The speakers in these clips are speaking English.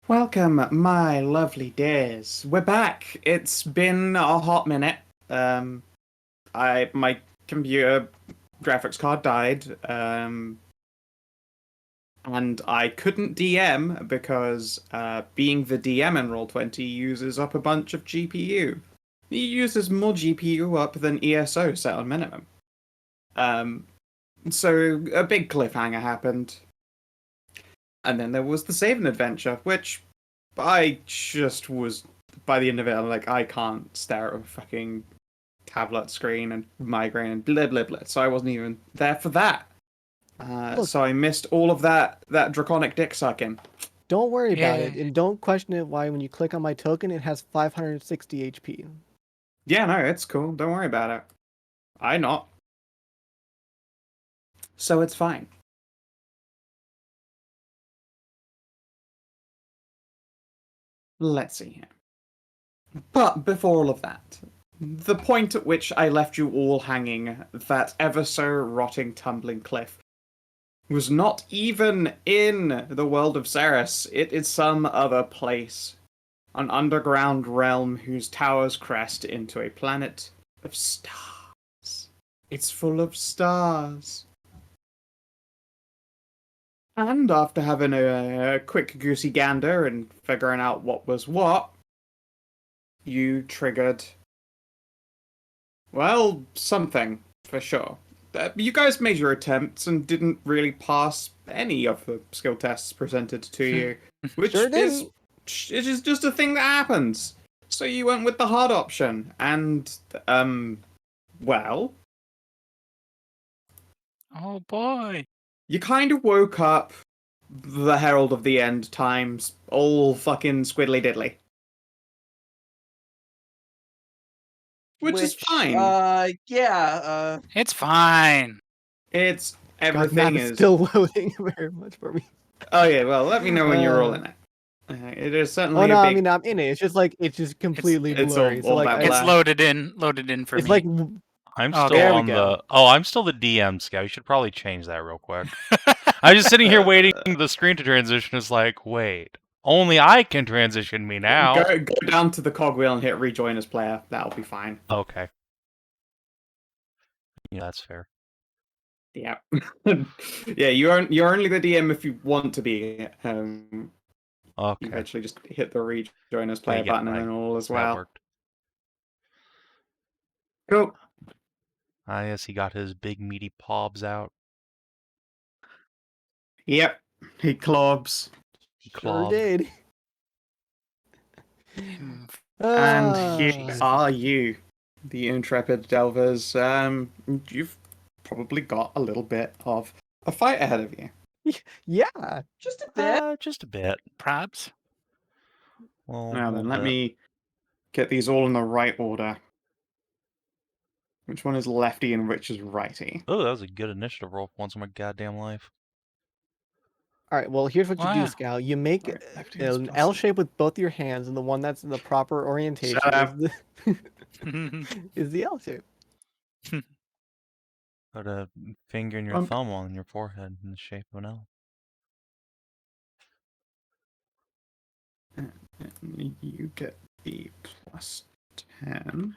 Welcome, my lovely dears. We're back. It's been a hot minute. Um, my computer graphics card died, and I couldn't DM because being the DM in Roll20 uses up a bunch of GPU. It uses more GPU up than ESO set on minimum. Um, so a big cliffhanger happened, and then there was the Savin adventure, which I just was by the end of it, I'm like, I can't stare at a fucking tablet screen and migraine and blah blah blah. So I wasn't even there for that. Look. So I missed all of that draconic dick sucking. Don't worry about it, Yeah. and don't question it why when you click on my token it has 560 HP. Yeah, no, it's cool. Don't worry about it. I not. So it's fine. Let's see here. But before all of that, the point at which I left you all hanging, that ever so rotting tumbling cliff, was not even in the world of Saoirse. It is some other place. An underground realm whose towers crest into a planet of stars. It's full of stars. And after having a quick goosey gander and figuring out what was what, you triggered, well, something, for sure. You guys made your attempts and didn't really pass any of the skill tests presented to you, which Sure is didn't. it is just a thing that happens. So you went with the hard option, and well, Oh boy. you kind of woke up the Herald of the End times, all fucking squiddly diddly, which is fine. Yeah. It's fine. It's God, everything map is still loading very much for me. Oh yeah, well, let me know when you're rolling it. It is certainly Oh no, a I big. mean I'm in it. It's just completely it's blurry. all that It's blur. loaded in for it's me. like I'm Oh, still there we on go. the. Oh, I'm still the DM, Scow. You should probably change that real quick. I'm just sitting here waiting for the screen to transition. It's like, wait, only I can transition me now. Go down to the cogwheel and hit rejoin as player. That'll be fine. Okay. Yeah, that's fair. Yeah. Yeah, you're only the DM if you want to be. You Okay. eventually just hit the rejoin as player yeah, button and then all as That well. worked. Cool. I guess he got his big meaty pobs out. Yep. He clobs. Sure did. In- And Ah. here are you, the intrepid delvers. You've probably got a little bit of a fight ahead of you. Yeah. Just a bit. Just a bit. Perhaps. Well, Now then, let me get these all in the right order. Which one is lefty and which is righty? Oh, that was a good initiative roll for once in my goddamn life. All right. Well, here's what you do, Wow. Scout. You make Right, lefty is an plus L one. shape with both your hands, and the one that's in the proper orientation Shut up. is the L shape. Put a finger and your thumb on your forehead in the shape of an L. You get the +10.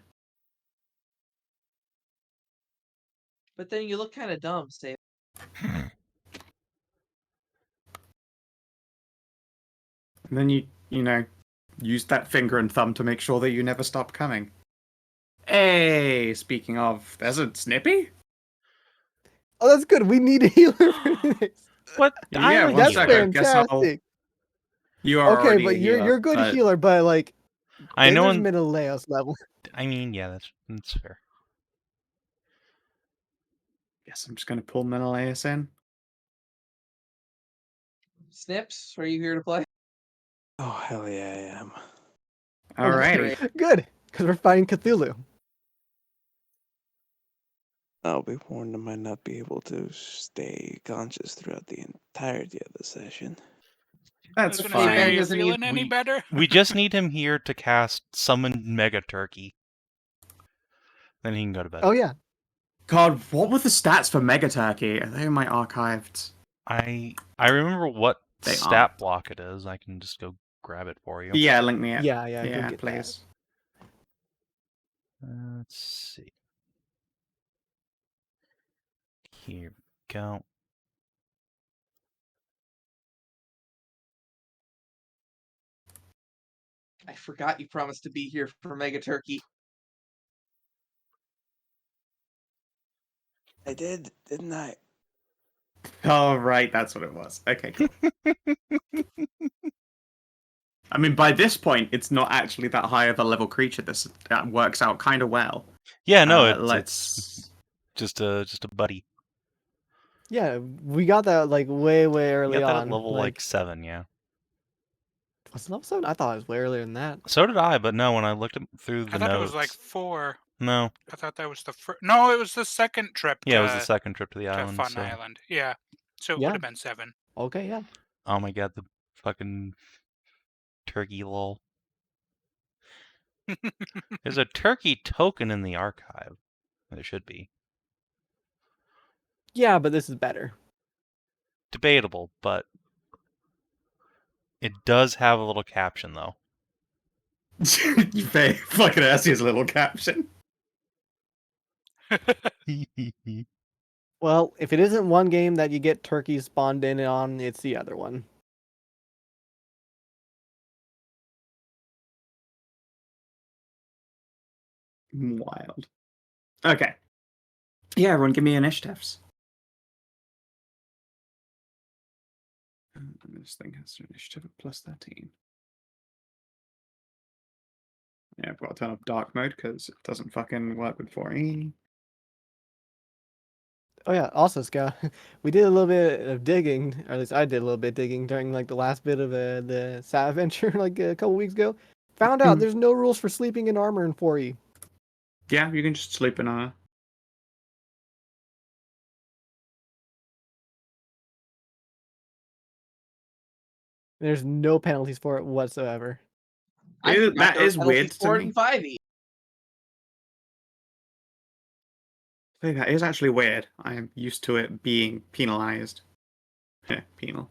But then you look kind of dumb, Steve. And then you use that finger and thumb to make sure that you never stop coming. Hey, speaking of, there's a Snippy? Oh, that's good. We need a healer for this. What? Yeah, I'm a one That's second. healer. Guess I'll- fantastic. You are Okay, already but a you're healer, a good but healer, but like I know. there's Menelaus level. I mean, yeah, that's fair. Guess I'm just gonna pull Menelaus in. Snips, are you here to play? Oh, hell yeah, I am. Alrighty. Good, because we're fighting Cthulhu. I'll be warned I might not be able to stay conscious throughout the entirety of the session. That's I was gonna say, fine. are you doesn't feeling any better? We just need him here to cast Summon Mega Turkey. Then he can go to bed. Oh yeah. God, what were the stats for Mega Turkey? Are they in my archived? I remember what They stat block it is. I can just go grab it for you. Yeah, link me up. Yeah, go Yeah, get please. Let's see. Here we go. I forgot you promised to be here for Mega Turkey. I did, didn't I? Oh, right, that's what it was. Okay, cool. I mean, by this point, it's not actually that high of a level creature. That works out kind of well. Yeah, no, it's Let's. just a buddy. Yeah, we got that like way You early got that on. at level like 7, yeah. Was it level 7? I thought it was way earlier than that. So did I, but no, when I looked through the I thought notes. it was like 4. No. I thought that was the first. No, it was the second trip. Yeah, to, it was the second trip to the to island. Fun So. Island. Yeah, so it Yeah. would have been 7. Okay, yeah. Oh my god, the fucking turkey lol. There's a turkey token in the archive. There should be. Yeah, but this is better. Debatable, but it does have a little caption though. You pay fucking Essie's little caption. Well, if it isn't one game that you get turkeys spawned in on, it's the other one. Wild. Okay. Yeah, everyone give me initiatives. This thing has an initiative of plus 13. Yeah, I've got to turn up dark mode because it doesn't fucking work with 4E. Oh yeah, also Skow, we did a little bit of digging, or at least I did a little bit digging during like the last bit of the Sat adventure like a couple weeks ago. Found out there's no rules for sleeping in armor in 4E. Yeah, you can just sleep in armor. There's no penalties for it whatsoever. I That forgot there were is weird penalties to for it me. in 5e. That is actually weird. I am used to it being penalized. Penal.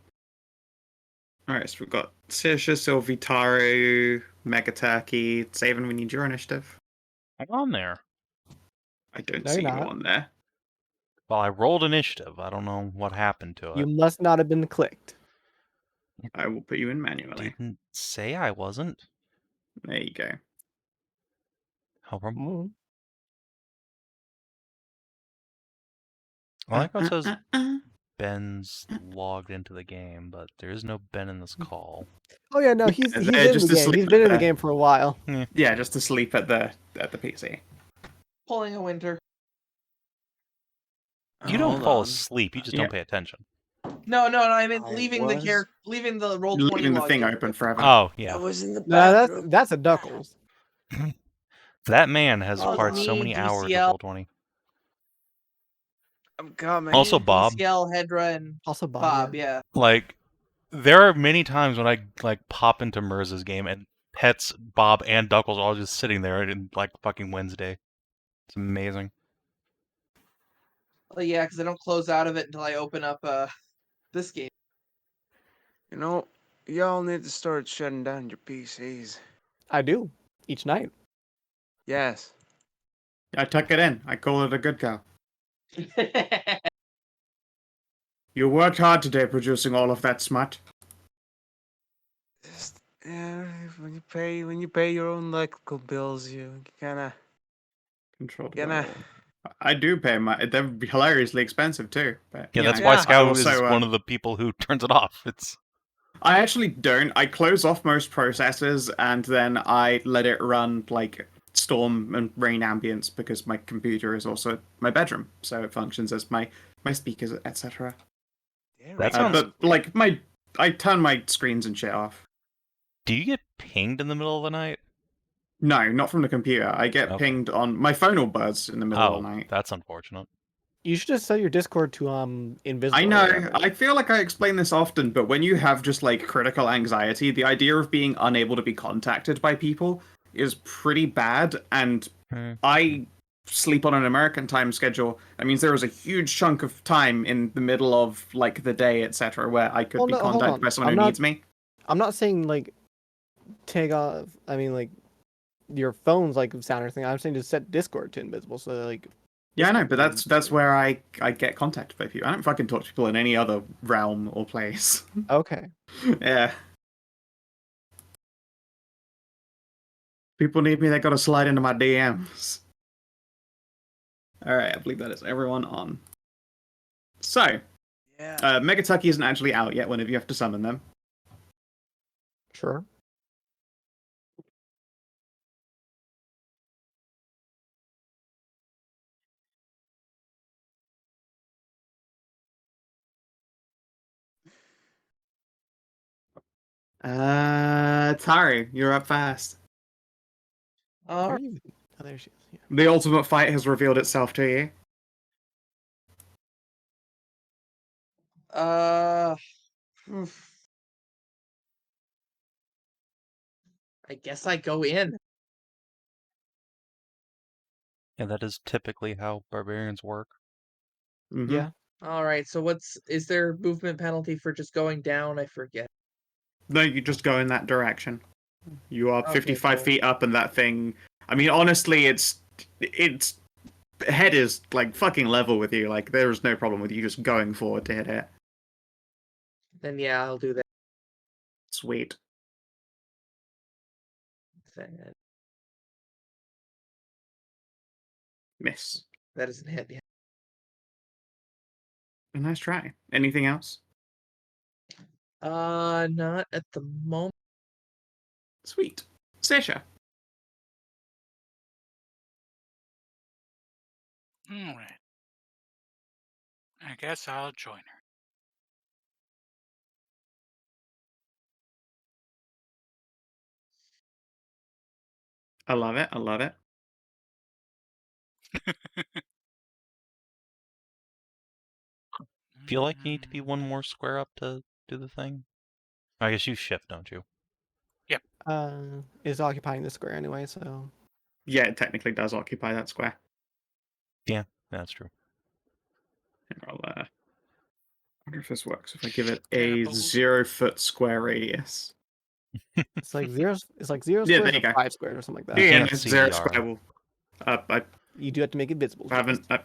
Alright, so we've got Saoirse, Sylvie, Tahru, Mega Turkey, Savin, we need your initiative. I'm on there. I don't No, see you're you not. on there. Well, I rolled initiative. I don't know what happened to it. You must not have been clicked. I will put you in manually. Didn't say I wasn't. There you go. How rum- Mm. I like how it says Ben's logged into the game, but there is no Ben in this call. Oh yeah, no, he's Yeah, in just the to game. He's sleep been in the there. game for a while. Yeah, just to sleep at the PC. Pulling a winter. You don't Hold fall on. asleep. You just Yeah. don't pay attention. No, I meant I leaving the was- leaving the roll 20 Leaving the thing login. open forever. Oh I yeah, was in the No, bathroom. that's a Duckles. that man has Oh, parked so me, many hours of DCL. roll 20. I'm coming. Also, Me, Bob. DCL, Hedra, and Also Bob. Bob. yeah. Yeah. Like, there are many times when I like pop into Merz's game and Pets, Bob, and Duckles are all just sitting there in like fucking Wednesday. It's amazing. Well, yeah, because I don't close out of it until I open up this game. You know, y'all need to start shutting down your PCs. I do each night. Yes. I tuck it in. I call it a good go. You worked hard today producing all of that smut. Just when you pay your own electrical bills, you kinda. Controlled. Gonna- I do pay my. They're hilariously expensive too. But Yeah, you that's know, why Yeah. Scout I is also, one of the people who turns it off. It's I actually don't. I close off most processors and then I let it run like storm and rain ambience because my computer is also my bedroom, so it functions as my speakers, etc. That sounds- But like I turn my screens and shit off. Do you get pinged in the middle of the night? No, not from the computer. I get Okay. pinged on my phone will buzz in the middle of the night. That's unfortunate. You should just set your Discord to invisible. I or know. whatever. I feel like I explain this often, but when you have just like critical anxiety, the idea of being unable to be contacted by people is pretty bad. And I sleep on an American time schedule. That means there is a huge chunk of time in the middle of like the day, etc., where I could Well, be no, hold contacted on. by someone I'm who not- needs me. I'm not saying like take off. I mean, like your phone's like sound or thing. I'm saying just set Discord to invisible, so like. Yeah, I know, Discord but is that's where I get contacted by people. I don't fucking talk to people in any other realm or place. Okay. Yeah. People need me, they gotta slide into my DMs. Alright, I believe that is everyone on. So, Yeah. Megatucky isn't actually out yet whenever you have to summon them. Sure. Tahru, you're up fast. All Where right. are you? Oh, there she is. Yeah. The ultimate fight has revealed itself to you. Oof. I guess I go in. Yeah, that is typically how barbarians work. Mhm. Yeah. All right. So is there movement penalty for just going down? I forget. No, you just go in that direction. You are Okay, 55 cool. feet up, and that thing. I mean, honestly, its head is like fucking level with you. Like, there is no problem with you just going forward to hit it. Then yeah, I'll do that. Sweet. That Miss. isn't hit yet. A nice try. Anything else? Not at the moment. Sweet. Saoirse. All right. I guess I'll join I love it. I love it. her. Feel like you need to be one more square up to do the thing? I guess you shift, don't you? Is occupying the square anyway, so. Yeah, it technically does occupy that square. Yeah, that's true. Here, I wonder if this works if I give it Yeah, a but 0-foot square radius. It's like zero. It's like zero Yeah, squares there you or go. 5 squares or something like You that. Yeah, can't no, see 0 the square R. will. I You do have to make it visible. haven't. I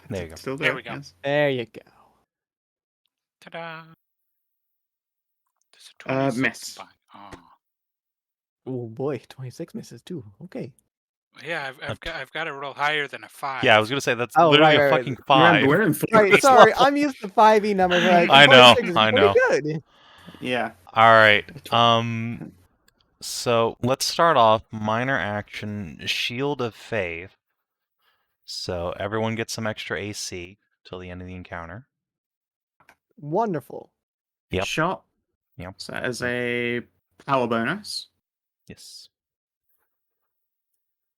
There you go. still do There it, we go. yes. There you go. Ta-da! There's a 26 miss. by. Oh. Oh boy, 26 misses too. Okay. Yeah, I've got to roll higher than a 5. Yeah, I was gonna say that's Oh, literally right, a right, fucking Remember, 5. we're in 4th Right, sorry, I'm used to 5e numbers. Like, I know, 26 is I pretty know. good. Yeah. All right. So let's start off. Minor action, Shield of Faith. So everyone gets some extra AC till the end of the encounter. Wonderful. Yep. Shot. Yep. So that is a power bonus. Yes.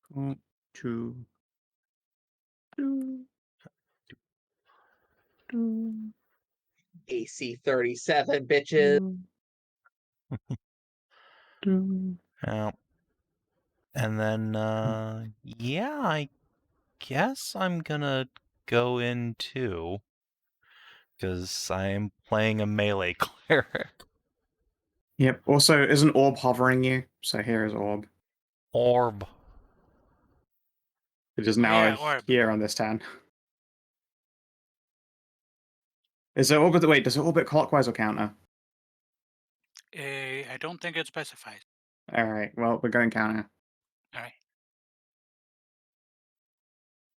1, 2, 2. AC 37, bitches. Yeah. And then, yeah, I guess I'm gonna go in too. Because I'm playing a melee cleric. Yep. Also, is an orb hovering you? So here is orb. Orb. It is now Yeah, orb. here on this town. Is it orbit? Wait, does it orbit clockwise or counter? I don't think it specifies. All right. Well, we're going counter. All right.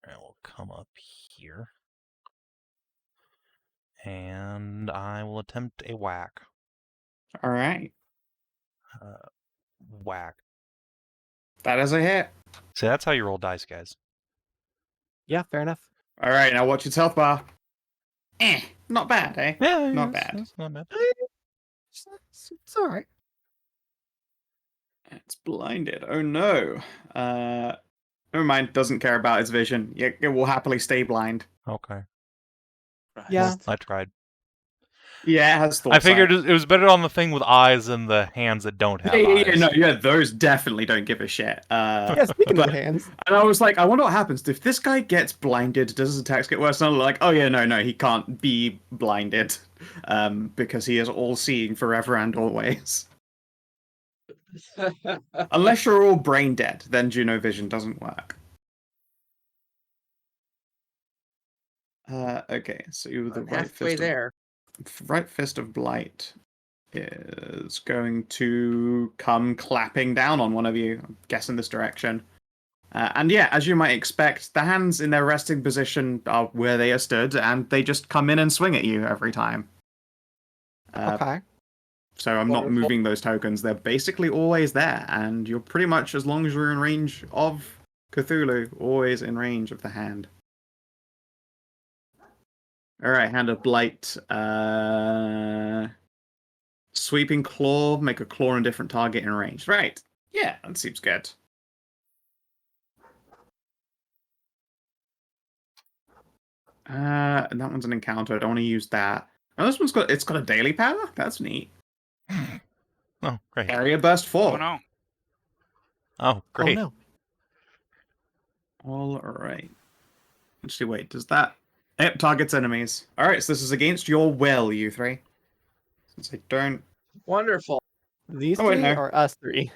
I will come up here. And I will attempt a whack. All right. Whack. That is a hit. So that's how you roll dice, guys. Yeah, fair enough. All right. Now watch your health bar. Not bad, eh? Yeah, Not it's- bad. it's not bad. It's all right. It's blinded. Oh no. Never mind. Doesn't care about its vision. It will happily stay blind. Okay. Yeah. I tried. Yeah, it has thought. I figured sight. it was better on the thing with eyes than the hands that don't have Yeah, eyes. no, yeah, those definitely don't give a shit. Yeah, speaking but- of hands. And I was like, I wonder what happens if this guy gets blinded. Does his attacks get worse? And I'm like, oh yeah, no, he can't be blinded, because he is all-seeing forever and always. Unless you're all brain dead, then Juno Vision doesn't work. Okay, so you the I'm right halfway fist there. right fist of blight is going to come clapping down on one of you. I'm guessing this direction. And yeah, as you might expect, the hands in their resting position are where they are stood, and they just come in and swing at you every time. Okay. So I'm not Wonderful. moving those tokens. They're basically always there, and you're pretty much, as long as you're in range of Cthulhu, always in range of the hand. Alright, Hand of Blight. Sweeping Claw, make a claw on a different target in range. Right. Yeah, that seems good. And that one's an encounter. I don't want to use that. Oh, this one's got a daily power? That's neat. Oh, great. Area Burst 4. Oh no. Oh, great. Oh no. Alright. Actually, wait, does that... Yep, targets enemies. Alright, so this is against your will, you three. Since I don't... Wonderful. These Oh, wait, three no. or us three?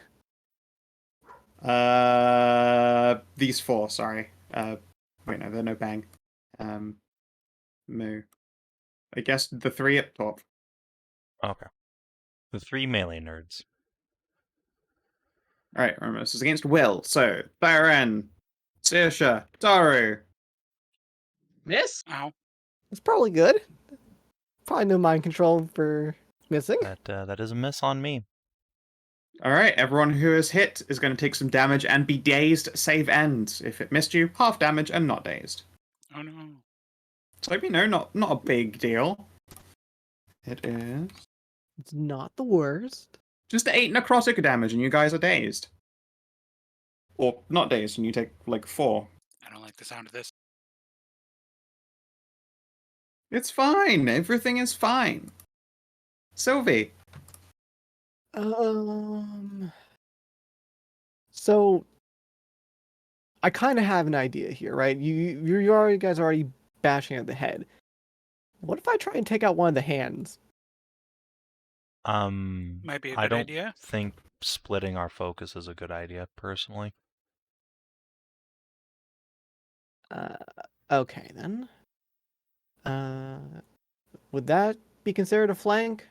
These four, sorry. Wait, no, they're no bang. Moo. I guess the three at top. Okay. The 3 melee nerds. Alright, remember, this is against will. So, Thyrenne, Saoirse, Tahru. Miss? Ow. It's probably good. Probably no mind control for missing. That is a miss on me. Alright, everyone who is hit is going to take some damage and be dazed, save end. If it missed you, half damage and not dazed. Oh no. So, not a big deal. It is It's not the worst. just 8 necrotic damage and you guys are dazed. Or not dazed and you take, like, 4. I don't like the sound of this. It's fine. Everything is fine. Sylvie. So I kind of have an idea here, right? You already guys are already bashing at the head. What if I try and take out one of the hands? Might be a I good don't idea. think splitting our focus is a good idea, personally. Okay then. Would that be considered a flank?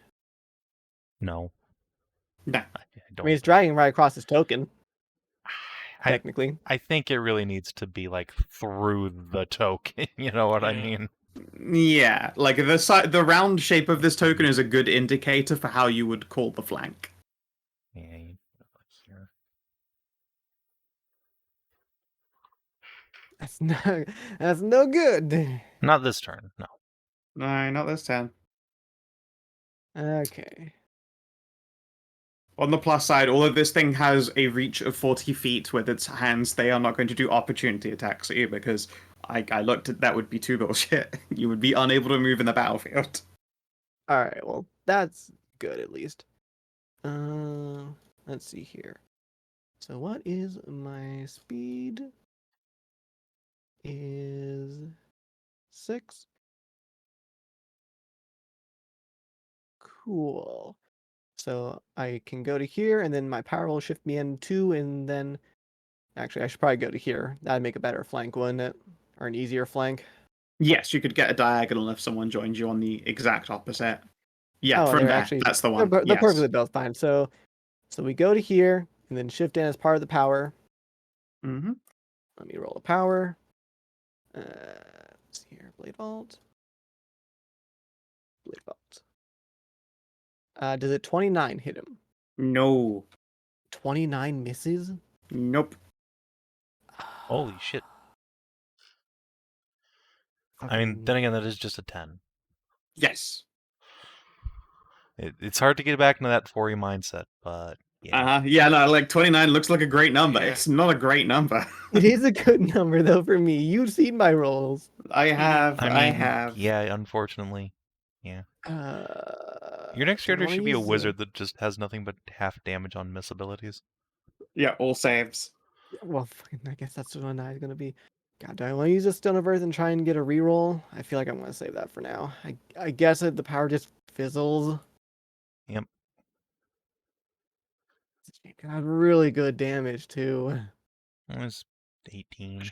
No. No. I I don't. mean, it's dragging right across his token, I, technically. I think it really needs to be like through the token. You know what I Yeah. mean? Yeah, like the round shape of this token is a good indicator for how you would call the flank. Yeah. Here. That's no good. Not this turn. No. No, not this turn. Okay. On the plus side, although this thing has a reach of 40 feet with its hands, they are not going to do opportunity attacks at you because I looked at that would be too bullshit. You would be unable to move in the battlefield. All right. Well, that's good at least. Let's see here. So what is my speed? Is 6. Cool. So I can go to here, and then my power will shift me in 2, and then... Actually, I should probably go to here. That'd make a better flank, wouldn't it? Or an easier flank. Yes, you could get a diagonal if someone joined you on the exact opposite. Yeah, Oh, from they're there. actually... That's the They're, one. they're Yes. perfectly both fine. So we go to here, and then shift in as part of the power. Mm-hmm. Let me roll a power. Let's see here. Blade Vault. Blade Vault. Does it 29 hit him? No. 29 misses? Nope. Holy shit. I Fucking- mean, then again, that is just a 10. Yes. It's hard to get back into that 4E mindset, but yeah. Yeah, no, like 29 looks like a great number. Yeah. It's not a great number. It is a good number though for me. You've seen my rolls. I have. I I mean, have. yeah, unfortunately. Yeah. Your next I character wanna should be a use the- wizard that just has nothing but half damage on miss abilities. Yeah, all saves. Well, fucking, I guess that's what one is gonna be. God, do I want to use a Stone of Earth and try and get a reroll? I feel like I'm gonna save that for now. I guess the power just fizzles. Yep. Got really good damage too. It was 18. Shame.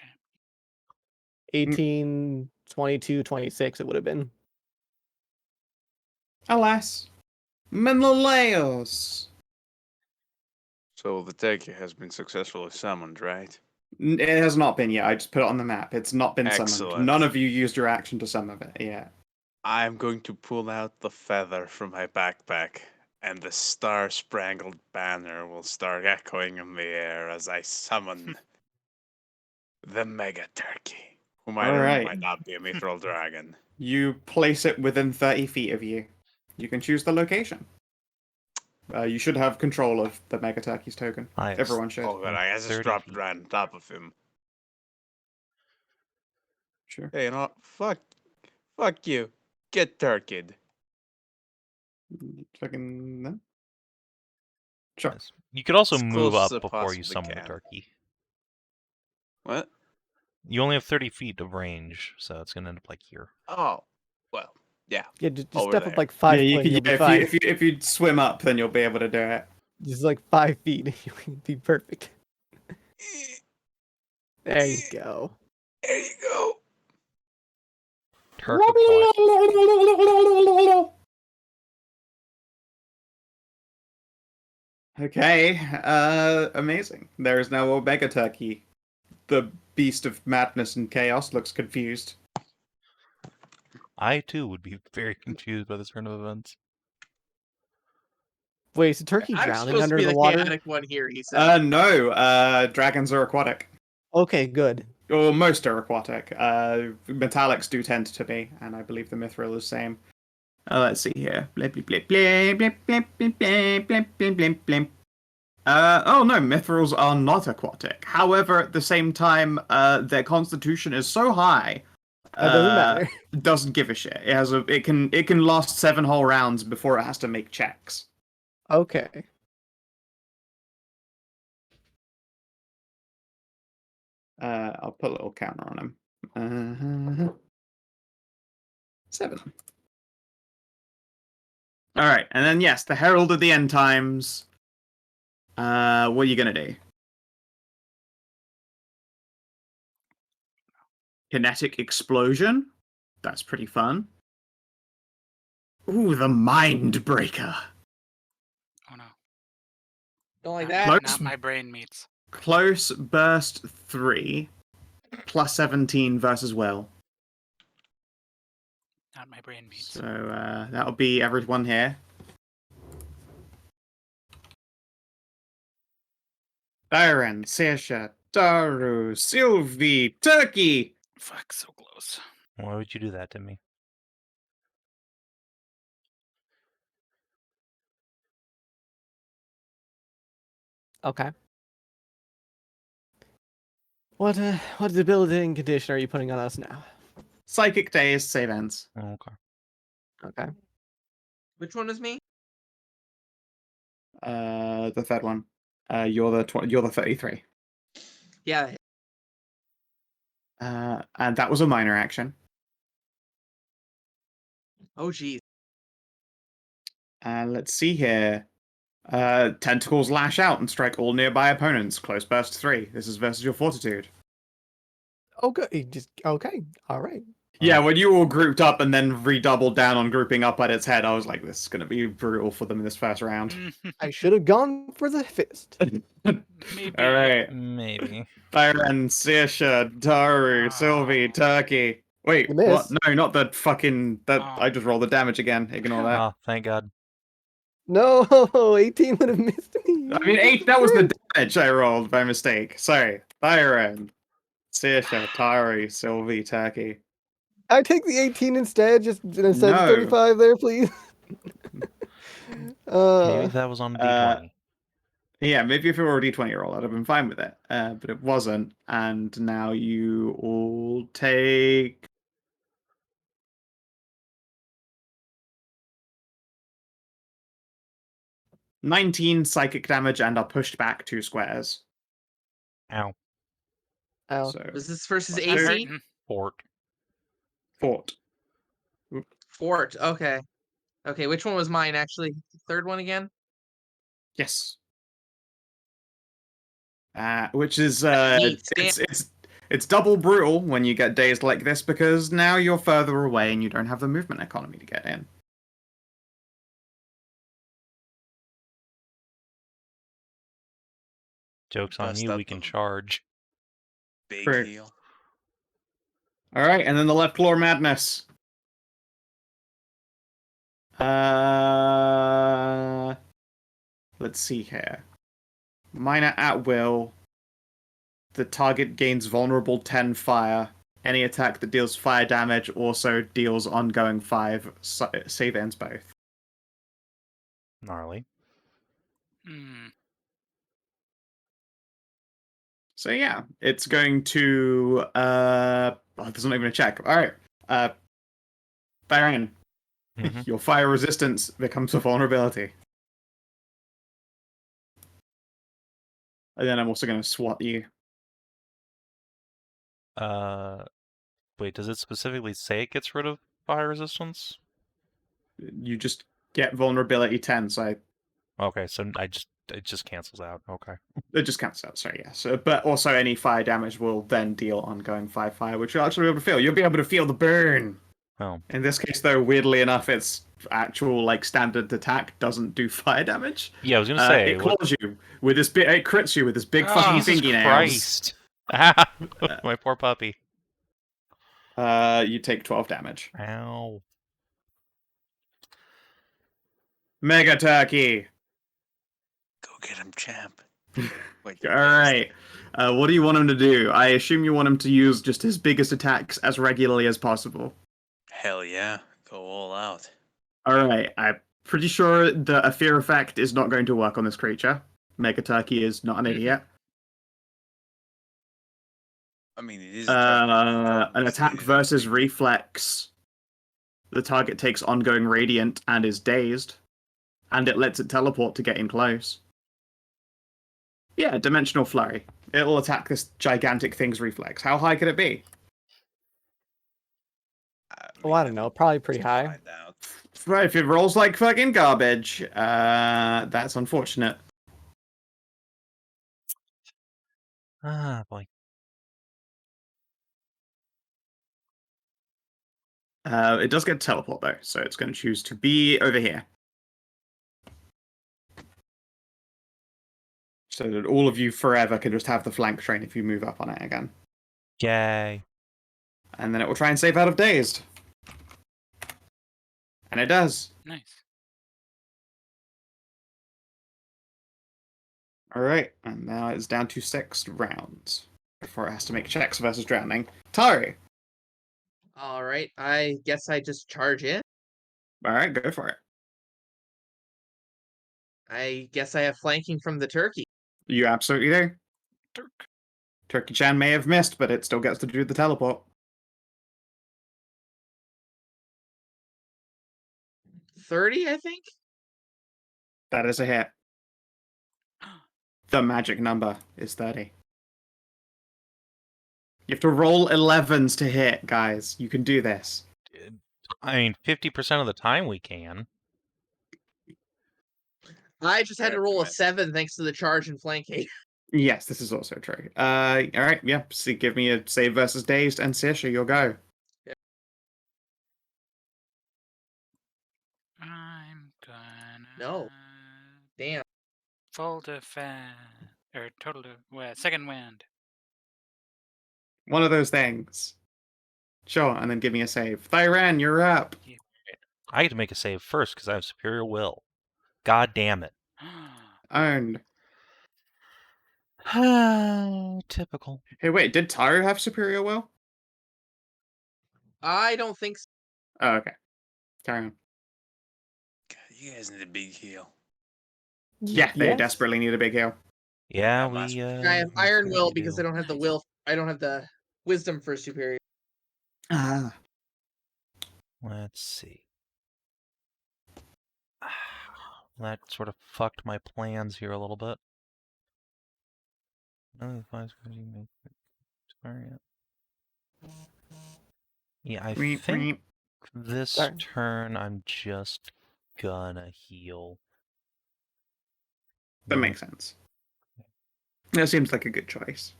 18, 22, 26 it would have been. Alas. Menelaos. So the turkey has been successfully summoned, right? It has not been yet. I just put it on the map. It's not been summoned. Excellent. None of you used your action to summon it yet. I'm going to pull out the feather from my backpack, and the star-sprangled banner will start echoing in the air as I summon the mega turkey, who might or Alright. might not be a mithril dragon. You place it within 30 feet of you. You can choose the location. You should have control of the Mega Turkey's token. Nice. Everyone should. Oh, good. I guess 30 just dropped feet. right on top of him. Sure. Hey, you know what? Fuck you. Get turkeyed. Fucking then. Sure. Nice. You could also As move close as up I before you possibly summon the can. turkey. What? You only have 30 feet of range, so it's gonna end up like here. Oh, well, yeah. Yeah, just Over step there. up like 5 Yeah, you foot can, and you'll be if fine. if you swim up, then you'll be able to do it. Just like 5 feet, you'll be perfect. There you go. There you go. Turk deploy. Okay, amazing. There is now Omega Turkey. The beast of madness and chaos looks confused. I too would be very confused by this turn of events. Wait, is the turkey I'm drowning supposed to under be the the water? chaotic one here, he said. No, dragons are aquatic. Okay, good. Or most are aquatic. Metallics do tend to be, and I believe the mithril is the same. Let's see here. Blip, blip, blip, blip, blip, blip, blip, blip, blip, blip, blip, blip. Oh no, mithrils are not aquatic. However, at the same time, their constitution is so high, That doesn't matter. doesn't give a shit. It can last 7 whole rounds before it has to make checks. Okay. I'll put a little counter on him. 7. All right, and then yes, the Herald of the End Times. What are you gonna do? Kinetic explosion. That's pretty fun. Ooh, the Mind Breaker. Oh no. Don't like Not- that. Close. Not my brain meets. Close burst 3, plus 17 versus will. Not my brain meets. So that'll be everyone here. Thyrenne, Saoirse, Tahru, Sylvie, Turkey. Fuck, so close. Why would you do that to me? Okay. What debilitating condition are you putting on us now? Psychic Days, save ends. Oh, okay. Okay. Which one is me? The third one. You're the 33. Yeah. And that was a minor action. Oh, geez. Let's see here. Tentacles lash out and strike all nearby opponents. Close burst 3. This is versus your fortitude. Okay. Just okay. All right. Yeah, when you all grouped up and then redoubled down on grouping up at its head, I was like, this is going to be brutal for them in this first round. I should have gone for the fist. Maybe. All right. Maybe. Thyrenne, Saoirse, Tahru, Sylvie, Turkey. Wait, You what? missed. No, not the fucking... I just rolled the damage again. Ignore that. Oh, thank God. No, 18 would have missed me. I mean, 8, that was the damage I rolled by mistake. Sorry. Thyrenne, Saoirse, Tahru, Sylvie, Turkey. I take the 18 instead, just instead No. of 35 there, please. Maybe that was on D20. Yeah, maybe if it were a D20 roll, I'd have been fine with it. But it wasn't. And now you all take... ...19 psychic damage and are pushed back 2 squares. Ow. Ow. So, Was this versus I'm AC? hurting. Fort. fort. Fort. Okay. Okay, which one was mine, actually? Third one again? Yes. Which is Neat. it's double brutal when you get dazed like this because now you're further away and you don't have the movement economy to get in. Joke's on Bust you, up we can a charge. Big True. heal. All right, and then the left claw madness. Let's see here. Minor at will. The target gains vulnerable 10 fire. Any attack that deals fire damage also deals ongoing 5. Save ends both. Gnarly. Hmm. So yeah, it's going to there's not even a check. Alright. Thyrenne, Mhm. your fire resistance becomes a vulnerability. And then I'm also gonna swat you. Wait, does it specifically say it gets rid of fire resistance? You just get vulnerability 10, so Okay, so it just cancels out. Okay. it just cancels out, sorry, yeah. So, but also any fire damage will then deal ongoing 5 fire, which you'll actually be able to feel. You'll be able to feel the burn. Oh. In this case, though, weirdly enough, its actual like standard attack doesn't do fire damage. Yeah, I was gonna say It claws you with this big. It crits you with this big Ah, fucking Jesus fingernails. Christ. Ah, my poor puppy. You take 12 damage. Ow. Mega Turkey. Go get him, champ. Wait, All right. What do you want him to do? I assume you want him to use just his biggest attacks as regularly as possible. Hell yeah. Go all out. All right. I'm pretty sure a fear effect is not going to work on this creature. Mega Turkey is not an idiot. I mean, it is a turkey. An attack versus reflex. The target takes ongoing radiant and is dazed, and it lets it teleport to get in close. Yeah, dimensional flurry. It'll attack this gigantic thing's reflex. How high could it be? Well, I don't know. Probably pretty high. Find out. Right, if it rolls like fucking garbage, that's unfortunate. Ah, boy. It does get teleport though, so it's going to choose to be over here. So that all of you forever can just have the flank train if you move up on it again. Yay. And then it will try and save out of dazed. And it does. Nice. Alright, and now it's down to 6 rounds before it has to make checks versus drowning. Tahru! All right, I guess I just charge in. Alright, go for it. I guess I have flanking from the turkey. You absolutely do. Turk. Turkey-chan may have missed, but it still gets to do the teleport. 30, I think. That is a hit. The magic number is 30. You have to roll 11s to hit, guys. You can do this. I mean, 50% of the time we can. I just had to Fair roll a comment. 7 thanks to the charge and flanking. Yes, this is also true. Alright, yeah. So give me a save versus dazed, and Saoirse, you'll go. I'm gonna. No. Damn. Full defense. Or total. Second wind. One of those things. Sure, and then give me a save. Thyrenne, you're up. I get to make a save first because I have superior will. God damn it. Owned. Typical. Hey, wait, did Tahru have superior will? I don't think so. Oh, okay. Carry on. God, you guys need a big heal. Yeah, they Yes. desperately need a big heal. Yeah, Not much. we. I have we iron will certainly because do. I don't have the will. I don't have the wisdom for superior. Ah. Let's see. That sort of fucked my plans here a little bit. Yeah, I think this Sorry. turn I'm just gonna heal. That makes sense. That seems like a good choice.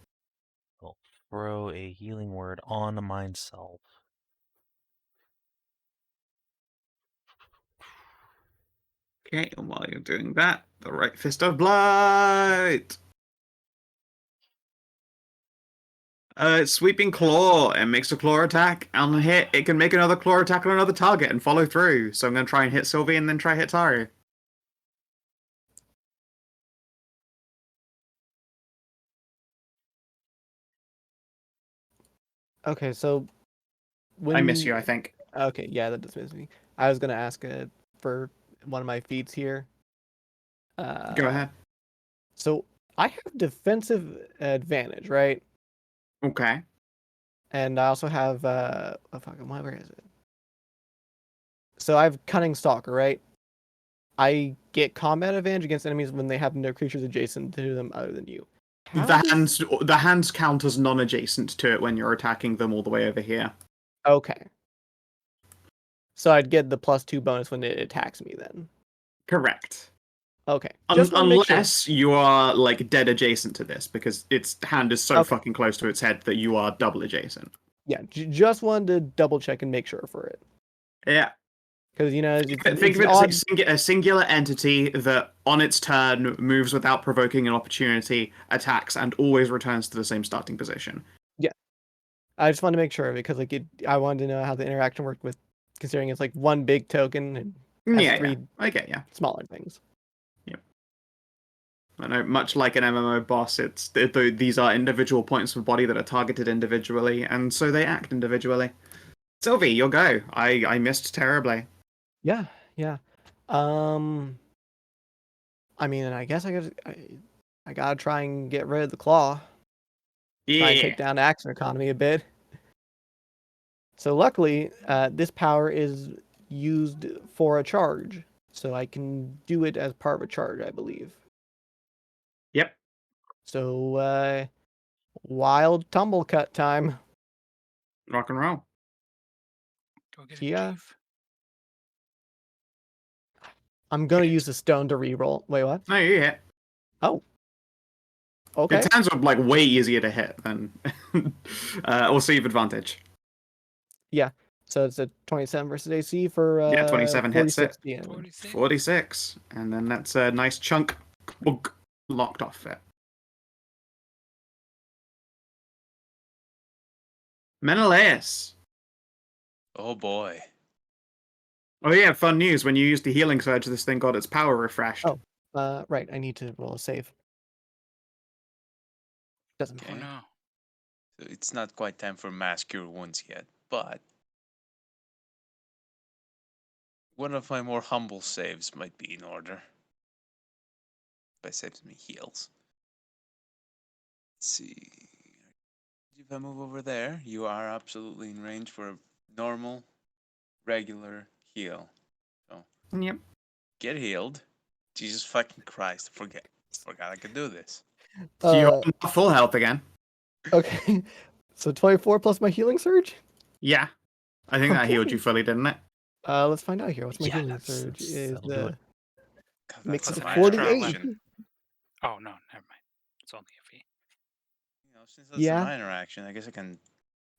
I'll throw a healing word on myself. Okay, and while you're doing that, the right fist of blight. Sweeping claw. It makes a claw attack. On a hit, it can make another claw attack on another target and follow through. So I'm going to try and hit Sylvie and then try hit Tahru. Okay, so when I miss you, I think. Okay, yeah, that does miss me. I was gonna ask for one of my feats here. Go ahead. So I have defensive advantage, right? Okay. And I also have where is it? So I have Cunning Stalker, right? I get combat advantage against enemies when they have no creatures adjacent to them other than you. How does- The hands count as non-adjacent to it when you're attacking them all the way over here. Okay. So I'd get the +2 bonus when it attacks me then. Correct. Okay. Just wanna make sure. Unless you are like dead adjacent to this, because its hand is so Okay. fucking close to its head that you are double adjacent. Yeah, just wanted to double check and make sure for it. Yeah. Because, you know, Think it's of it odd. as a singular entity that on its turn moves without provoking an opportunity, attacks, and always returns to the same starting position. I just wanted to make sure because I wanted to know how the interaction worked with considering it's like one big token and has Yeah, three I get ya. smaller things. I know, much like an MMO boss, these are individual points of body that are targeted individually, and so they act individually. Sylvie, your go. I missed terribly. Yeah. I mean, I guess I gotta try and get rid of the claw. Try and take down action economy a bit. So luckily, this power is used for a charge, so I can do it as part of a charge, I believe. Yep. So wild tumble cut time. Rock and roll. Go get Yeah. a chief. I'm gonna use the stone to reroll. Wait, what? No, you hit. Oh. Okay. Its hands are like way easier to hit than. Also, you have advantage. So it's a 27 versus AC for 27 hits 46 it. DM. 46. 46, and then that's a nice chunk locked off it. Menelaus. Oh boy. Oh yeah, fun news. When you used the healing surge, this thing got its power refreshed. Oh. Right. I need to roll a save. Doesn't Oh Okay. no. So it's not quite time for mass cure wounds yet, but one of my more humble saves might be in order. By saves, me heals. Let's see. If I move over there, you are absolutely in range for a normal, regular heal. So Yep. get healed. Jesus fucking Christ! Forgot I could do this. You're Uh, on full health again. okay. So 24 plus my healing surge? Yeah. I think that healed Okay. you fully, didn't it? Let's find out here. What's my Yeah, healing that's- surge? Is that'll do it. God, makes that's it a an minor extra 48. action. Oh no, never mind. It's only a fee. Since that's Yeah. a minor action, I guess I can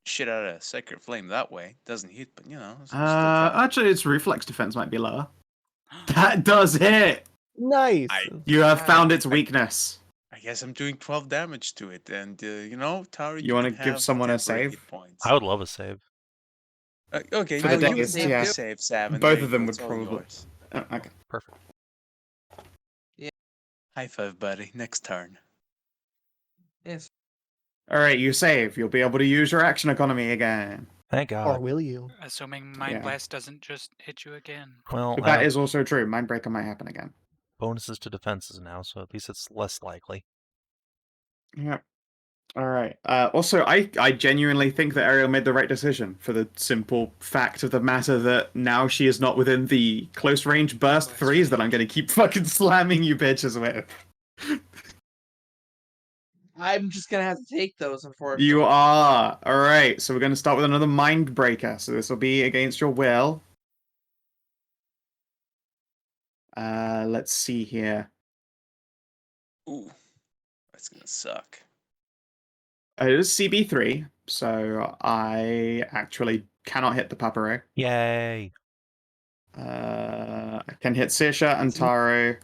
shit out a sacred flame that way. Doesn't hit, but still Actually, its reflex defense might be lower. That does hit. Nice. You have God, found its weakness. I guess I'm doing 12 damage to it, and Tahru, You wanna can give have someone a temporary save? hit points. I would love a save. Okay, For no, the you days, can have yeah. the save, Savin. Both There of you them go, would it's all probably- yours. Okay. Perfect. High five, buddy. Next turn. Yes. All right, you save. You'll be able to use your action economy again. Thank Or God. will you? Assuming Mind Yeah. Blast doesn't just hit you again. Well, I That have is also true. Mindbreaker might happen again. bonuses to defenses now, so at least it's less likely. Yep. All right. Also, I genuinely think that Ariel made the right decision for the simple fact of the matter that now she is not within the close range burst Close threes that I'm going to keep fucking slamming you bitches with. I'm just gonna have to take those, unfortunately. You are. All right. So we're going to start with another Mindbreaker. So this will be against your will. Let's see here. Ooh. That's gonna suck. It is CB3, so I actually cannot hit the Paparo. Yay. I can hit Saoirse and Tahru.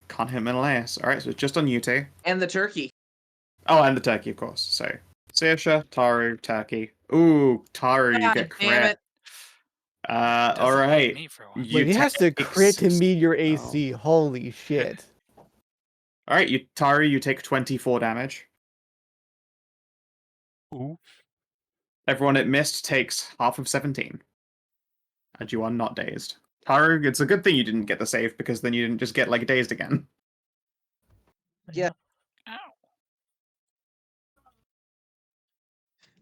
Can't hit Menelaus. Alright, so it's just on you two. And the turkey. Oh, and the turkey, of course. So, Saoirse, Tahru, turkey. Ooh, Tahru, you God get damn crit. it. Doesn't hit Alright. me for once. Wait, he has to take crit to six- meet your oh. AC. Holy shit. Alright, Tahru, you take 24 damage. Ooh. Everyone it missed takes half of 17. And you are not dazed. Tahru, it's a good thing you didn't get the save, because then you didn't just get, like, dazed again. Yeah. Ow.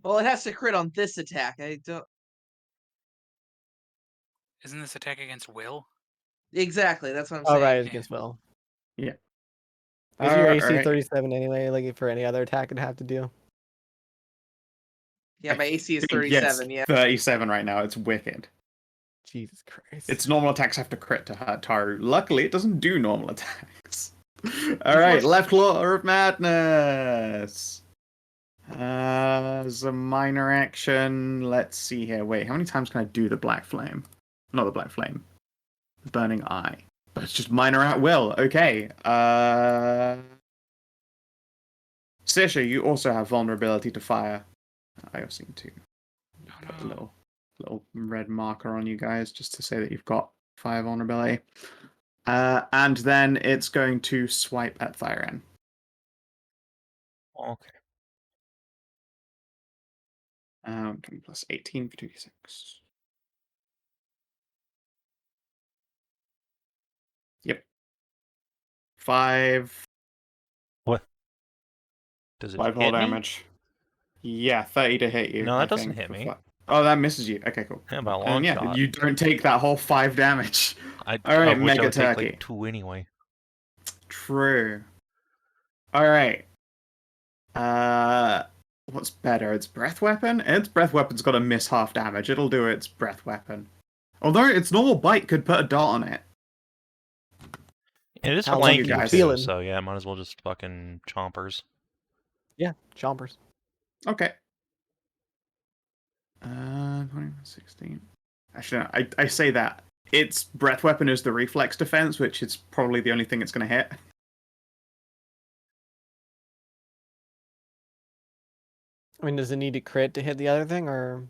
Well, it has to crit on this attack. I don't. Isn't this attack against will? Exactly. That's what I'm All saying. right, it's yeah. against Will. Yeah. Is your AC Alright. 37 anyway? Like for any other attack, it'd have to do. Yeah, my AC is think, yes, 37. Yeah. 37 right now. It's wicked. Jesus Christ. Its normal attacks have to crit to hurt Tahru. Luckily, it doesn't do normal attacks. Alright, left claw of madness. As a minor action, let's see here. Wait, how many times can I do the black flame? Not the black flame. The burning eye. But it's just minor at will. Okay. Saoirse, you also have vulnerability to fire. I also need to put a little red marker on you guys just to say that you've got fire vulnerability. And then it's going to swipe at Thyrenne. Okay. Plus 18 for 2d6. Yep. 5 What? Does it 5 hit whole me? damage. Yeah, 30 to hit you. No, I that doesn't think, hit for me. Oh, that misses you. Okay, cool. Yeah, by a And long yeah, shot. you don't take that whole 5 damage. All Alright, which I Mega would take Turkey. like 2 anyway. True. Alright. What's better? Its breath weapon? Its breath weapon's got to miss half damage. It'll do its breath weapon. Although its normal bite could put a dot on it. It is How lucky flanking guys. too, feeling? so yeah, might as well just fucking chompers. Yeah, chompers. Okay. 16. Actually, no, I say that. Its breath weapon is the reflex defense, which is probably the only thing it's going to hit. I mean, does it need to crit to hit the other thing, or?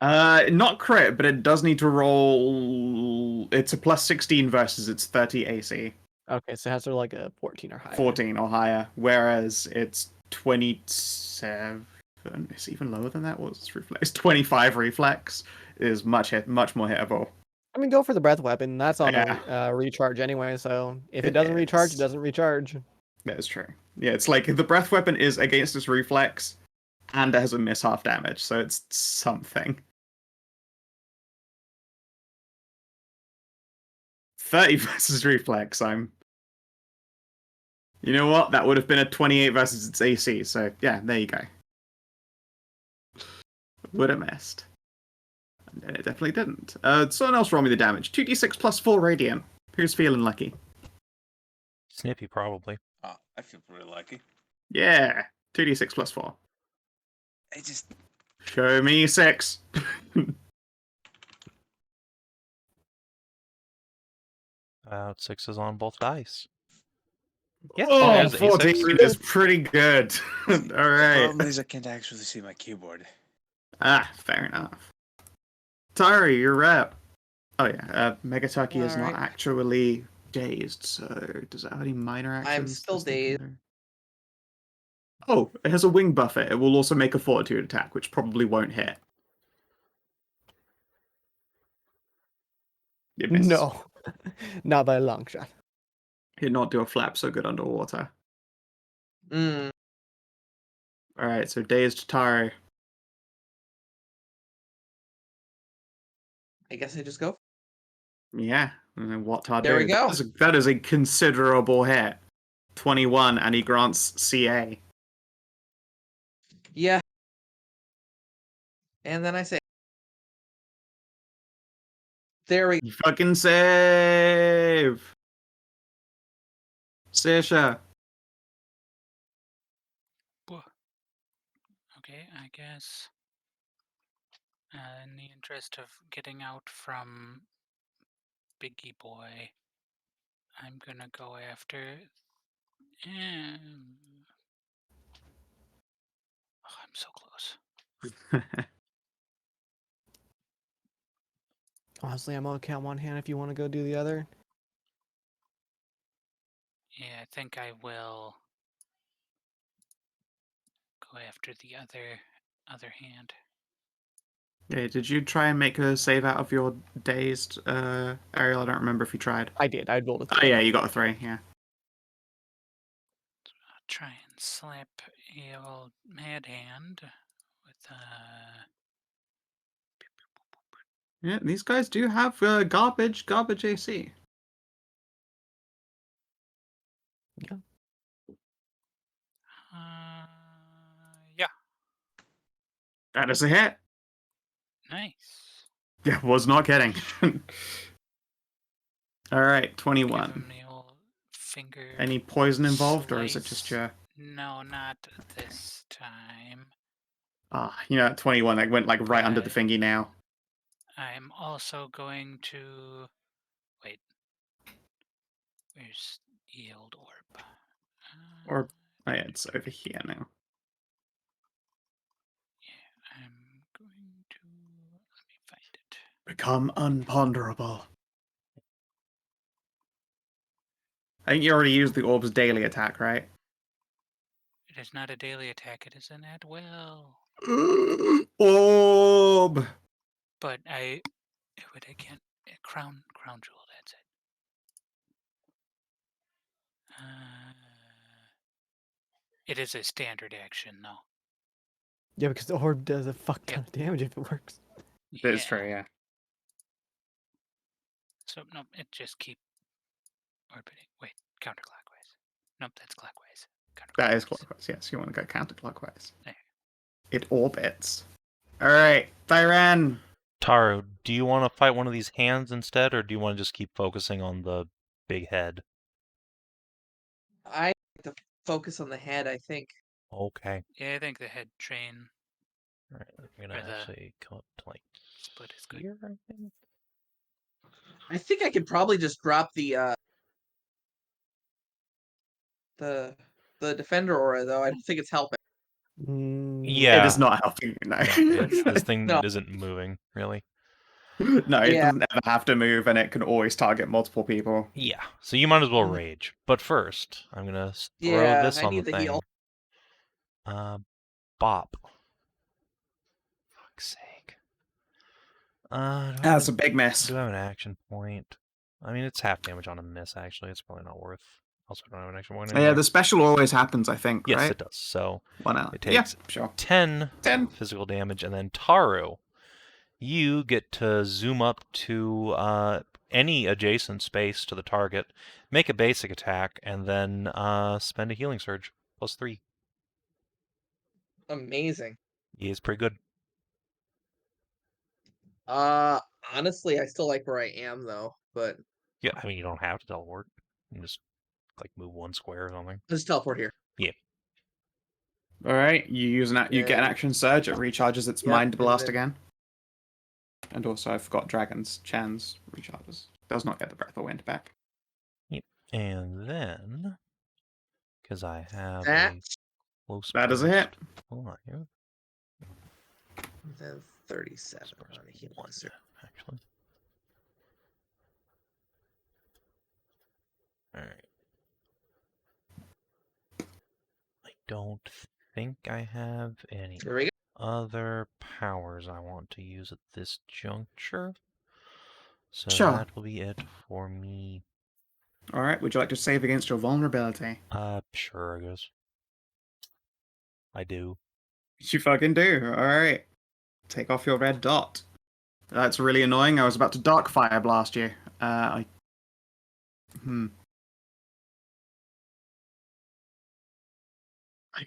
Not crit, but it does need to roll. It's a plus 16 versus its 30 AC. Okay, so it has to like a 14 or higher. 14 or higher, whereas it's 27. It's even lower than that. What's its reflex? 25 reflex is much more hittable. I mean, go for the breath weapon. That's on Yeah. a recharge anyway, so if it It doesn't recharge, it is. doesn't recharge. That is true. Yeah, it's like the breath weapon is against its reflex, and it has a miss half damage, so it's something. 30 versus reflex. You know what? That would have been a 28 versus its AC. So yeah, there you go. Would have missed. And it definitely didn't. Someone else roll me the damage. 2d6 plus 4 radiant. Who's feeling lucky? Snippy probably. Oh, I feel pretty lucky. Yeah, 2d6 plus 4. I just Show me 6. About 6s on both dice. Yeah, Oh, there's a 14 6. is pretty good. All The right. problem is I can't actually see my keyboard. Fair enough. Tahru, you're up. Oh yeah, Megataki is not Alright. actually dazed, so does it have any minor actions? still this thing can dazed. do? Oh, it has a wing buffer. It will also make a fortitude attack, which probably won't hit. It misses. No, not by a long shot. He'd not do a flap so good underwater. Mm. Alright, so dazed Tahru. I guess I just go. Yeah, and then what Tahru There we go. That is a considerable hit. 21, and he grants CA. Yeah. And then I say, there we go. You fucking save! Saoirse. I guess. In the interest of getting out from Biggie Boy, I'm gonna go after. Oh, I'm so close. Honestly, I'm okay on one hand if you want to go do the other. Yeah, I think I will go after the other hand. Yeah, did you try and make a save out of your dazed, Ariel? I don't remember if you tried. I did. I rolled a 3. Oh yeah, you got a 3, yeah. I'll try and slap a old mad hand with Yeah, these guys do have garbage AC. yeah, That is a hit. nice. Yeah, was not kidding. All right, Give 21. him the old finger. Any poison involved, or is it just slice. your... No, not this time. You know, 21, that went like right under the But- fingy now. I'm also going to wait. Where's the old orb? Or, oh yeah, it's over here now. Yeah, I'm going to let me find it. Become unponderable. I think you already used the orb's daily attack, right? It is not a daily attack. It is an at will. Orb! But I can't. Crown jewel. That's it. It is a standard action, though. Yeah, because the orb does a fuck ton of damage if it works. That is true, yeah. So nope, it just keep orbiting. Wait, counterclockwise. Nope, that's clockwise. That is clockwise, yes. You want to go counterclockwise. There. It orbits. Alright, Thyrenne! Tahru, do you want to fight one of these hands instead, or do you want to just keep focusing on the big head? I like to focus on the head, I think. Okay. Yeah, I think the head train Alright, I'm gonna Or the actually come up to like split is good. here, I think. I think I could probably just drop the defender aura though. I don't think it's helping. Yeah. It is not helping you, no. This thing No. isn't moving, really. No, it Yeah. doesn't ever have to move, and it can always target multiple people. Yeah, so you might as well Mhm. rage. But first, I'm gonna throw Yeah, this I on the need the thing. heal. Bop. Fuck's sake. Do I have That's a an- big miss. Do I have an action point? I mean, it's half damage on a miss, actually. It's probably not worth. Also, I don't have an action point Yeah, anyway. the special always happens, I think, Yes, right? it does. So, 1 out. it Yeah, takes sure. 10 10. physical damage, and then Tahru, you get to zoom up to any adjacent space to the target, make a basic attack, and then spend a healing surge. +3. Amazing. He is pretty good. Honestly, I still like where I am though, but Yeah, I mean, you don't have to teleport. You can just, like, move 1 square or something. let's teleport here. Alright, you get an Then- action surge, it recharges its Yep, mind and blast then- again. And also, I forgot Dragon's Chan's recharges. Does not get the Breath of Wind back. And then, because I have That a close That is a hit. burst- Hold on here. then 37 Close on a burst healing 1, surge. actually. Alright. I don't think I have any Here we go. other powers I want to use at this juncture. So Sure. that will be it for me. Alright, would you like to save against your vulnerability? Sure, I guess. I do. You fucking do. Alright. Take off your red dot. That's really annoying. I was about to Dark Fire Blast you. I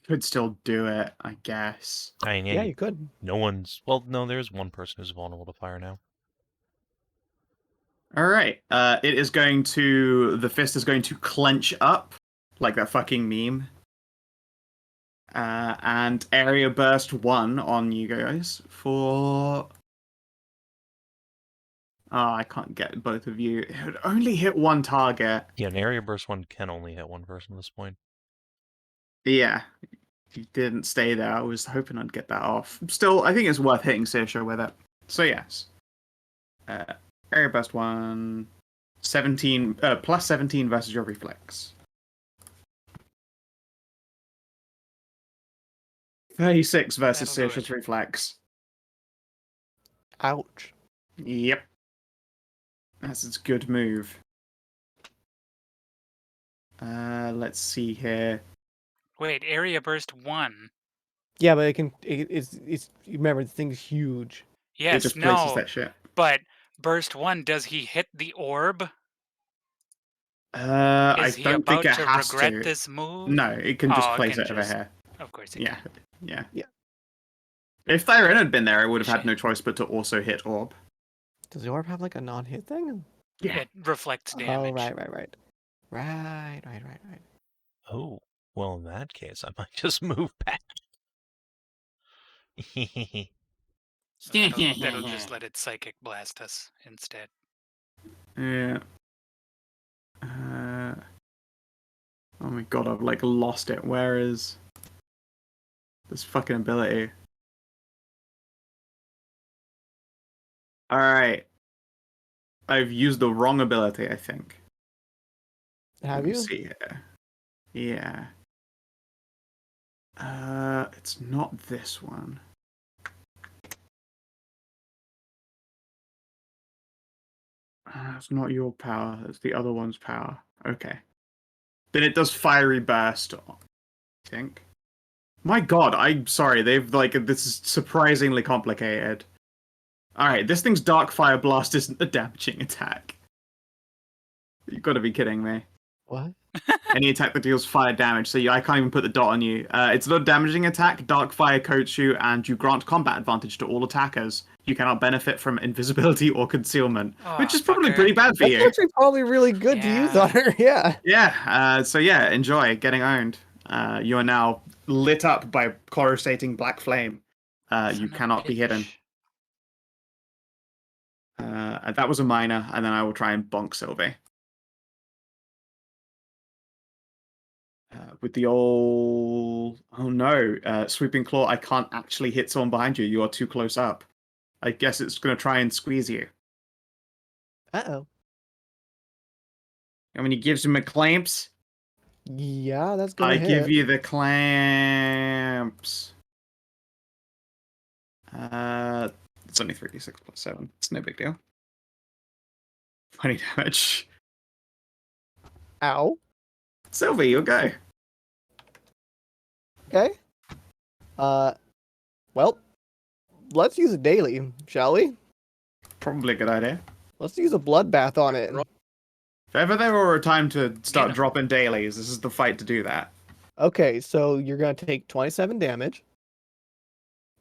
could still do it, I guess. I mean, Yeah, you could. no one's... Well, no, there's one person who's vulnerable to fire now. Alright. It is going to... The fist is going to clench up, like that fucking meme. And area burst 1 on you guys for... Oh, I can't get both of you. It would only hit one target. Yeah, an area burst 1 can only hit one person at this point. Yeah. You didn't stay there. I was hoping I'd get that off. Still, I think it's worth hitting Saoirse with it. So yes. Area burst 1. 17, plus 17 versus your reflex. 36 versus That'll do Saoirse's reflex. Ouch. Yep. That's its good move. Let's see here. Wait, area burst 1. Yeah, but it's remember the thing's huge. It Yes, just places no, that shit. but burst 1, does he hit the orb? I Is he don't think about it to has regret to. this move? No, it can just Oh, it place can it over just- here. Of course it Yeah, can. yeah. Yeah. If Thyrenne had been there, I would have had Shit. no choice but to also hit orb. Does the orb have like a non-hit thing? Yeah. It reflects damage. Oh, right. Right. Oh, well, in that case, I might just move back. That'll just let it psychic blast us instead. Yeah. Oh my god, I've like lost it. Where is this fucking ability? Alright. I've used the wrong ability, I think. Have Let me you? see here. Yeah. It's not this one. It's not your power. It's the other one's power. Okay. Then it does fiery burst. I think. My God, I'm sorry. They've like this is surprisingly complicated. All right, this thing's Dark Fire Blast isn't a damaging attack. You've got to be kidding me. What? Any attack that deals fire damage, so I can't even put the dot on you. It's not a damaging attack. Dark Fire coats you, and you grant combat advantage to all attackers. You cannot benefit from invisibility or concealment, which Aw, is probably fucker. pretty bad for That's you. actually probably really good to use Yeah. on her. Yeah. Yeah. So yeah, enjoy getting owned. You are now lit up by coruscating black flame. You Son of a cannot be hidden. bitch. That was a minor, and then I will try and bonk Sylvie. With the old... Oh no, Sweeping Claw, I can't actually hit someone behind you. You are too close up. I guess it's going to try and squeeze you. Uh-oh. I mean, he gives him a clamps. Yeah, that's gonna I hit. give you the clamps. It's only 3d6 plus 7. It's no big deal. 20 damage. Ow. Sylvie, you'll go. Okay. Well, let's use it daily, shall we? Probably a good idea. Let's use a bloodbath on it. If ever there were a time to start Yeah. dropping dailies, this is the fight to do that. Okay, so you're gonna take 27 damage,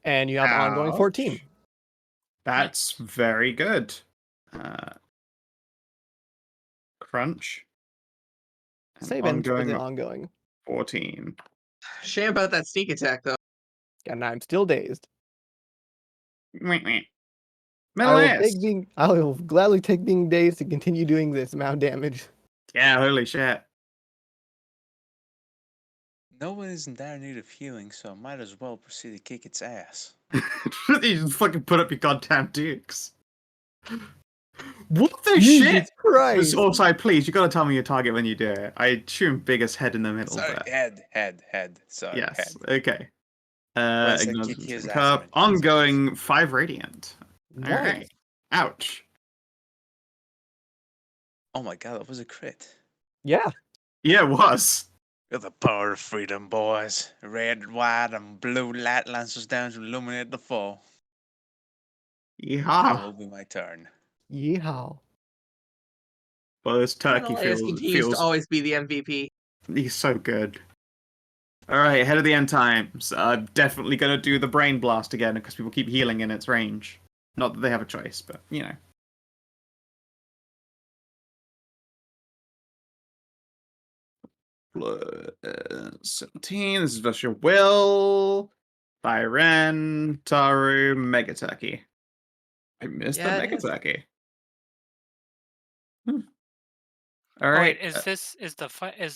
and you have ongoing Ouch. 14. That's very good. Crunch. And Savin for the ongoing ongoing. 14. Shame about that sneak attack though. And I'm still dazed. Wait. I Middle will gladly take being dazed to continue doing this amount of damage. Yeah, holy shit. No one is in dire need of healing, so I might as well proceed to kick its ass. You just fucking put up your goddamn dukes. What the Jesus shit? Christ! Also, please, you gotta tell me your target when you do it. I assume biggest head in the middle. Sorry, But... head. Sorry, Yes, head. okay. Once I Acknowledge kick his the ass, curb. I'm in Ongoing 5 radiant. Nice. Alright. Ouch. Oh my god, that was a crit. Yeah. Yeah, it was. Feel the power of freedom, boys. Red, white, and blue light lances down to illuminate the fall. It Yeehaw. will be my turn. Yeehaw. Well, this turkey Menelaus continues feels to always be the MVP. he's so good. Alright, head of the end times. I'm definitely gonna do the brain blast again because people keep healing in its range. Not that they have a choice, but you know. 17. This is just your will. Thyrenne, Tahru, Mega Turkey. I missed Yeah, the it Mega is. Turkey. All Oh, right. wait, is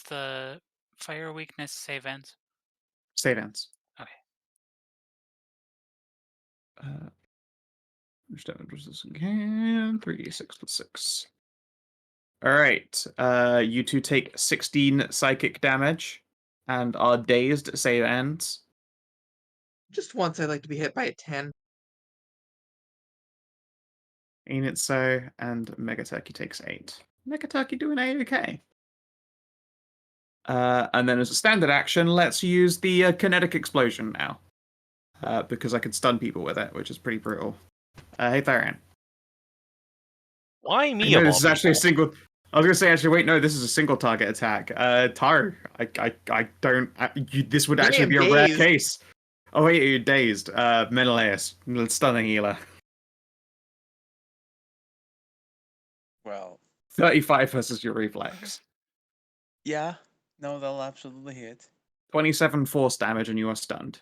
the fire weakness save ends? Save ends. Okay. Which damage this again? 3d6 plus 6. All right. You two take 16 psychic damage and are dazed at save ends. Just once I'd like to be hit by a 10. Ain't it so? And Mega Turkey takes 8. Mega Turkey doing A-okay. And then as a standard action, let's use the kinetic explosion now. Because I can stun people with it, which is pretty brutal. Hey, Thyrenne. Why me No, of this all is actually a people? single. I was gonna say actually, wait, no, this is a single target attack. Tahru, I don't. This would actually Damn, be a rare dazed. case. Oh wait, you're dazed. Menelaus, stunning healer. Well, 35 versus your reflex. yeah. No, they'll absolutely hit. 27 force damage, and you are stunned.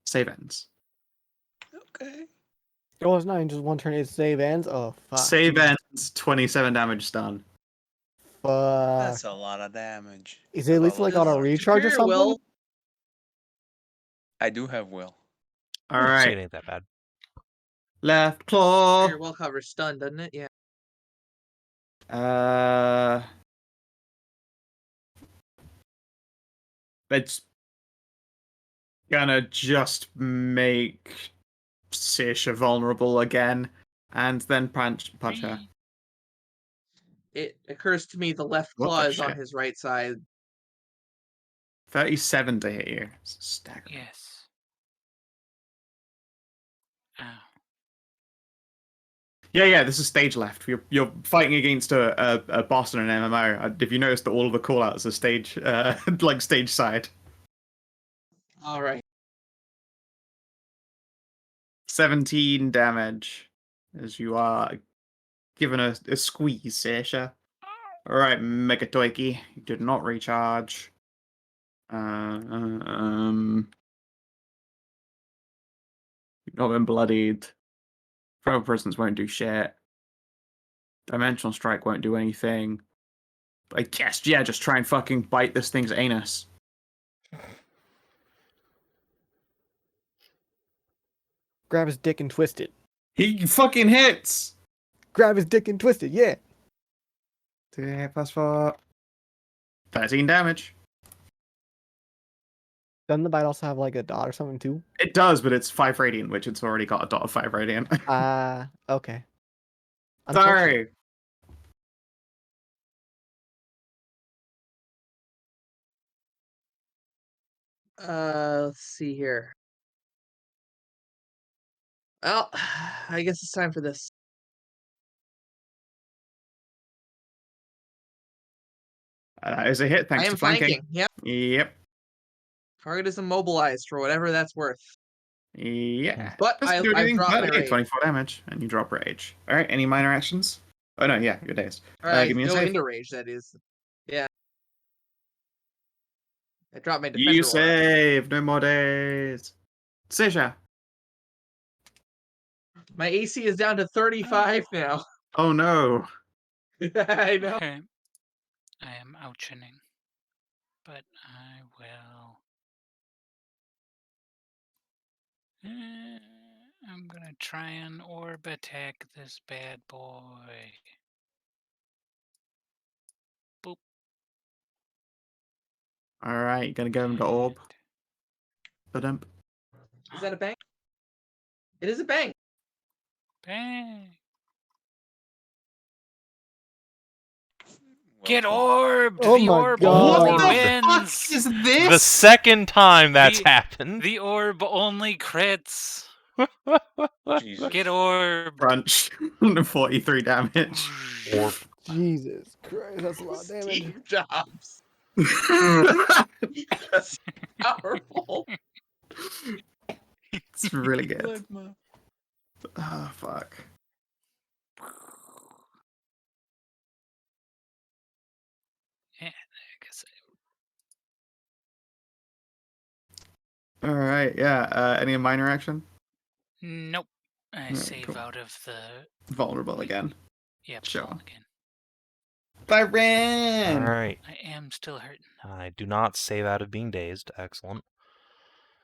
Save ends. Okay. Oh, it's not even just one turn. It's save ends. Oh fuck. Save ends. 27 damage stun. Fuck. That's a lot of damage. Is it at least like on a Level 4. recharge or Superior something? will. I do have will. All See, it right, ain't that bad. left claw. Superior will covers stun, doesn't it? Yeah. It's gonna just make Saoirse vulnerable again, and then punch her. It occurs to me the left What claw the is on shit? his right side. 37 to hit you. It's staggering. Yes. Ow. Yeah. This is stage left. You're fighting against a boss in an MMO. If you notice that all of the callouts are stage, like stage side. All right. 17 damage as you are given a squeeze, Saoirse. All right, Megatoiki, you did not recharge. You've not been bloodied. Forever Presence won't do shit. Dimensional Strike won't do anything. I guess, yeah, just try and fucking bite this thing's anus. Grab his dick and twist it. He fucking hits! Grab his dick and twist it. Yeah. 2 hit plus 4. 13 damage. Doesn't the bite also have like a dot or something too? It does, but it's 5 radiant, which it's already got a dot of 5 radiant. Okay. Unfortunate. Sorry. Let's see here. Well, I guess it's time for this. That is a hit, thanks I am to flanking. flanking. Yep. Yep. Target is immobilized for whatever that's worth. Yeah. But Doesn't I've do anything, dropped but my yeah, rage. 24 damage, and you drop rage. Alright, any minor actions? Oh no, yeah, you're dazed. Or I give me a go save. into rage, that is. Yeah. I dropped my defender You aura. save! No more days. Saoirse. My AC is down to 35 now. Oh no. I know. Okay. I am ouching. But I will. I'm gonna try and orb attack this bad boy. Boop. Alright, you gonna go him to orb. And Ba-dump. Is that a bang? It is a bang. bang! Well Get played. orbed! Oh the my orb God. only What the wins! is The this? second time that's The- happened. The orb only crits! Jesus. Get orbed! Crunch. 43 damage. Orb. Jesus Christ, that's a lot of damage. Steve Jobs. That's powerful. It's really good. Plasma. Oh, fuck. Yeah, there you guess. All right, yeah. Any minor action? Nope. I Yeah, save cool. out of the. Vulnerable again. Yep, Sure. fallen again. Thyrenne! All right. I am still hurting. I do not save out of being dazed. Excellent.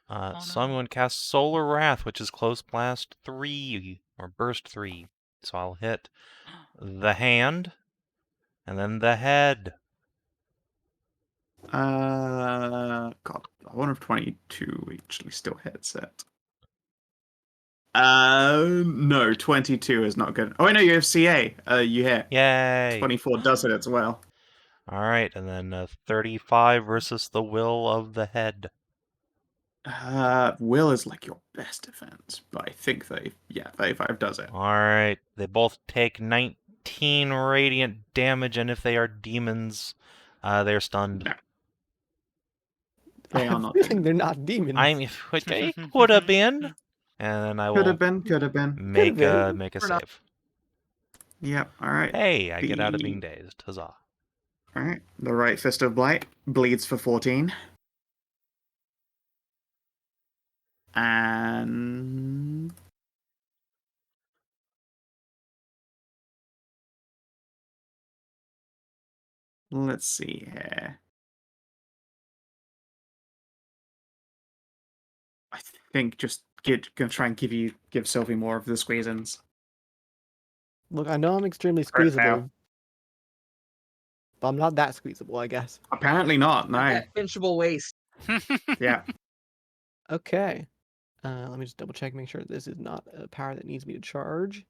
Oh, So I'm no. going to cast Solar Wrath, which is Close Blast 3, or Burst 3. So I'll hit the hand, and then the head. God, I wonder if 22 actually still hits it. No, 22 is not good. Oh, I know you have CA. You hit. Yay! 24 does it as well. All right, and then 35 versus the will of the head. Will is like your best defense, but I think 35 does it. All right, they both take 19 radiant damage, and if they are demons, they're stunned. No. I They have are a not feeling demons. they're not demons. I mean, they could have been, and I Could have will been, could have been. make a We're not- save. Yep, alright. Hey, I get out of being dazed. Huzzah! Alright, the right fist of blight bleeds for 14. And let's see here. I think just gonna try and give Sylvie more of the squeeze-ins. Look, I know I'm extremely Right now. squeezable, but I'm not that squeezable, I guess. Apparently not, no. That pinchable waist. Yeah. Okay. Let me just double check, make sure this is not a power that needs me to charge.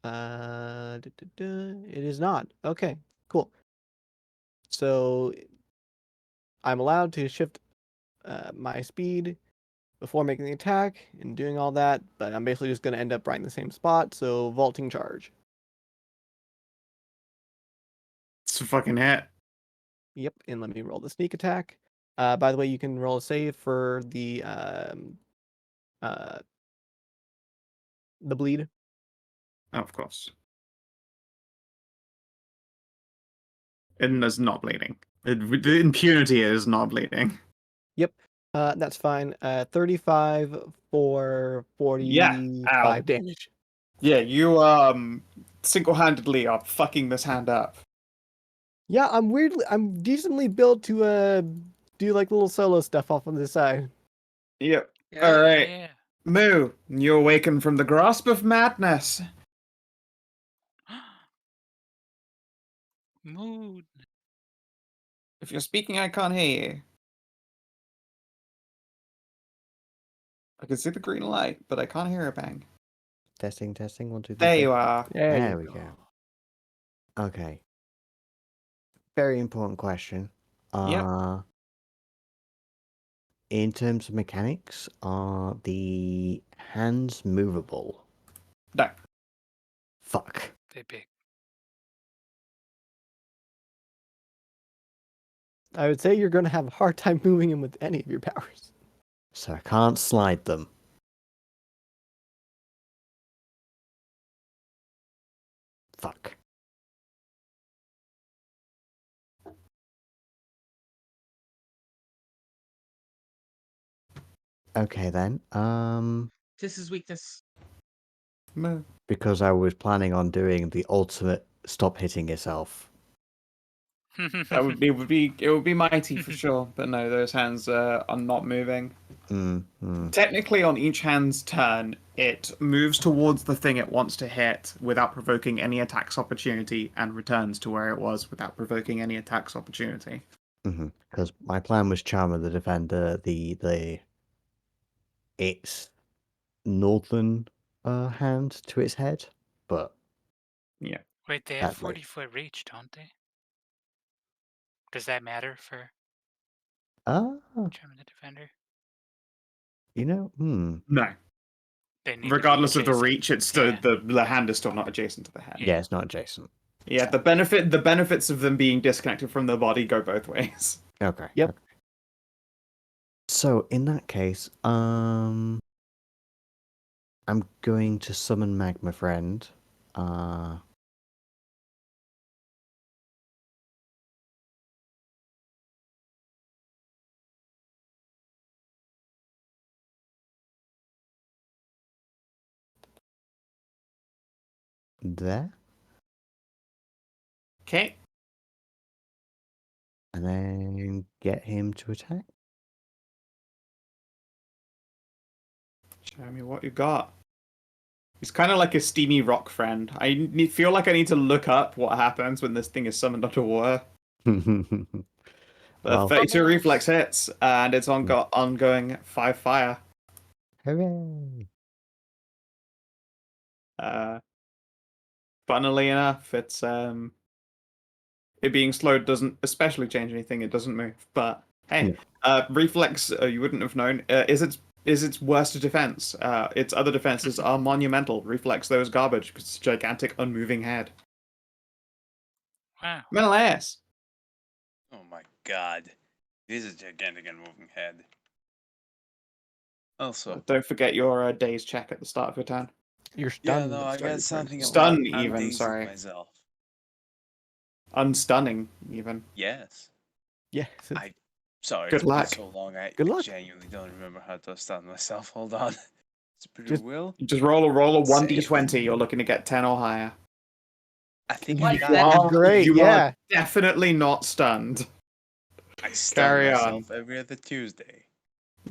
It is not. Okay, cool. So I'm allowed to shift my speed before making the attack and doing all that, but I'm basically just going to end up right in the same spot. So vaulting charge. It's a fucking hit. Yep, and let me roll the sneak attack. By the way, you can roll a save for the bleed. Oh, of course. And there's not bleeding. The impunity is not bleeding. Yep, that's fine. 35 for 45 Yeah, ow. damage. Yeah, you single-handedly are fucking this hand up. Yeah, I'm decently built to do like little solo stuff off on the side. Yep. Yeah. Alright. Yeah. Moo, you awaken from the grasp of madness. Mood. If you're speaking, I can't hear you. I can see the green light, but I can't hear a bang. Testing, 1, 2, 3. There you are. There we go. Okay. Very important question. Yep. In terms of mechanics, are the hands movable? No. Fuck. They big. I would say you're going to have a hard time moving him with any of your powers. So I can't slide them. Fuck. Okay then. This is weakness. Moo. Because I was planning on doing the ultimate stop hitting yourself. That would be mighty for sure, but no, those hands are not moving. Technically, on each hand's turn, it moves towards the thing it wants to hit without provoking any attacks opportunity, and returns to where it was without provoking any attacks opportunity. Because my plan was charm of the defender, its northern hand to its head, but Yeah. Wait, they have Sadly. 40-foot reach, don't they? Does that matter for ah, Charm of the Defender? No. They need Regardless to of be the adjacent. reach, it's still the hand is still not adjacent to the head. yeah, it's not adjacent. Yeah, the benefits of them being disconnected from the body go both ways. Okay. Yep. Okay. So in that case, I'm going to summon Magma Friend. there. Okay. And then get him to attack. Show me what you got. He's kind of like a steamy rock friend. Feel like I need to look up what happens when this thing is summoned underwater. Well, 32 reflex hits, and it's got ongoing 5 fire. hooray! Funnily enough, it's it being slowed doesn't especially change anything. It doesn't move, but hey, reflex you wouldn't have known is its worst defense. Its other defenses are monumental. Reflex though is garbage because it's a gigantic unmoving head. Wow. Menelaus. Oh my god. This is a gigantic and moving head. Also, Don't forget your daze check at the start of your turn. You're yeah, stunned. no, at the I start got of your turn. something Stun about even, undazing sorry. myself. Unstunning, even. Yes. Yeah. Sorry, Good it's been luck. so long. I Good luck. genuinely don't remember how to stun myself. Hold on. Spirit Just- will. Just roll a Save. 1d20. You're looking to get 10 or higher. I think Like I that got is it. great, You yeah. are definitely not stunned. I stun Carry myself every other Tuesday.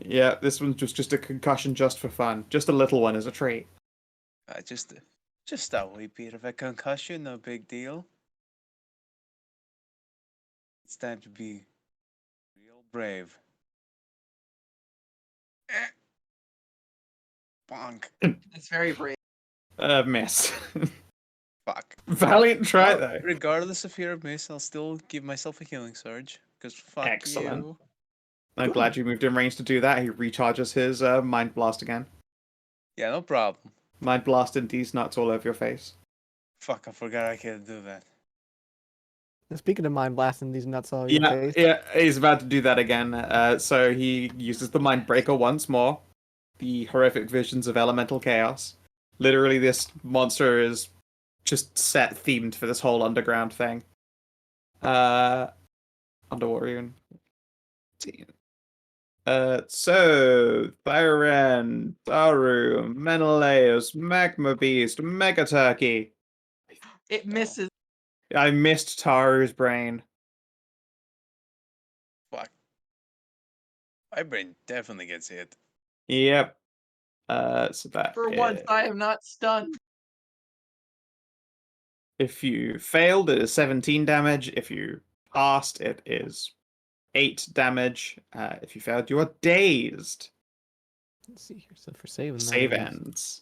Yeah, this one's just a concussion just for fun. Just a little one as a treat. Just a wee bit of a concussion, no big deal. It's time to be real brave. Bonk. It's very brave. Miss. Fuck. Valiant try, Well, though. regardless of fear of miss, I'll still give myself a healing surge. Because fuck Excellent. you. I'm glad you moved in range to do that. He recharges his Mind Blast again. Yeah, no problem. Mind Blast and these nuts all over your face. Fuck, I forgot I could do that. Speaking of mind blasting these nuts all over your face. Yeah, he's about to do that again. So he uses the Mind Breaker once more. The horrific visions of elemental chaos. Literally, this monster is just set themed for this whole underground thing. Underwater even. So Thyrenne, Tahru, Menelaus, Magma Beast, Mega Turkey. It misses. I missed Tahru's brain. Fuck. My brain definitely gets hit. Yep. So that For once, I am not stunned. if you failed, it is 17 damage. If you passed, it is 8 damage. If you failed, you are dazed. Let's see here. So for saving that Save is ends.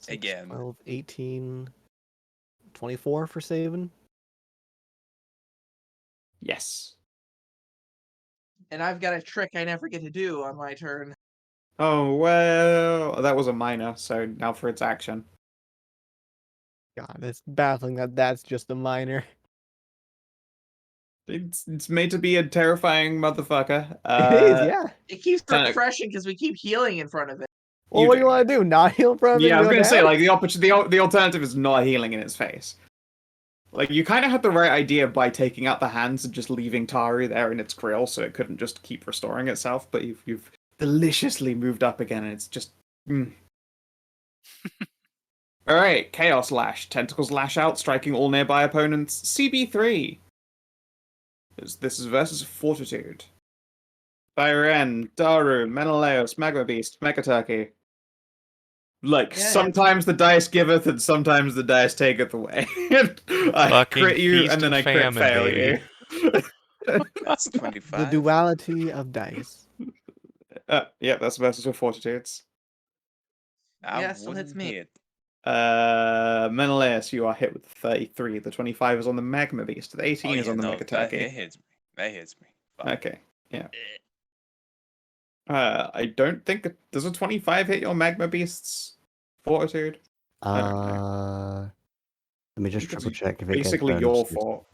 6, Again. 12, 18, 24 for saving. Yes. And I've got a trick I never get to do on my turn. Oh, well, that was a minor, so now for its action. God, it's baffling that that's just a minor. It's made to be a terrifying motherfucker. It is, yeah. It keeps Kinda- refreshing because we keep healing in front of it. Well, You what do do. you want to do? Not heal from it? Yeah, I was go gonna say, down? like, the alternative is not healing in its face. Like, you kind of had the right idea by taking out the hands and just leaving Tahru there in its grill so it couldn't just keep restoring itself, but you've deliciously moved up again, and it's just... Alright, Chaos Lash. Tentacles lash out, striking all nearby opponents. CB3. This is versus Fortitude. Thyrenne, Tahru, Menelaus, Magma Beast, Mega Turkey. Like, Yeah, sometimes the dice giveth and sometimes the dice taketh away. I Fucking crit you feast and then and I crit famine, fail baby. you. That's The 25. duality of dice. Yeah, that's versus with Fortitudes. I Yeah, still hits wouldn't me. hit. Menelaus, you are hit with 33. The 25 is on the Magma Beast. The 18 is on the Mega that Turkey. hits me. That hits me. Fuck. Okay, yeah. I don't think... Does a 25 hit your Magma Beast's Fortitude? I don't know. Let me just It's triple check if it gets basically your bonuses. fault.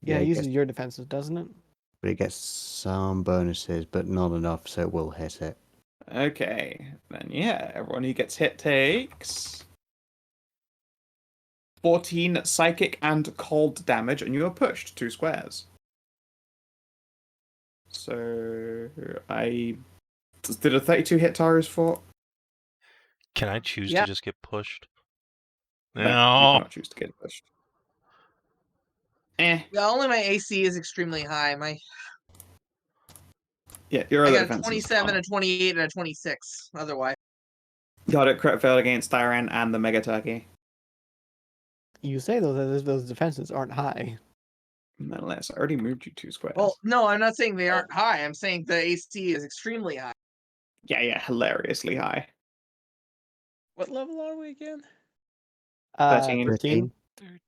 Yeah, Yeah, it it uses gets, your defenses, doesn't it? but it gets some bonuses, but not enough, so it will hit it. Okay, then yeah, everyone who gets hit takes 14 psychic and cold damage, and you are pushed 2 squares. So did a 32 hit Tahru's fort? Can I choose Yeah. to just get pushed? You No. cannot choose to get pushed. Yeah, only my AC is extremely high. Yeah, your I other got a defenses 27, are- a 28, and a 26. Otherwise, Got it. Crit failed against Thyrenne and the Mega Turkey. You say those defenses aren't high. Nonetheless, I already moved you 2 squares. well, no, I'm not saying they aren't high. I'm saying the AC is extremely high. Yeah, hilariously high. What level are we again? 13. 13.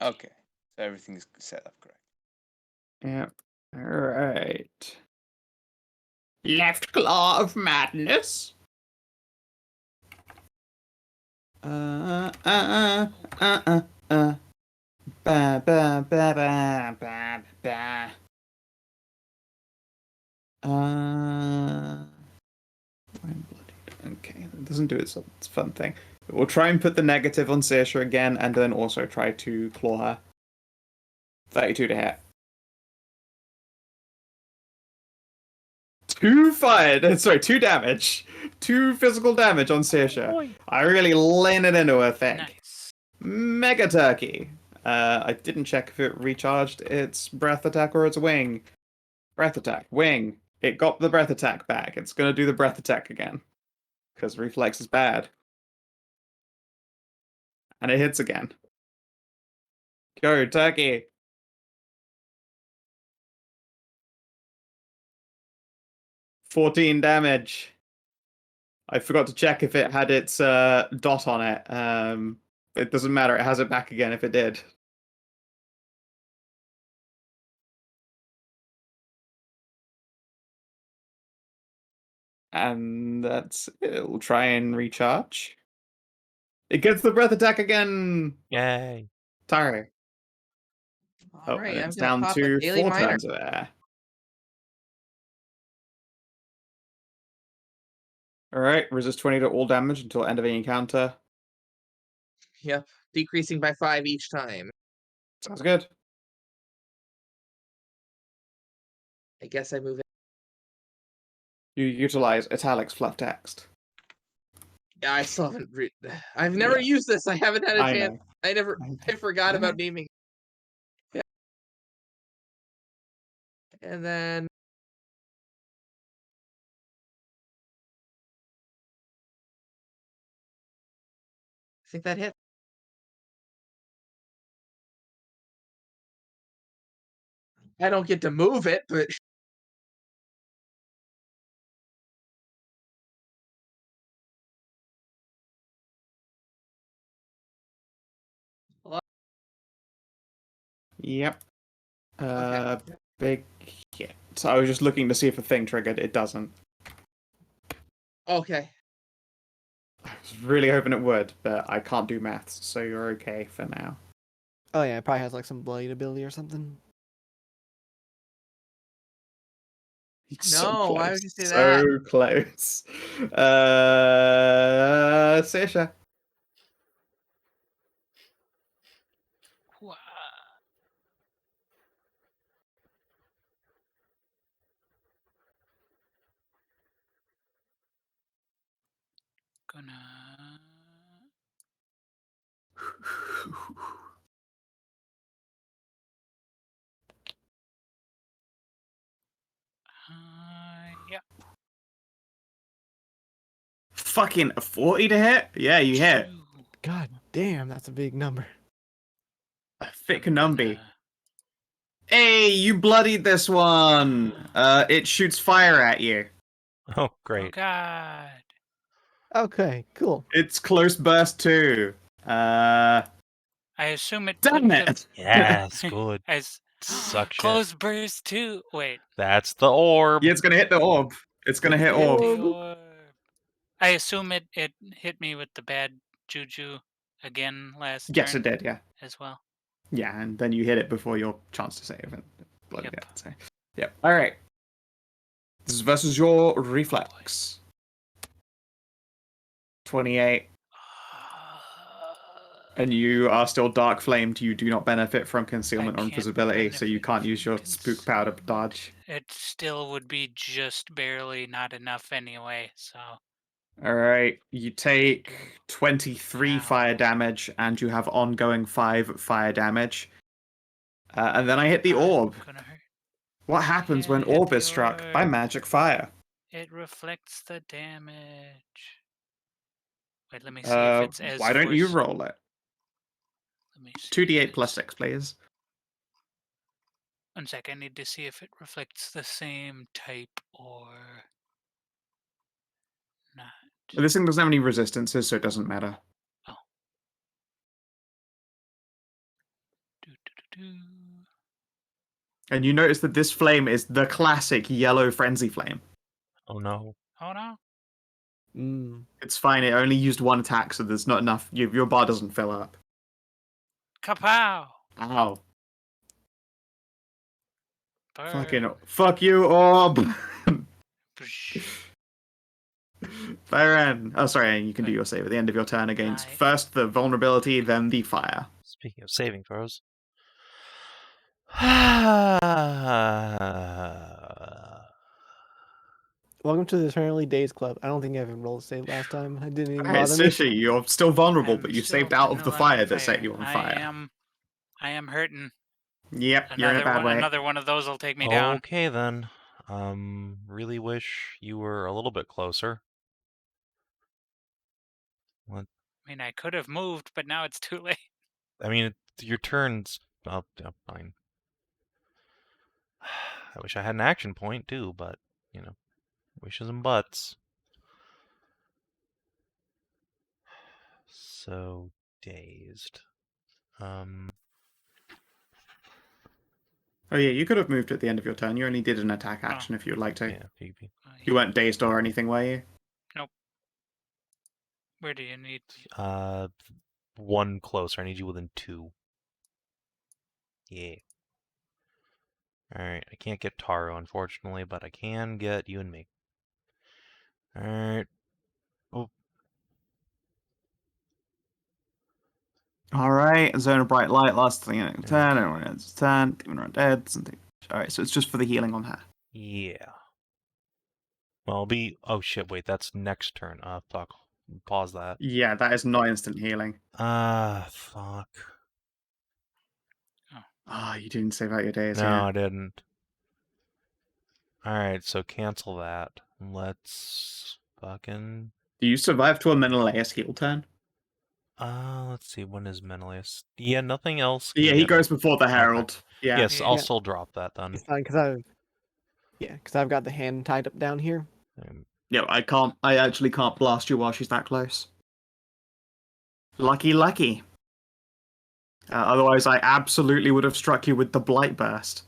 Okay, so everything's set up correct. Yeah. Alright. Left claw of madness. Ba ba ba ba ba ba. Okay, that doesn't do its fun thing. We'll try and put the negative on Saoirse again, and then also try to claw her. 32 to hit. 2 damage. 2 physical damage on Saoirse. I really laying it into her thing. Nice. Mega Turkey. I didn't check if it recharged its breath attack or its wing. Breath attack. Wing. It got the breath attack back. It's gonna do the breath attack again. Because reflex is bad. And it hits again. Go, Turkey. 14 damage. I forgot to check if it had its dot on it. It doesn't matter. It has it back again if it did. And that's it. It'll try and recharge. It gets the breath attack again. Yay. Tahru. All right, And I'm it's gonna down pop to a daily 4 minor. turns of air. Alright, resist 20 to all damage until end of the encounter. Yep, decreasing by 5 each time. Sounds good. I guess I move it. You utilize italics fluff text. Yeah, I still haven't. I've never used this. I haven't had a I chance. know. I forgot I know. about naming. Yeah. And then I think that hit. I don't get to move it, but Yep. Okay. Big hit. So I was just looking to see if a thing triggered. It doesn't. okay. I was really hoping it would, but I can't do maths, so you're okay for now. Oh yeah, it probably has like some blade ability or something. No, why would you say so that? close. Saoirse. Wha- Gonna. Yeah. Fucking 40 to hit? Yeah, you hit. God damn, that's a big number. A thick I'm numby. gonna- Hey, you bloodied this one. It shoots fire at you. Oh, Oh great. God. Okay, cool. It's close burst too. I assume it. Damn put it. Yes, good. As Suck shit. close burst too. Wait. That's the orb. Yeah, it's gonna hit the orb. It's gonna hit orb. The orb. I assume it hit me with the bad juju again last Yes, turn it did, yeah. as well. Yeah, and then you hit it before your chance to save and bloody Yep. hit, so. Yep. Alright. This is versus your reflex. 28. And you are still dark flamed. You do not benefit from concealment or can't invisibility, so you benefit can't use from your spook powder dodge. It still would be just barely not enough anyway, so All right, you take 23 Ow. fire damage, and you have ongoing 5 fire damage. And then I hit the orb. Gonna hurt. What happens when Yeah, hit orb the is struck by orb. magic fire? It reflects the damage. Wait, let me see if it's as Why don't you force- roll it? Let me see. 2d8 if plus it's- 6, please. 1 sec, I need to see if it reflects the same type or not. This thing doesn't have any resistances, so it doesn't matter. Do. And you notice that this flame is the classic yellow frenzy flame. Oh no. Oh no. Mm. It's fine, it only used 1 attack, so there's not enough. Your bar doesn't fill up. Kapow! Ow. Burn. Fucking fuck you, orb! Psh. Thyrenne. Oh, sorry, you can do Wait. your save at the end of your turn against I- first the vulnerability, then the fire. Speaking of saving throws. Welcome to the Eternally Days Club. I don't think I even rolled a save last time. I didn't even Alright, bother me. Sushi, you're still vulnerable, I'm but you still saved out of the vanilla fire on that set fire. you on fire. I am hurting. Yep, you're in a bad way. Another one of those will take me down. Okay then. Really wish you were a little bit closer. What? I mean, I could have moved, but now it's too late. I mean, your turn's up. Fine. I wish I had an action point too, but you know, wishes and buts. So dazed. Oh yeah, you could have moved at the end of your turn. You only did an attack action if you would like to. Yeah, PvP. You weren't dazed or anything, were you? Where do you need? 1 closer. I need you within 2. Yeah. Alright, I can't get Tahru, unfortunately, but I can get you and me. Alright. Oh, Alright, zone of bright light lasts the end of the turn, everyone ends its turn, demon are dead, something. Alright, so it's just for the healing on her. yeah. Well, I'll be... Oh, shit, wait, that's next turn. Fuck. Pause that. Yeah, that is not instant healing. Fuck. Ah, you didn't save out your days, No, yeah. I didn't. Alright, so cancel that. Let's fucking... Do you survive to a Menelaus heal turn? let's see, when is Menelaus? Yeah, nothing else. Yeah, he goes before the Herald. Yeah. Yes, I'll Yeah. still drop that then. It's fine because I've got the hand tied up down here. Yeah, I actually can't blast you while she's that close. Lucky. Otherwise, I absolutely would have struck you with the Blight Burst.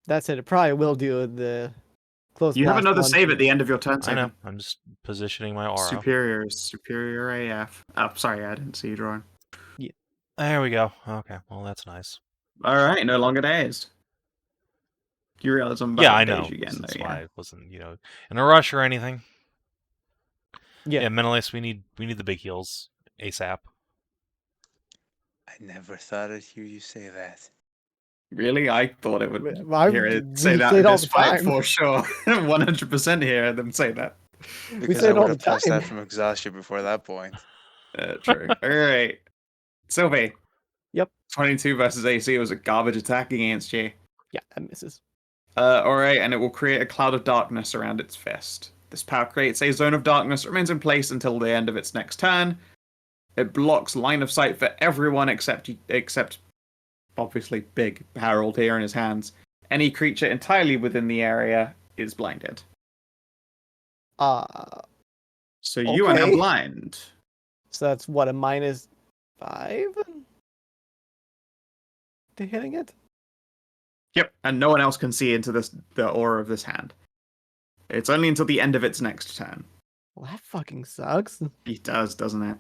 That said, it probably will do the close. You have blast another one save to- at the end of your turn, I know. Savin. I'm just positioning my aura. Superior AF. Oh, sorry, I didn't see you drawing. There we go. Okay, well, that's nice. Alright, no longer dazed. You realize I'm about Yeah, to I daze know. you again, That's though, why yeah. I wasn't, in a rush or anything. Yeah. Yeah, Menelaus, we need the big heals ASAP. I never thought I'd hear you say that. Really? I thought it would I- hear it we say that say in it all this the fight time. for sure. 100% hear them say that. Because say I it all would the have passed time. that from exhaustion before that point. True. Alright. Sylvie. Yep. 22 versus AC was a garbage attack against you. Yeah, that misses. Alright, and it will create a cloud of darkness around its fist. This power creates a zone of darkness that remains in place until the end of its next turn. It blocks line of sight for everyone except obviously Big Harold here in his hands. Any creature entirely within the area is blinded. So you are now Okay. blind. So that's what, a -5 to hitting it? Yep, and no one else can see into the aura of this hand. It's only until the end of its next turn. Well, that fucking sucks. It does, doesn't it?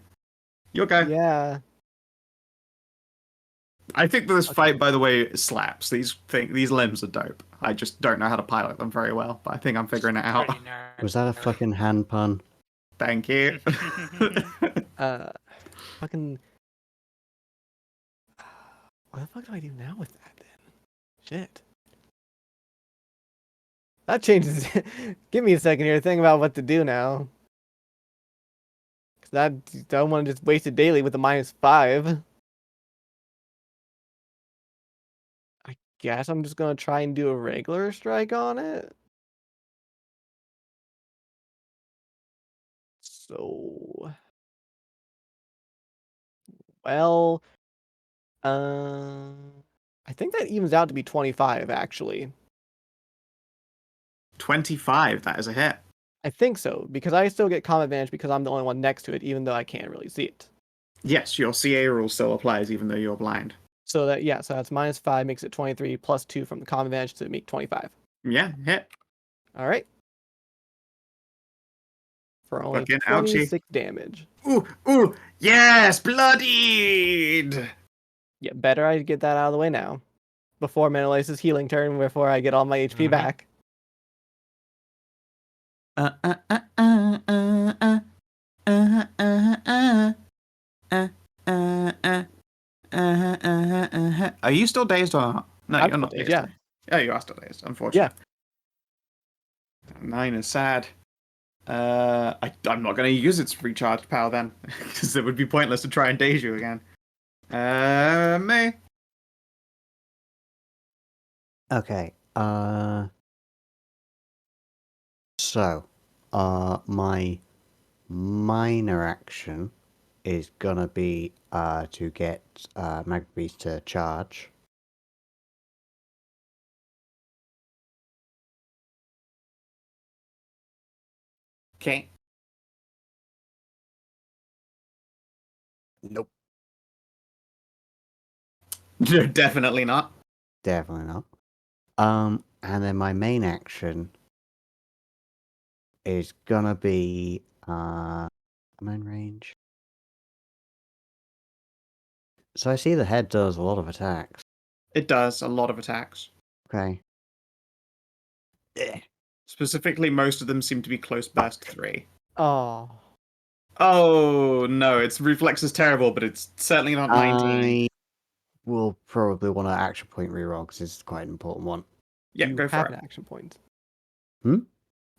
You okay? Yeah. I think that this fight, by the way, slaps. These limbs are dope. I just don't know how to pilot them very well, but I think I'm figuring it out. Pretty gnarly. Was that a fucking hand pun? Thank you. Fucking. What the fuck do I do now with that then? Shit. That changes. Give me a second here to think about what to do now. Cause I don't want to just waste it daily with a -5. I guess I'm just gonna try and do a regular strike on it. So, well, I think that evens out to be 25 actually. 25, that is a hit. I think so because I still get combat advantage because I'm the only one next to it, even though I can't really see it. Yes, your CA rule still applies even though you're blind. So that so that's -5 makes it 23 plus 2 from the combat advantage to make 25. Yeah, hit. All right. For only Fucking 26 damage. Ooh, yes, bloodied! Yeah, better I get that out of the way now. Before Menelace's healing turn, before I get all my HP back. Are you still dazed or not? No, I'm you're not still dazed. dazed, yeah. Oh, you are still dazed, unfortunately. Yeah. 9 is sad. I'm not going to use its recharged power then, because it would be pointless to try and daze you again. Me. Okay. So, my minor action is gonna be to get Magma Beast to charge. Okay. Nope. Definitely not. Definitely not. And then my main action is gonna be am I in range? So I see the head does a lot of attacks. It does a lot of attacks. Okay. Specifically, most of them seem to be close burst 3. Oh. Oh, no, its reflex is terrible, but it's certainly not 19. I will probably want to action point reroll because it's quite an important one. Yeah, Do go you for have it. an action point? Hmm?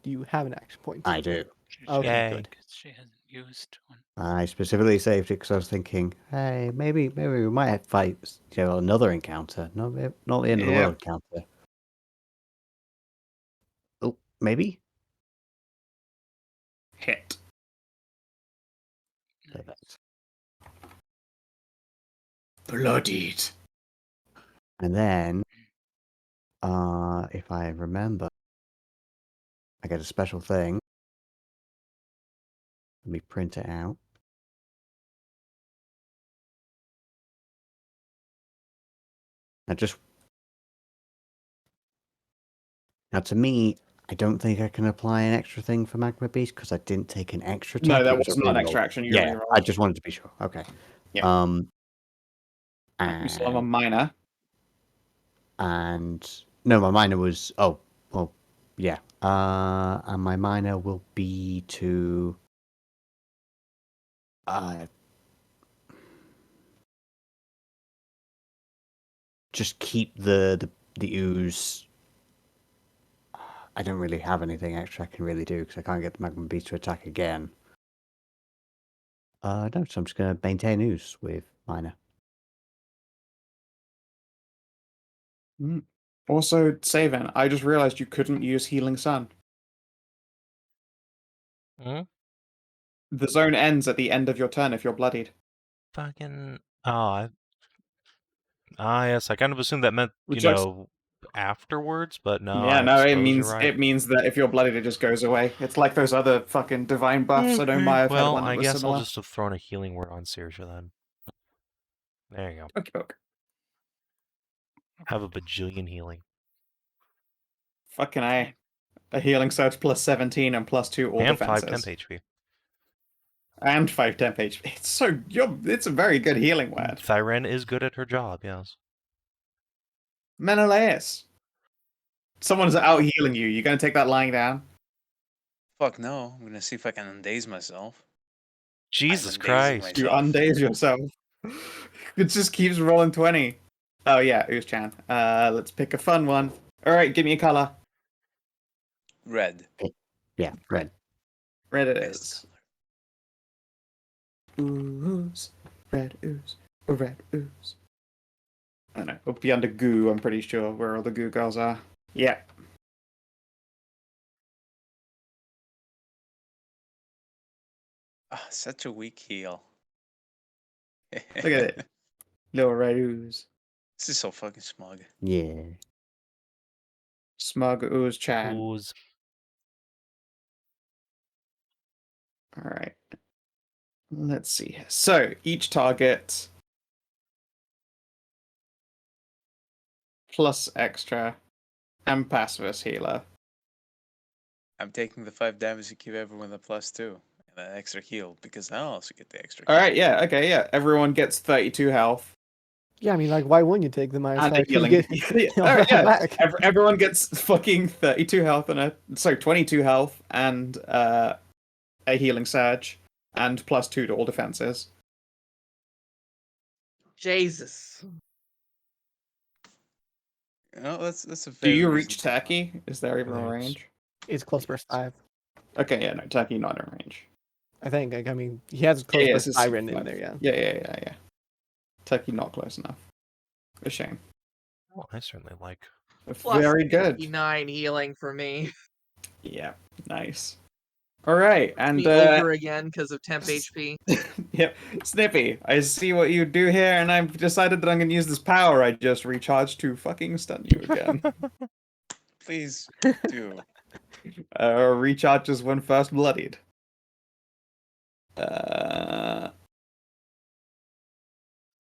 Do you have an action point? I do. Okay, Yay, good. 'cause she hasn't used one. I specifically saved it because I was thinking, hey, maybe we might have fight, another encounter, not the end of the Yeah. world encounter. Oh, maybe. Hit. Perfect. Bloodied. And then, if I remember, I get a special thing. Let me print it out. Now, to me, I don't think I can apply an extra thing for Magma Beast because I didn't take an extra attack. No, that It was not an reroll. extra action. You Yeah, rerolled. I just wanted to be sure. Okay. Yeah. You still have a And minor. no, my minor was yeah. And my minor will be to just keep the ooze. I don't really have anything extra I can really do because I can't get the Magma Beast to attack again. No, so I'm just gonna maintain ooze with minor. Also, Savin, I just realized you couldn't use Healing Sun. Hmm? The zone ends at the end of your turn if you're bloodied. Fucking. Oh, yes, I kind of assumed that meant, Which looks- afterwards, but no, Yeah, I no, suppose you're right. it means that if you're bloodied, it just goes away. It's like those other fucking divine buffs. I know Maya had Well, one that I was guess similar. I'll just have thrown a healing word on Saoirse then. There you go. Okay. Have a bajillion healing. Fucking A. A healing surge plus 17 and plus 2 all And 5 defenses. temp HP. And 5 temp HP. It's a very good healing word. Thyrenne is good at her job, yes. Menelaus. Someone's out healing you. You gonna take that lying down? Fuck no. I'm gonna see if I can undaze myself. Jesus undazing Christ. You myself. undaze yourself. It just keeps rolling 20. Oh yeah, Ooze-chan. Let's pick a fun one. Alright, give me a color. Red. Yeah, red. Red it Best is. color. Ooze. Red ooze. Red ooze. I don't know. Up beyond the goo, I'm pretty sure, where all the goo girls are. Yeah. Ah, such a weak heal. Look at it. Little red ooze. This is so fucking smug. Yeah. Smug ooze Chan. Ooze. Alright. Let's see. So, each target plus extra and pacifist healer. I'm taking the 5 damage to give everyone the +2 and an extra heal because I also get the extra. Alright, yeah, okay, yeah. Everyone gets 32 health. Yeah, I mean, like, why wouldn't you take the minus And a 5 to healing. get all Alright, that yeah. back? Everyone gets fucking 32 health and 22 health and a healing surge and +2 to all defenses. Jesus. No, that's a Do very you reach reasonable amount. Turkey? Is there even a Thanks. range? It's close burst 5. Okay, yeah, no, Turkey not in range. I think. Like, I mean, he has close Yeah, burst it's Thyrenne in 5. there, yeah. Yeah. Turkey not close enough. A shame. Well, I certainly like. Plus Very good. 9 healing for me. Yeah, nice. All right, and Be ogre again because of temp HP. yep, Snippy. I see what you do here, and I've decided that I'm going to use this power I just recharged to fucking stun you again. Please do. Recharges when first bloodied.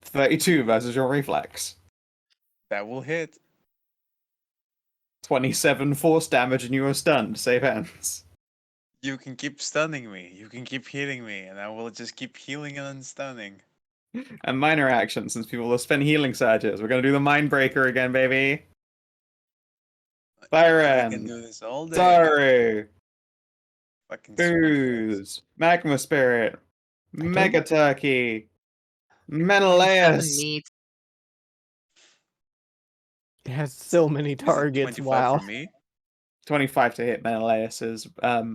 32 versus your reflex. That will hit. 27 force damage, and you are stunned. Save hands. You can keep stunning me. You can keep hitting me, and I will just keep healing and unstunning. And minor action, since people will spend healing surges. We're going to do the Mind Breaker again, baby. I can Thyrenne. do this all day. Tahru. Fucking sweet friends. Booze. Magma Spirit. don't- Mega Turkey. 7 Menelaus. meat. It has so many Is it targets. 25 Wow. for me? 25 to hit Menelaus's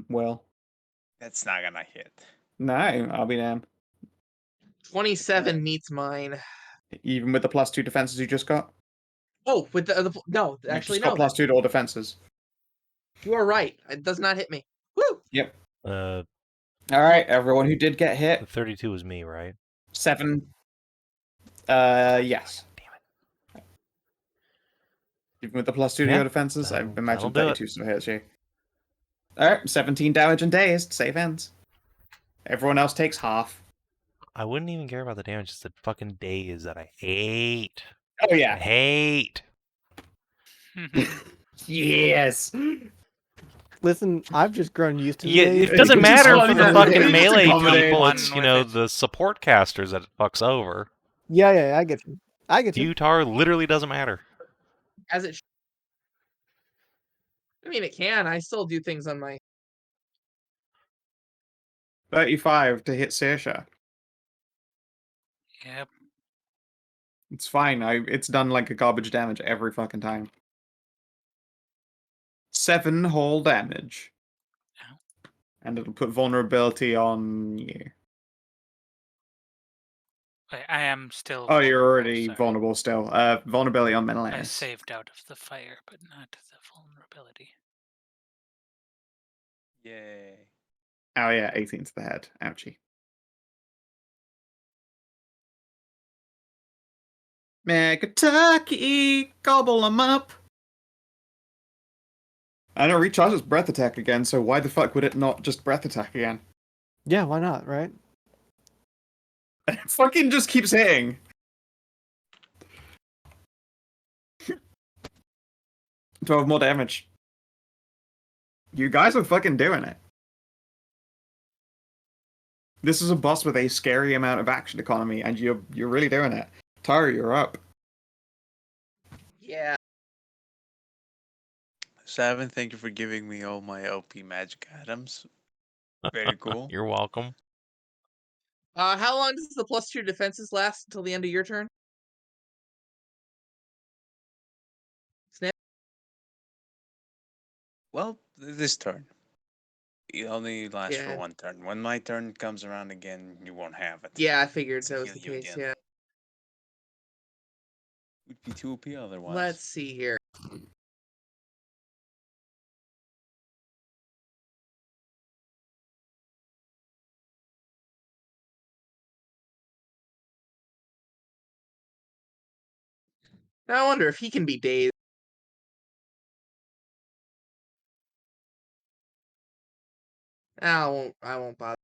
will. That's not gonna hit. No, I'll be damned. 27 meets mine. Even with the +2 defenses you just got? Oh, with the no, You actually just got no. +2 to all defenses. You are right. It does not hit me. Woo! Yep. Uh, Alright, everyone who did get the hit. 32 is me, right? 7. Yes. Damn it. Even with the +2 to Yeah, your defenses, I that'll imagine do it. 32 still hits you. Alright, 17 damage and dazed. Save ends. Everyone else takes half. I wouldn't even care about the damage. It's the fucking days that I hate. Oh I yeah. hate. Yes. Listen, I've just grown used to Yeah, days. it doesn't It's just matter funny for the that fucking it's melee accommodated. people. One It's, you with know, it. the support casters that it fucks over. Yeah, I get you. I get you. Utar literally doesn't matter. As it. I mean, it can. I still do things on my. 35 to hit Saoirse. Yep. It's fine. It's done like a garbage damage every fucking time. 7 whole damage. Ow. And it'll put vulnerability on you. I am still. Oh, you're vulnerable, already sorry. vulnerable still. Vulnerability on I Menelaus. saved out of the fire, but not the vulnerability. Yay. Oh yeah, 18 to the head. Ouchie. Mega Turkey, gobble 'em up. I know recharges breath attack again, so why the fuck would it not just breath attack again? Yeah, why not, right? It fucking just keeps hitting. 12 more damage. You guys are fucking doing it. This is a boss with a scary amount of action economy, and you're really doing it. Tahru, you're up. Yeah. Savin, thank you for giving me all my OP magic items. Very cool. You're welcome. How long does the +2 defenses last until the end of your turn? Snip. Well, this turn. It only lasts for Yeah. 1 turn. When my turn comes around again, you won't have it. Yeah, I figured To that was heal the you case. again. Yeah. Would be too OP otherwise. Let's see here. Now I wonder if he can be dazed. I won't bother.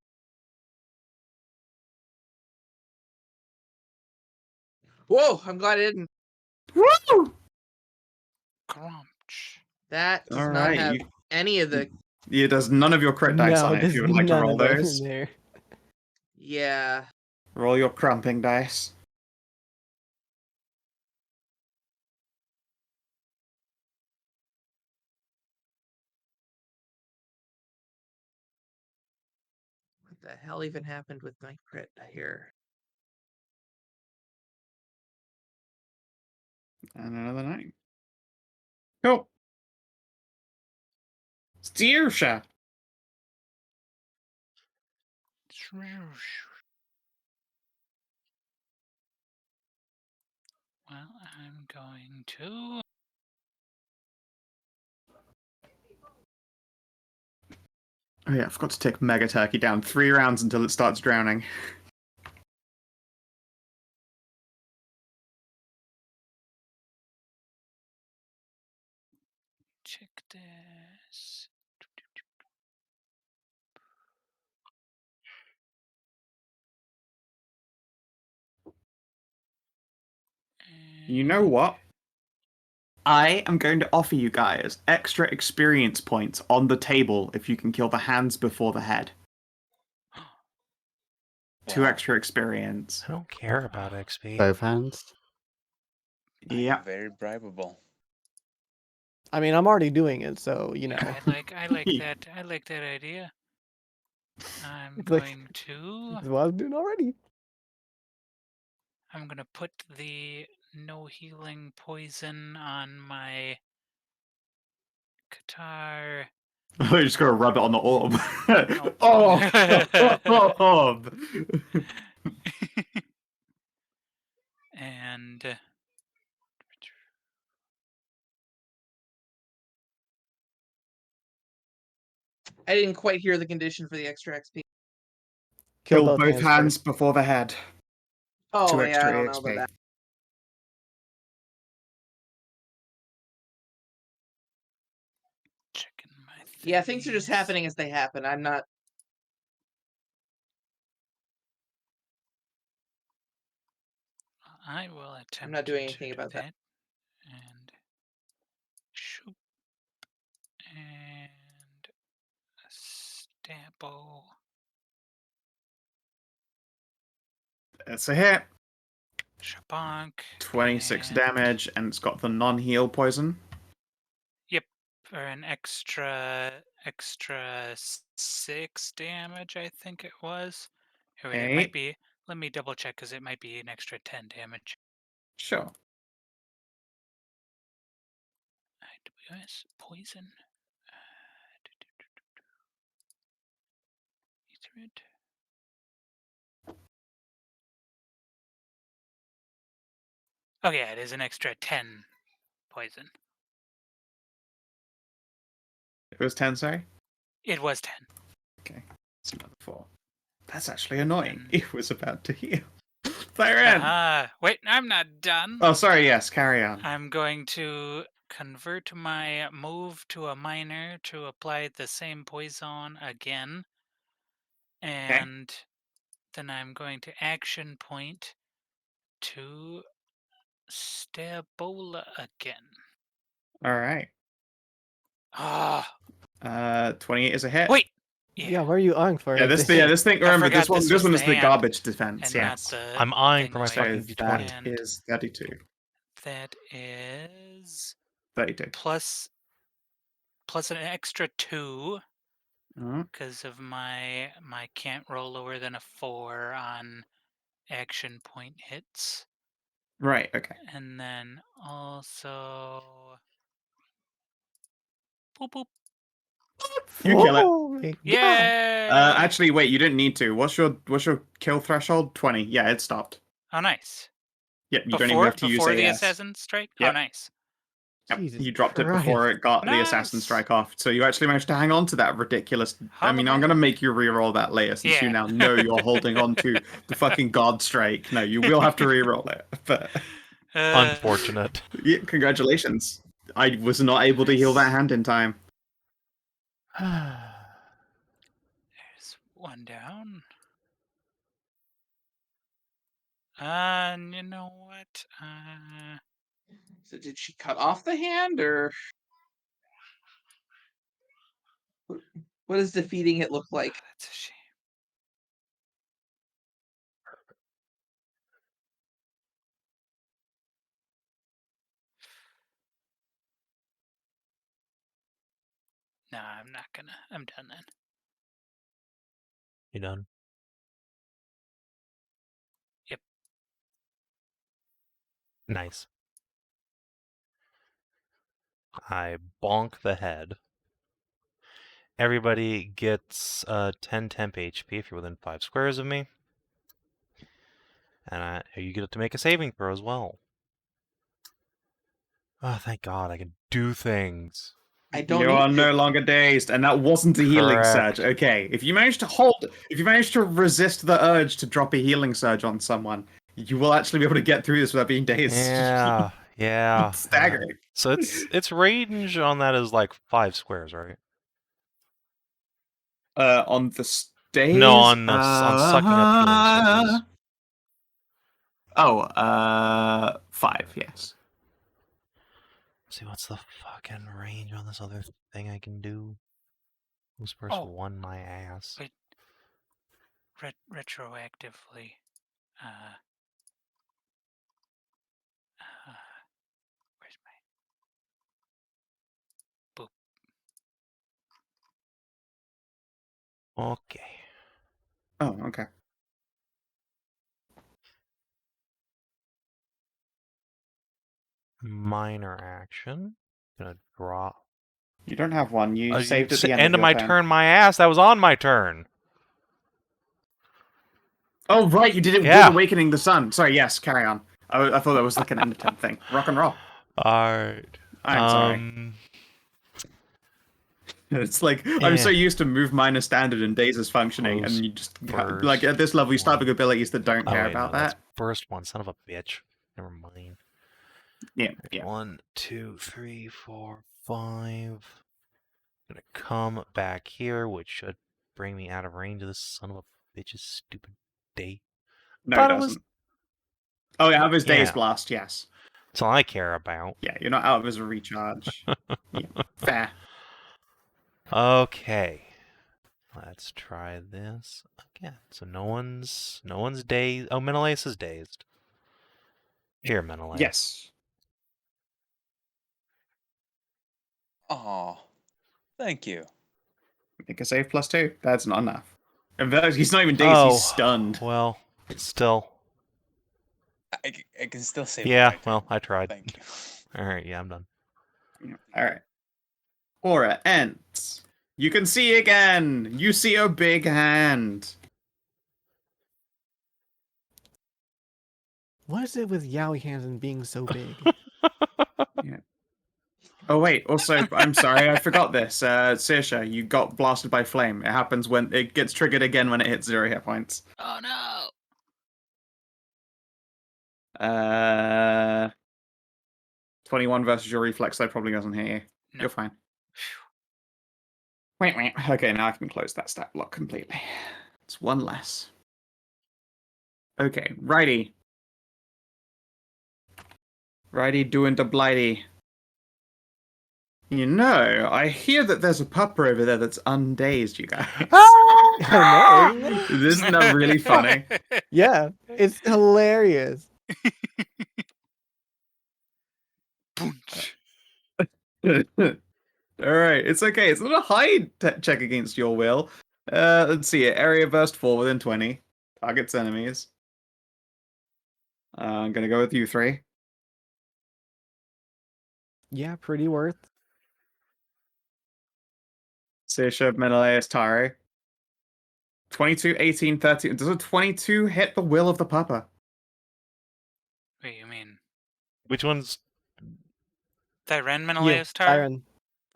Whoa! I'm glad I didn't. Woo! Crunch. That does All not right, have any of the. It does none of your crit dice No, on it. If there's you would like to none roll of those those, in there. Yeah. roll your crumping dice. What the hell even happened with my crit here? And another 9. Cool. Saoirse. Well, I'm going to. Oh yeah, I forgot to take Mega Turkey down. 3 rounds until it starts drowning. Check this. You know what? I am going to offer you guys extra experience points on the table if you can kill the hands before the head. 2 Wow. extra experience. I don't care about XP. Both hands. I am Yeah. very bribable. I mean, I'm already doing it, so you know. I like that. I like that idea. I'm It's like- going to. That's what I was doing already. I'm gonna put the no healing poison on my Qatar. I just gotta rub it on the orb. Nope. Orb. And I didn't quite hear the condition for the extra XP. Kill both first. hands before the head. Oh 2 yeah, extra I don't know EXP. about that. checking my. Yeah, things are just thingies. happening as they happen. I'm not. I will attempt. I'm not doing to anything do about that. And shoot and a stabbo. It's a hit. Shabonk. 26 and- damage, and it's got the non-heal poison. Yep, for an extra 6 damage, I think it was. Or wait, it might be. Let me double check because it might be an extra 10 damage. Sure. IWS poison. Ethrid. Oh yeah, it is an extra 10 poison. It was 10, sorry? It was 10. Okay. It's another 4. That's actually annoying. Then- It was about to heal. Thyrenne! Wait, I'm not done. Oh, sorry, yes, carry on. I'm going to convert my move to a minor to apply the same poison again. And then I'm going to action point to Stabola again. Alright. Ah, 28 is a hit. wait. Yeah, where are you eyeing for? Yeah, this thing. I Remember, forgot this this one was is the the hand garbage defense. and Yes. not the. I'm eyeing thing for my like So fucking that D20. hand. is 32. That is 32. plus an extra 2 Oh, because of my can't roll lower than a 4 on action point hits. right, okay. And then also boop boop You kill it. Oh my God. Yeah. Actually, wait, you didn't need to. What's your kill threshold? 20. Yeah, it stopped. Oh, nice. Yep, you don't even have to use Before the AS. assassin strike. Yep. Oh, nice. Yep, Jesus you dropped it Christ. before it got the assassin Nice. strike off. So you actually managed to hang on to that ridiculous. I mean, I'm Holla gonna make you re-roll that later since you Yeah. now know you're holding on to the fucking god strike. No, you will have to re-roll it. But Unfortunate. yeah, congratulations. I was not able to heal that hand in time. There's one down. And you know what? So did she cut off the hand, or what does defeating it look like? That's a shame. No, I'm not gonna. I'm done then. You done? Yep. Nice. I bonk the head. Everybody gets 10 temp HP if you're within 5 squares of me. And you get to make a saving throw as well. Oh, thank God, I can do things. I don't You need are to. no longer dazed, and that wasn't a healing Correct. surge. Okay, if you manage to resist the urge to drop a healing surge on someone, you will actually be able to get through this without being dazed. Yeah, yeah. It's staggering. So its range on that is like 5 squares, right? On the stage? No, on sucking up healing surges. Oh, 5, yes. Let's see, what's the fucking range on this other thing I can do? Who's first won my ass? Wait. Retroactively. Where's my boop? Okay. Oh, okay. Minor action. Gonna draw. You don't have one. You saved at the end of your my turn. my ass. That was on my turn. Oh, right, you did it Yeah. with Awakening the Sun. Sorry, yes, carry on. I thought that was like an end of turn thing. Rock and roll. Alright. I'm sorry. It's like, I'm so used to move minor standard and Days functioning, and you just, like, at this level, you start with abilities that don't care about that. That's first one, son of a bitch. Never mind. Yeah. 1, 2, 3, 4, 5. Gonna come back here, which should bring me out of range of this son of a bitch's stupid day. No, it doesn't. Oh, yeah, out of his Days Blast, yes. That's all I care about. Yeah, you're not out of his recharge. Yeah, fair. Okay. Let's try this again. So no one's dazed. Oh, Menelaus is dazed. Here, Menelaus. Yes. Oh, thank you. Make a save +2. That's not enough. In fact, he's not even dazed, he's stunned. Well, still. I can still save. Yeah, well, I tried. Thank you. Alright, yeah, I'm done. Alright. Aura ends. You can see again. You see a big hand. What is it with Yowie hands and being so big? Yeah. Oh wait, also, I'm sorry, I forgot this. Saoirse, you got blasted by flame. It happens when it gets triggered again when it hits 0 hit points. Oh no! 21 versus your reflex, that probably doesn't hit you. No. You're fine. Wait. Okay, now I can close that stat block completely. It's one less. Okay, righty. Righty doing the blighty. You know, I hear that there's a pupper over there that's undazed, you guys. I know, isn't it? Isn't that really funny? Yeah, it's hilarious. Alright, it's okay. It's not a hide check against your will. Let's see it. Area burst 4 within 20. Targets enemies. I'm gonna go with you 3. Yeah, pretty worth. Saoirse, Menelaus, Tahru. 22, 18, 13. Does a 22 hit the will of the pupper? Wait, you mean Which one's... Thyrenne, You, Menelaus, Tahru?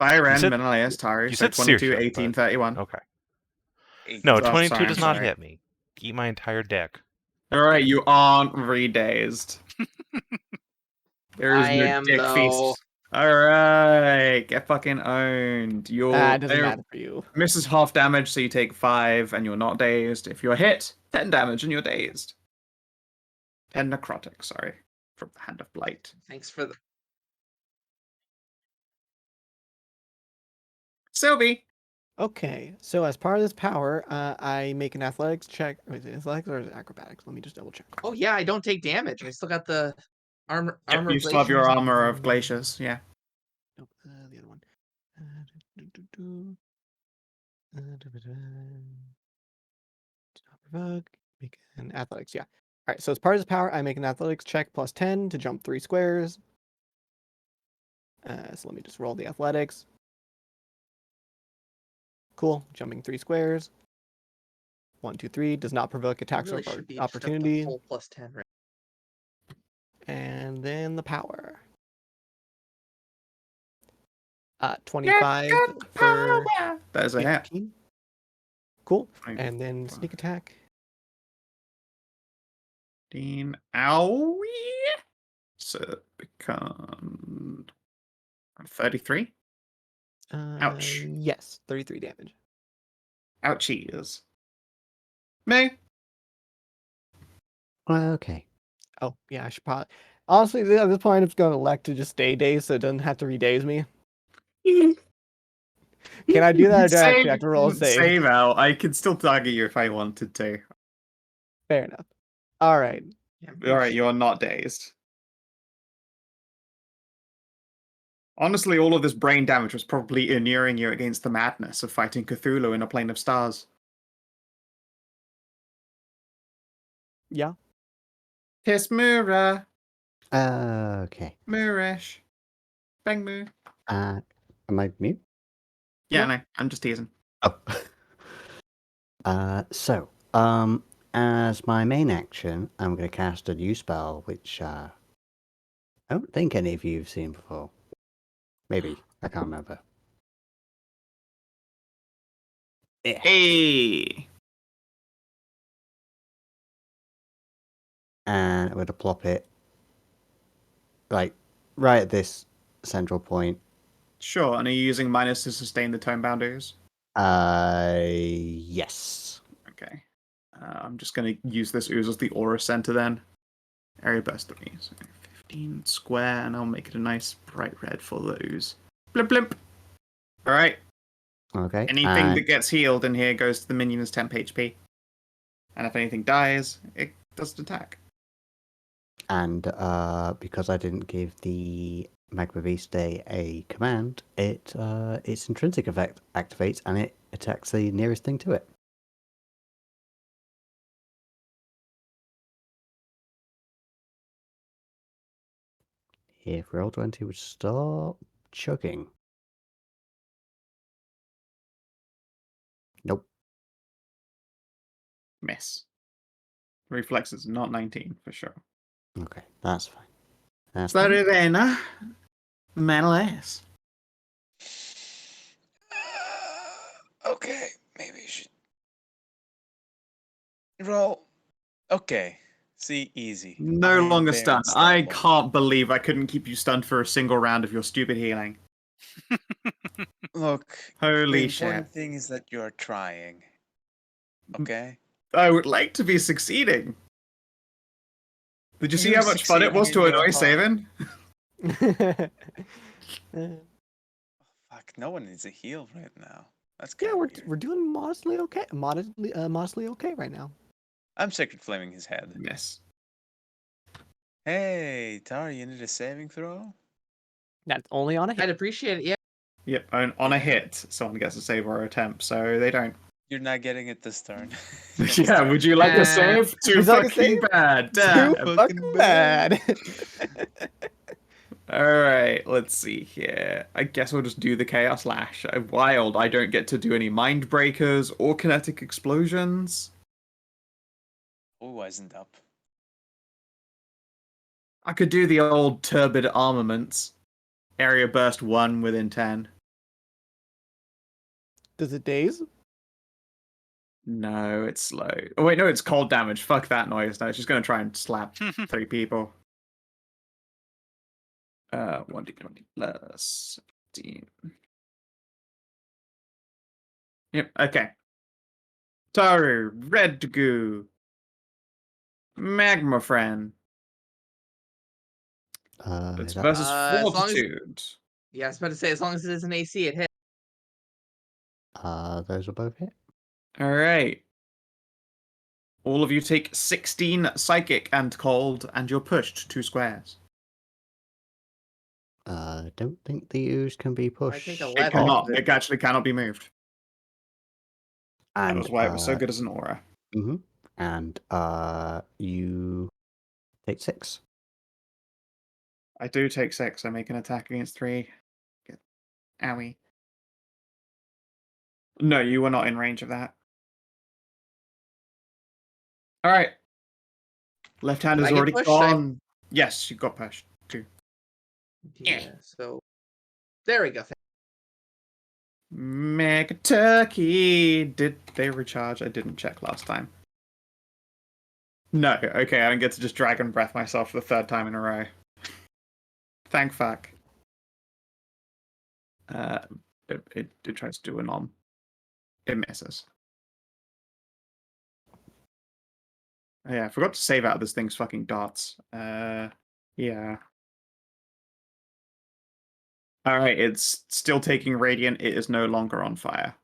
Thyrenne, You said- Menelaus, Tahru. you So said 22, Saoirse, 18, but- 31. Okay. Eight. No, Oh, 22 sorry, does I'm not sorry. hit me. Eat my entire deck. Alright, you aren't redazed. There is I no am, dick though. feast. Alright, get fucking owned. You're It doesn't matter for you. misses half damage, so you take 5 and you're not dazed. If you're hit, 10 damage and you're dazed. 10 necrotic, sorry. From the Hand of Blight. Thanks for the. Sylvie! Okay, so as part of this power, I make an athletics check. Wait, is it athletics or is it acrobatics? Let me just double check. Oh yeah, I don't take damage. I still got the armor. Yep, Armor. you of still have your glaciers. armor of glaciers, yeah. Nope, the other one. Stop provoke. Make an athletics. Yeah. All right. So as part of this power, I make an athletics check plus 10 to jump 3 squares. So let me just roll the athletics. Cool. Jumping 3 squares. 1, 2, 3. Does not provoke I attacks really or should be just up the opportunity. full plus 10 right. And then the power. 25 for That is a hit. 15. Cool. Fine. And then sneak attack. 15. Owie! So it becomes 33. Ouch. Yes, 33 damage. Ouchies. Me. Okay. Oh, yeah, I should probably. Honestly, at this point, I'm just going to elect to just stay dazed so it doesn't have to redaze me. Can I do that or do I actually have to roll a save? Save out. I could still target you if I wanted to. Fair enough. All right. Yeah, Alright, you're not dazed. Honestly, all of this brain damage was probably inuring you against the madness of fighting Cthulhu in a plane of stars. Yeah. Tismura. Okay. Murish. Bang moo. Am I mute? Yeah, Yeah. no, I'm just teasing. Oh. As my main action, I'm going to cast a new spell, which I don't think any of you have seen before. Maybe. I can't remember. Yeah. Hey! And I'm going to plop it like right at this central point. Sure, and are you using minus to sustain the tone boundaries? Yes. Okay. I'm just going to use this ooze as the aura center then. Area burst 3. So 15 square, and I'll make it a nice bright red for the ooze. Blimp, blimp. Alright. Okay. Anything that gets healed in here goes to the minion as temp HP. And if anything dies, it does an attack. And because I didn't give the Magma Beast a command, its intrinsic effect activates and it attacks the nearest thing to it. If Roll20 would stop chugging. Nope. Miss. Reflexes, not 19, for sure. Okay, that's fine. That's fine. Thyrenne. Menelaus. Okay, maybe you should roll. Okay, see, easy. I No am longer very stunned. I stable. can't believe I couldn't keep you stunned for a single round of your stupid healing. Look, Holy the shit. important thing is that you're trying. Okay. I would like to be succeeding. Did you see You're how much fun it was to succeeding in annoy your Savin? Fuck, no one needs a heal right now. That's Yeah, kind we're of weird. we're doing modestly okay. Modestly okay right now. I'm sacred flaming his head. Miss. Hey, Tara, you need a saving throw? That's only on a hit. I'd appreciate it. Yeah. Yep, on a hit, someone gets a save or attempt, so they don't. You're not getting it this turn. Yeah, would you like a Uh, save? Too would you like a fucking save? bad. Too Damn. fucking bad. Alright, let's see here. I guess we'll just do the Chaos Lash. Wild, I don't get to do any Mind Breakers or Kinetic Explosions. Who wasn't up? I could do the old Turbid Armaments. Area Burst 1 within 10. Does it daze? No, it's slow. Oh wait, no, it's cold damage. Fuck that noise. No, it's just gonna try and slap 3 people. 1d20 plus 15. Yep, okay. Tahru, Red Goo, Magma Friend. It's versus as long as- Fortitude. Yeah, I was about to say, as long as it is an AC, it hits. Those are both hit. Alright. All of you take 16 Psychic and Cold, and you're pushed 2 squares. Don't think the ooze can be pushed. think It 11. cannot. It actually cannot be moved. That And, was why it was so good as an aura. And you take 6. I do take 6. I make an attack against 3. Owie. No, you were not in range of that. Alright. Left hand Did is I get already pushed? gone. Yes, you got pushed too. Yeah, so there we go. Mega Turkey. Did they recharge? I didn't check last time. No, okay, I don't get to just Dragon Breath myself for the 3rd time in a row. Thank fuck. It tries to do a nom. It misses. Oh, yeah, I forgot to save out this thing's fucking darts. Yeah. Alright, it's still taking Radiant. It is no longer on fire.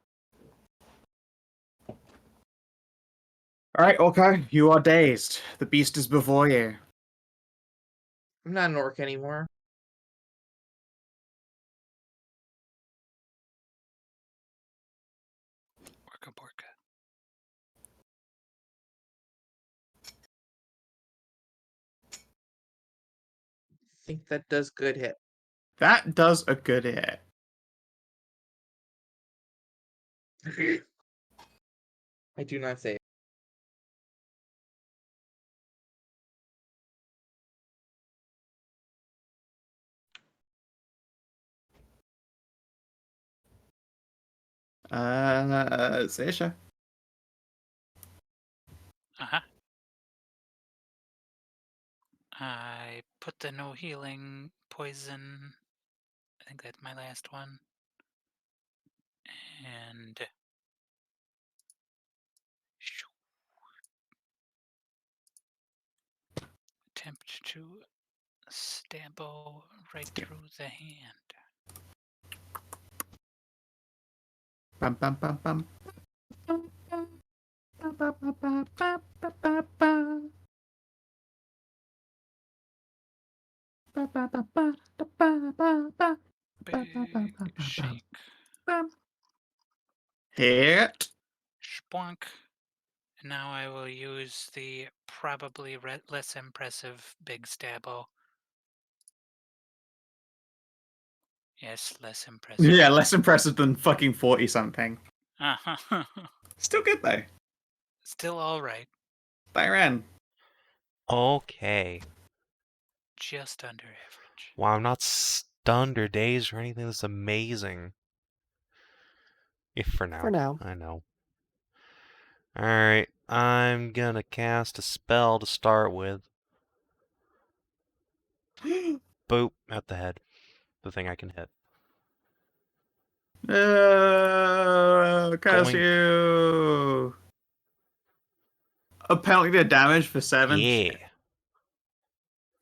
Alright, Orko, you are dazed. The beast is before you. I'm not an orc anymore. Orca Borka. I think that does good hit. That does a good hit. I do not say it. Saoirse. Uh-huh. I put the no healing poison. I think that's my last one. And attempt to stabbo right through the hand. Bum, bum, bum, bum. Big shake. Hit. Spoink. And now I will use the probably less impressive big stabbo. Yes, less impressive. Yeah, less impressive than fucking 40 something. Uh-huh. Still good though. Still alright. Thyrenne. Okay. Just under average. Wow, I'm not stunned or dazed or anything. This is amazing. If for now. For now. I know. Alright, I'm gonna cast a spell to start with. Boop, at the head. The thing I can hit. Curse Going- you. Apparently the damage for 7. Yeah.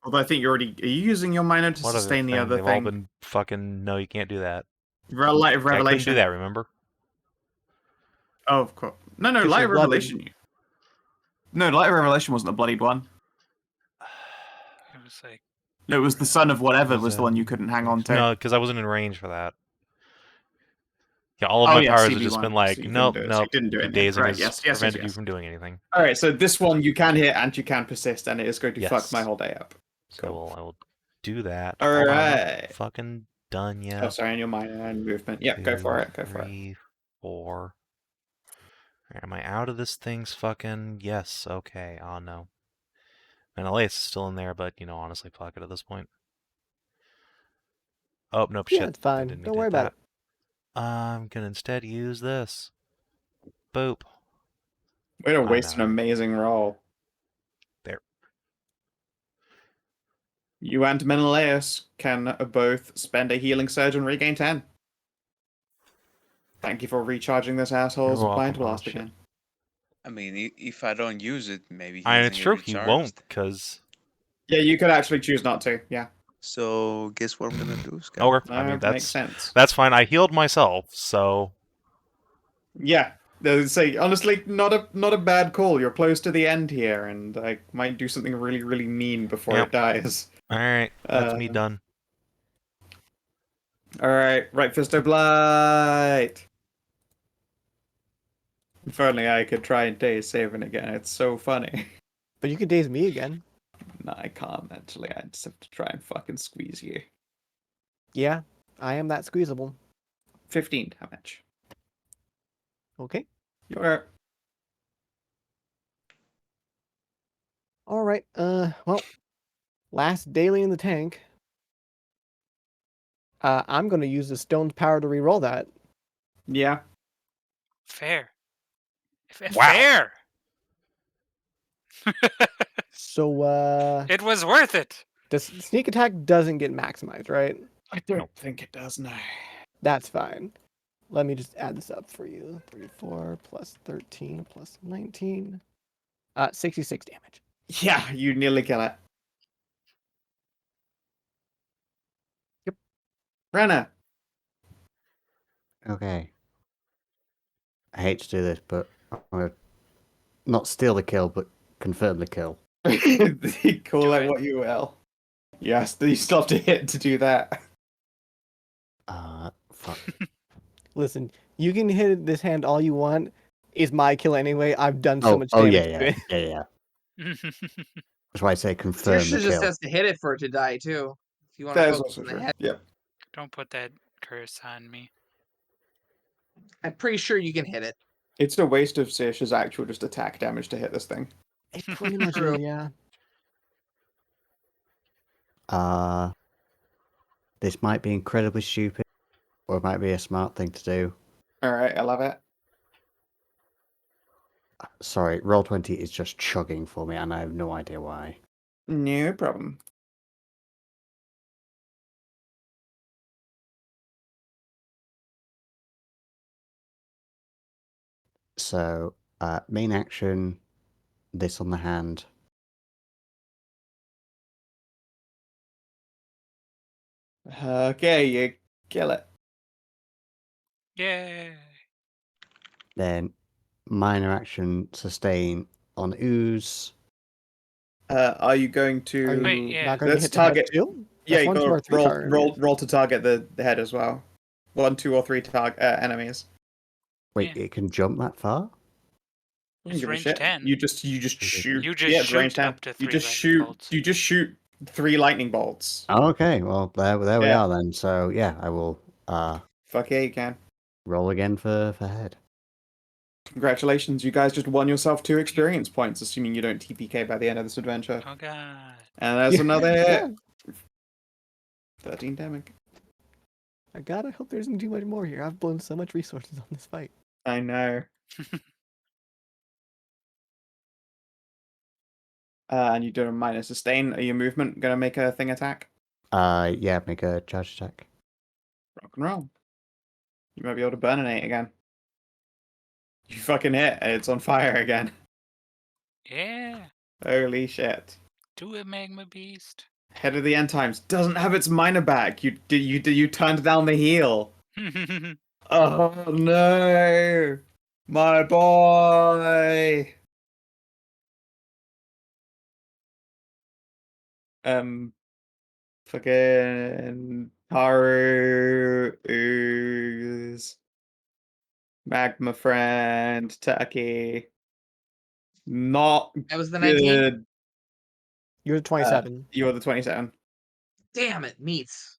Although I think you're already... Are you using your minor to What other sustain the thing? other They've all thing? been fucking... No, you can't do that. Light of I couldn't Revelation. do that, remember? Oh, of course. No, 'Cause Light you're of Revelation. No, Light of Revelation wasn't a bloodied one. It was like, No, it was the son of whatever was the one you it- couldn't hang on to. No, because I wasn't in range for that. Yeah, all of Oh, my yeah, powers have CB1, just been so like, you couldn't nope, do it, so you nope. didn't do The anything. dazing Right, has yes, yes, prevented yes. you from doing anything. Alright, so this one you can hit and you can persist, and it is going to fuck Yes. my whole day up. So I will do that. All Hold on, I'm not right. fucking done yet. Oh, sorry, and your minor and movement. Yeah, go for it. Go for it. 3, 4. Am I out of this thing's fucking... Yes, okay. Oh, no. Menelaus is still in there, but, honestly, fuck it at this point. Oh, nope, Yeah, shit. it's I fine. didn't mean Don't to worry hit about it. that. I'm gonna instead use this. Boop. Way to I waste an know. amazing roll. There. You and Menelaus can both spend a healing surge and regain 10. Thank you for recharging this asshole's You're Mind welcome. Oh, Blast shit. again. I mean, if I don't use it, maybe he And doesn't it's get true, he recharged. won't, because... Yeah, you could actually choose not to. Yeah. So, guess what I'm gonna do, Scout? Okay, I mean, Makes sense. that's fine. I healed myself, so... Yeah. Say honestly, not a bad call. You're close to the end here, and I might do something really, really mean before Yep. it dies. Alright, that's me done. Alright, right fist of blight. If only I could try and daze Savin again. It's so funny. But you could daze me again. No, I can't actually. I just have to try and fucking squeeze you. Yeah, I am that squeezable. 15 damage. Okay. You're All right. Well, last daily in the tank. I'm gonna use the stone's power to reroll that. yeah. Fair. Wow. Fair. So It was worth it. the sneak attack doesn't get maximized, right? I don't think it does now. That's fine. Let me just add this up for you. 34 plus 13 plus 19. 66 damage. Yeah, you nearly kill it. Yep. Brenna. Okay. I hate to do this, but I'm gonna not steal the kill, but confirm the kill. Call Do it it. what you will. Yes, you still have to hit to do that. Fuck. Listen, you can hit this hand all you want. It's my kill anyway. I've done so much Oh damage yeah, to yeah, it. yeah, yeah. That's why I say confirm Saoirse the just kill. has to hit it for it to die too. If you want to That is focus also on the true. head, Yep. Don't put that curse on me. I'm pretty sure you can hit it. It's a waste of Saoirse's actual just attack damage to hit this thing. It pretty much True. is, yeah. This might be incredibly stupid, or it might be a smart thing to do. Alright, I love it. Sorry, Roll20 is just chugging for me, and I have no idea why. No problem. So, main action, this on the hand. Okay, you kill it. Yay. Then minor action, sustain on ooze. Are you going to... Are you Wait, yeah. not going to Let's hit the head target- too? Yeah, That's you one, two, gotta or three targets. roll to target the head as well. 1, 2, or 3 enemies. Wait, Yeah. it can jump that far? I don't It's give a range shit. 10. You just shoot. You just yeah, it's shoot range 10. up to You 3 just lightning shoot. bolts. You just shoot 3 lightning bolts. Oh, okay, well, there we Yeah. are then. So, yeah, I will Fuck yeah, you can. roll again for head. Congratulations, you guys just won yourself 2 experience points, assuming you don't TPK by the end of this adventure. Oh god. And that's Yeah, another hit. yeah. 13 damage. I hope there isn't too much more here. I've blown so much resources on this fight. I know. And you do a minor sustain. Are your movement gonna make a thing attack? Yeah, make a charge attack. Rock and roll. You might be able to burninate again. You fucking hit, and it's on fire again. Yeah. Holy shit. Do it, Magma Beast. Head of the End Times doesn't have its minor back. You turned down the heal. Oh no, my boy. Fucking Tahru ooze. Magma friend, Turkey. Not That was the 19. good. You're the 27. You're the 27. Damn it, meats.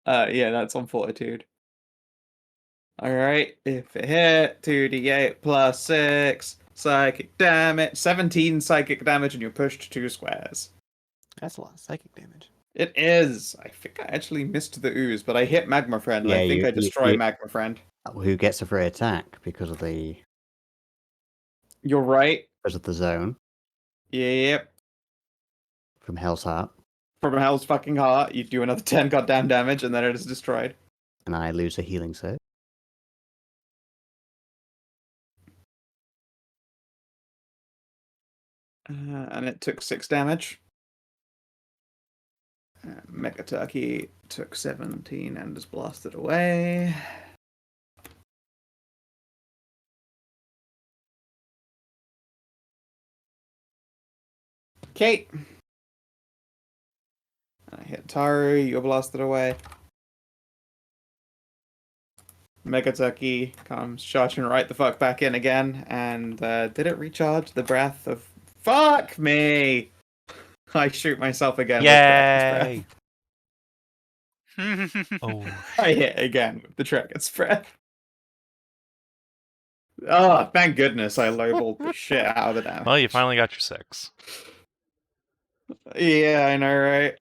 Yeah, that's on Fortitude. Alright, if it hit, 2d8 plus 6, psychic damage, 17 psychic damage, and you're pushed 2 squares. That's a lot of psychic damage. It is. I think I actually missed the ooze, but I hit Magma Friend, and Yeah, I think I destroy Magma Friend. Who gets a free attack because of the You're right. zone Yep. from Hell's Heart, From Hell's fucking heart, you do another 10 goddamn damage, and then it is destroyed. and I lose a healing save. And it took 6 damage. Mega Turkey took 17 and is blasted away. Okay. I hit Tahru, you're blasted away. Mega Turkey comes charging right the fuck back in again, and did it recharge the breath of... Fuck me! I shoot myself again Yay! with Dragon's Breath. Oh, I hit again with the Dragon's Breath. Oh, thank goodness I lowballed the shit out of the damage. well, you finally got your 6. Yeah, I know, right?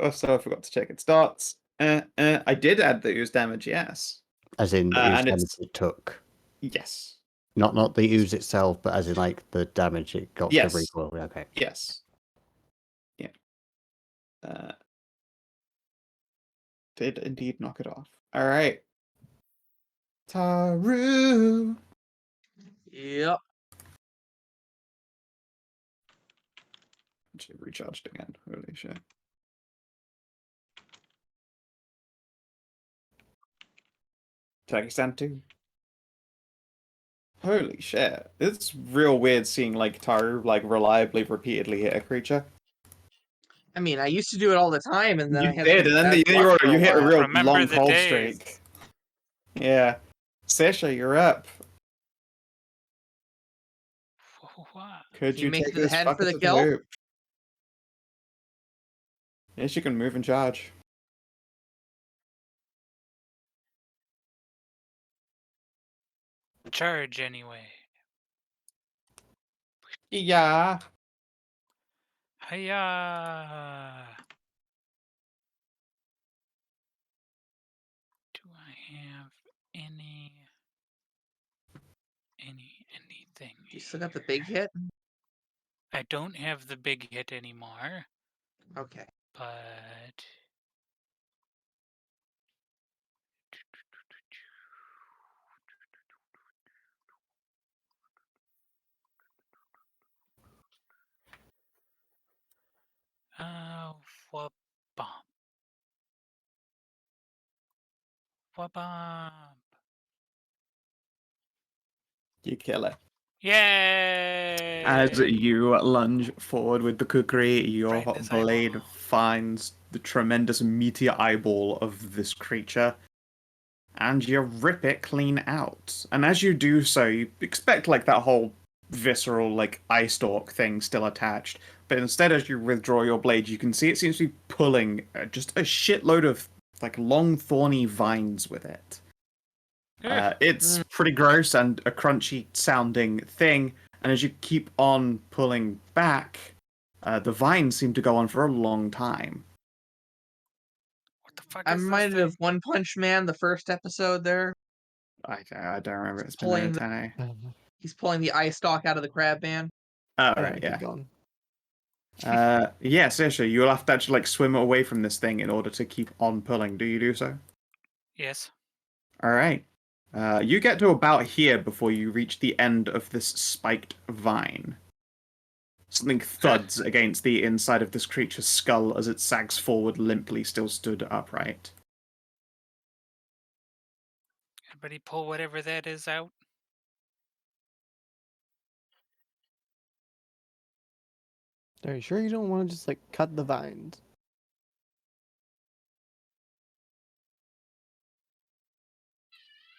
Also, I forgot to check its dots. I did add the ooze damage, yes. As in the ooze and damage it's... it took. Yes. Not the ooze itself, but as in like the damage it got Yes. to recoil. Okay. Yes. Yeah. Did indeed knock it off. Alright. Tahru! Yep. Actually recharged again. Holy shit. Turkey stand 2. Holy shit. It's real weird seeing like Tahru like reliably repeatedly hit a creature. I mean, I used to do it all the time, and then You I had did, some and then bad luck for you a hit a while. real Remember long the cold days. streak. Yeah. Sisha, you're up. What? Could Can you you make take it to the this head fucker for the to kill? loop? Yes, you can move and charge. Charge anyway. Yeah. Hiya! Do I have anything? You still got the big hit? I don't have the big hit anymore, Okay. but wha-bump. Wha-bump. You kill it. Yay! As you lunge forward with the kukri, your Right in his blade eyeball. finds the tremendous meteor eyeball of this creature, and you rip it clean out. And as you do so, you expect like that whole visceral like eye stalk thing still attached, but instead as you withdraw your blade, you can see it seems to be pulling just a shitload of like long thorny vines with it. It's pretty gross and a crunchy sounding thing, and as you keep on pulling back, the vines seem to go on for a long time. What the fuck I'm is this reminded thing? of One Punch Man, the first episode there. I don't remember. It's been Pulling a the- 10. He's pulling the eye stalk out of the crab man. Oh, Alright, right, keep yeah. going. Yeah, seriously, you'll have to actually like swim away from this thing in order to keep on pulling. Do you do so? Yes. All right. You get to about here before you reach the end of this spiked vine. Something thuds against the inside of this creature's skull as it sags forward limply, still stood upright. Everybody pull whatever that is out. Are you sure you don't want to just like cut the vines?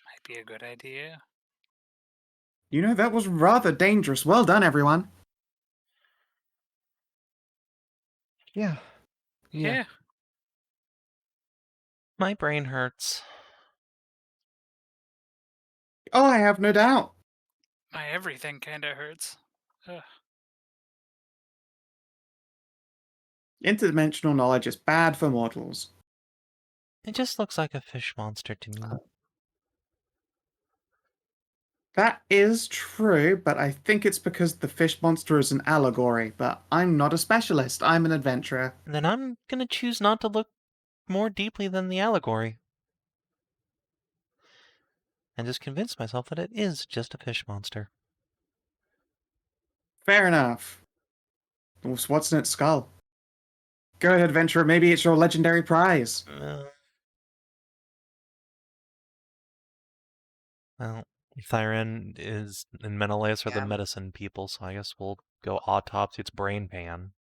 Might be a good idea. You know, that was rather dangerous. Well done, everyone. Yeah. Yeah. My brain hurts. Oh, I have no doubt. My everything kind of hurts. Ugh. Interdimensional knowledge is bad for mortals. It just looks like a fish monster to me. That is true, but I think it's because the fish monster is an allegory, but I'm not a specialist. I'm an adventurer. Then I'm gonna choose not to look more deeply than the allegory. And just convince myself that it is just a fish monster. Fair enough. What's in its skull? Go ahead, adventurer. Maybe it's your legendary prize. Well, Thyrenne is and Menelaus are the medicine people, so I guess we'll go autopsy its brain pan.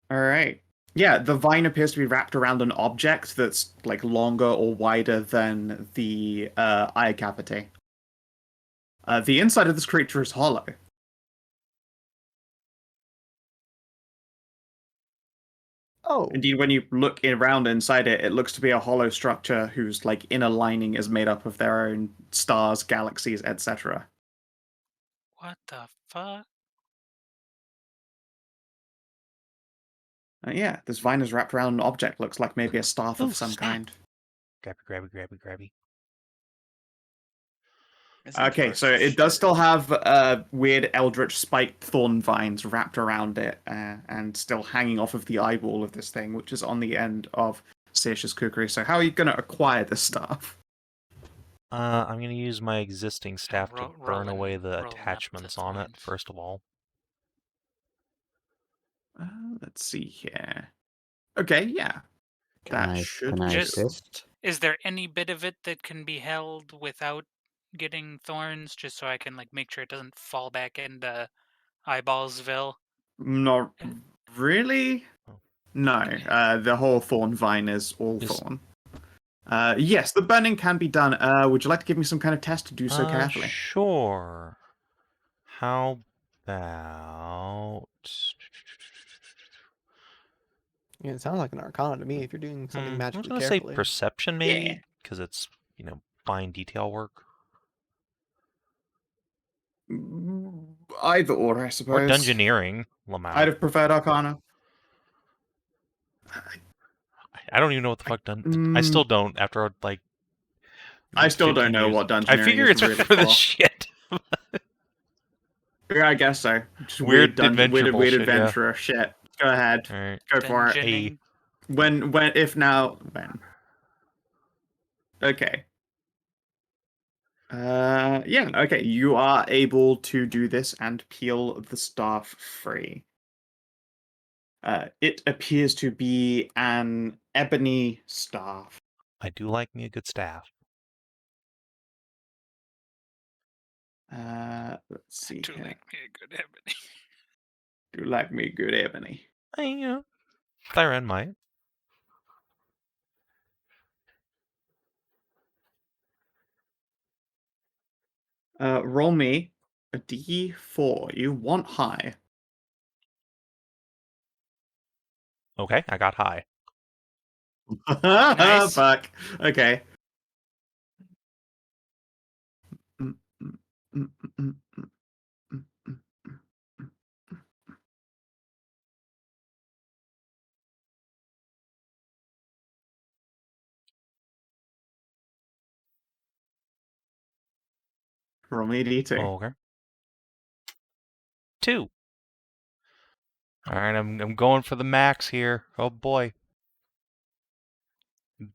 All right. Yeah, the vine appears to be wrapped around an object that's like longer or wider than the eye cavity. The inside of this creature is hollow. Oh. Indeed, when you look around inside it, it looks to be a hollow structure whose like inner lining is made up of their own stars, galaxies, etc. What the fuck? Yeah, this vine is wrapped around an object. Looks like maybe a staff Ooh, of some snap. kind. Grabby. Okay, so it does still have weird eldritch spiked thorn vines wrapped around it and still hanging off of the eyeball of this thing, which is on the end of Saoirse's kukri. So how are you going to acquire this stuff? I'm gonna use my existing staff to burn away the rolling up attachments the on it, vines. first of all. Let's see here. Okay, yeah. Can I Just- assist? Is there any bit of it that can be held without getting thorns, just so I can like make sure it doesn't fall back into Eyeballsville? Not really. Oh. No, the whole thorn vine is all Just- thorn. Yes, the burning can be done. Would you like to give me some kind of test to do so carefully? Sure. How about... Yeah, it sounds like an arcana to me if you're doing something I'm magically gonna carefully. say perception, maybe? Yeah. Because it's, fine detail work. Either or, I suppose. Or dungeoneering, Lamau. I'd have preferred Arcana. I don't even know what the fuck I still don't, after, like... I still 15 don't know years. what dungeoneering I figure is it's really for the for. shit. Yeah, I guess so. Just Weird dungeon, adventure weird bullshit, yeah. adventurer shit. Go ahead. Alright. Go for it. Dungeoning. When, if now, when. Okay. Yeah, okay. You are able to do this and peel the staff free. It appears to be an ebony staff. I do like me a good staff. Let's see Do here. like me a good ebony. Do like me good ebony. Thyrenne might. Roll me a d4. You want high. Okay, I got high. Nice. Fuck. Okay. Roll me a d2. Okay. 2. Alright, I'm going for the max here. Oh boy.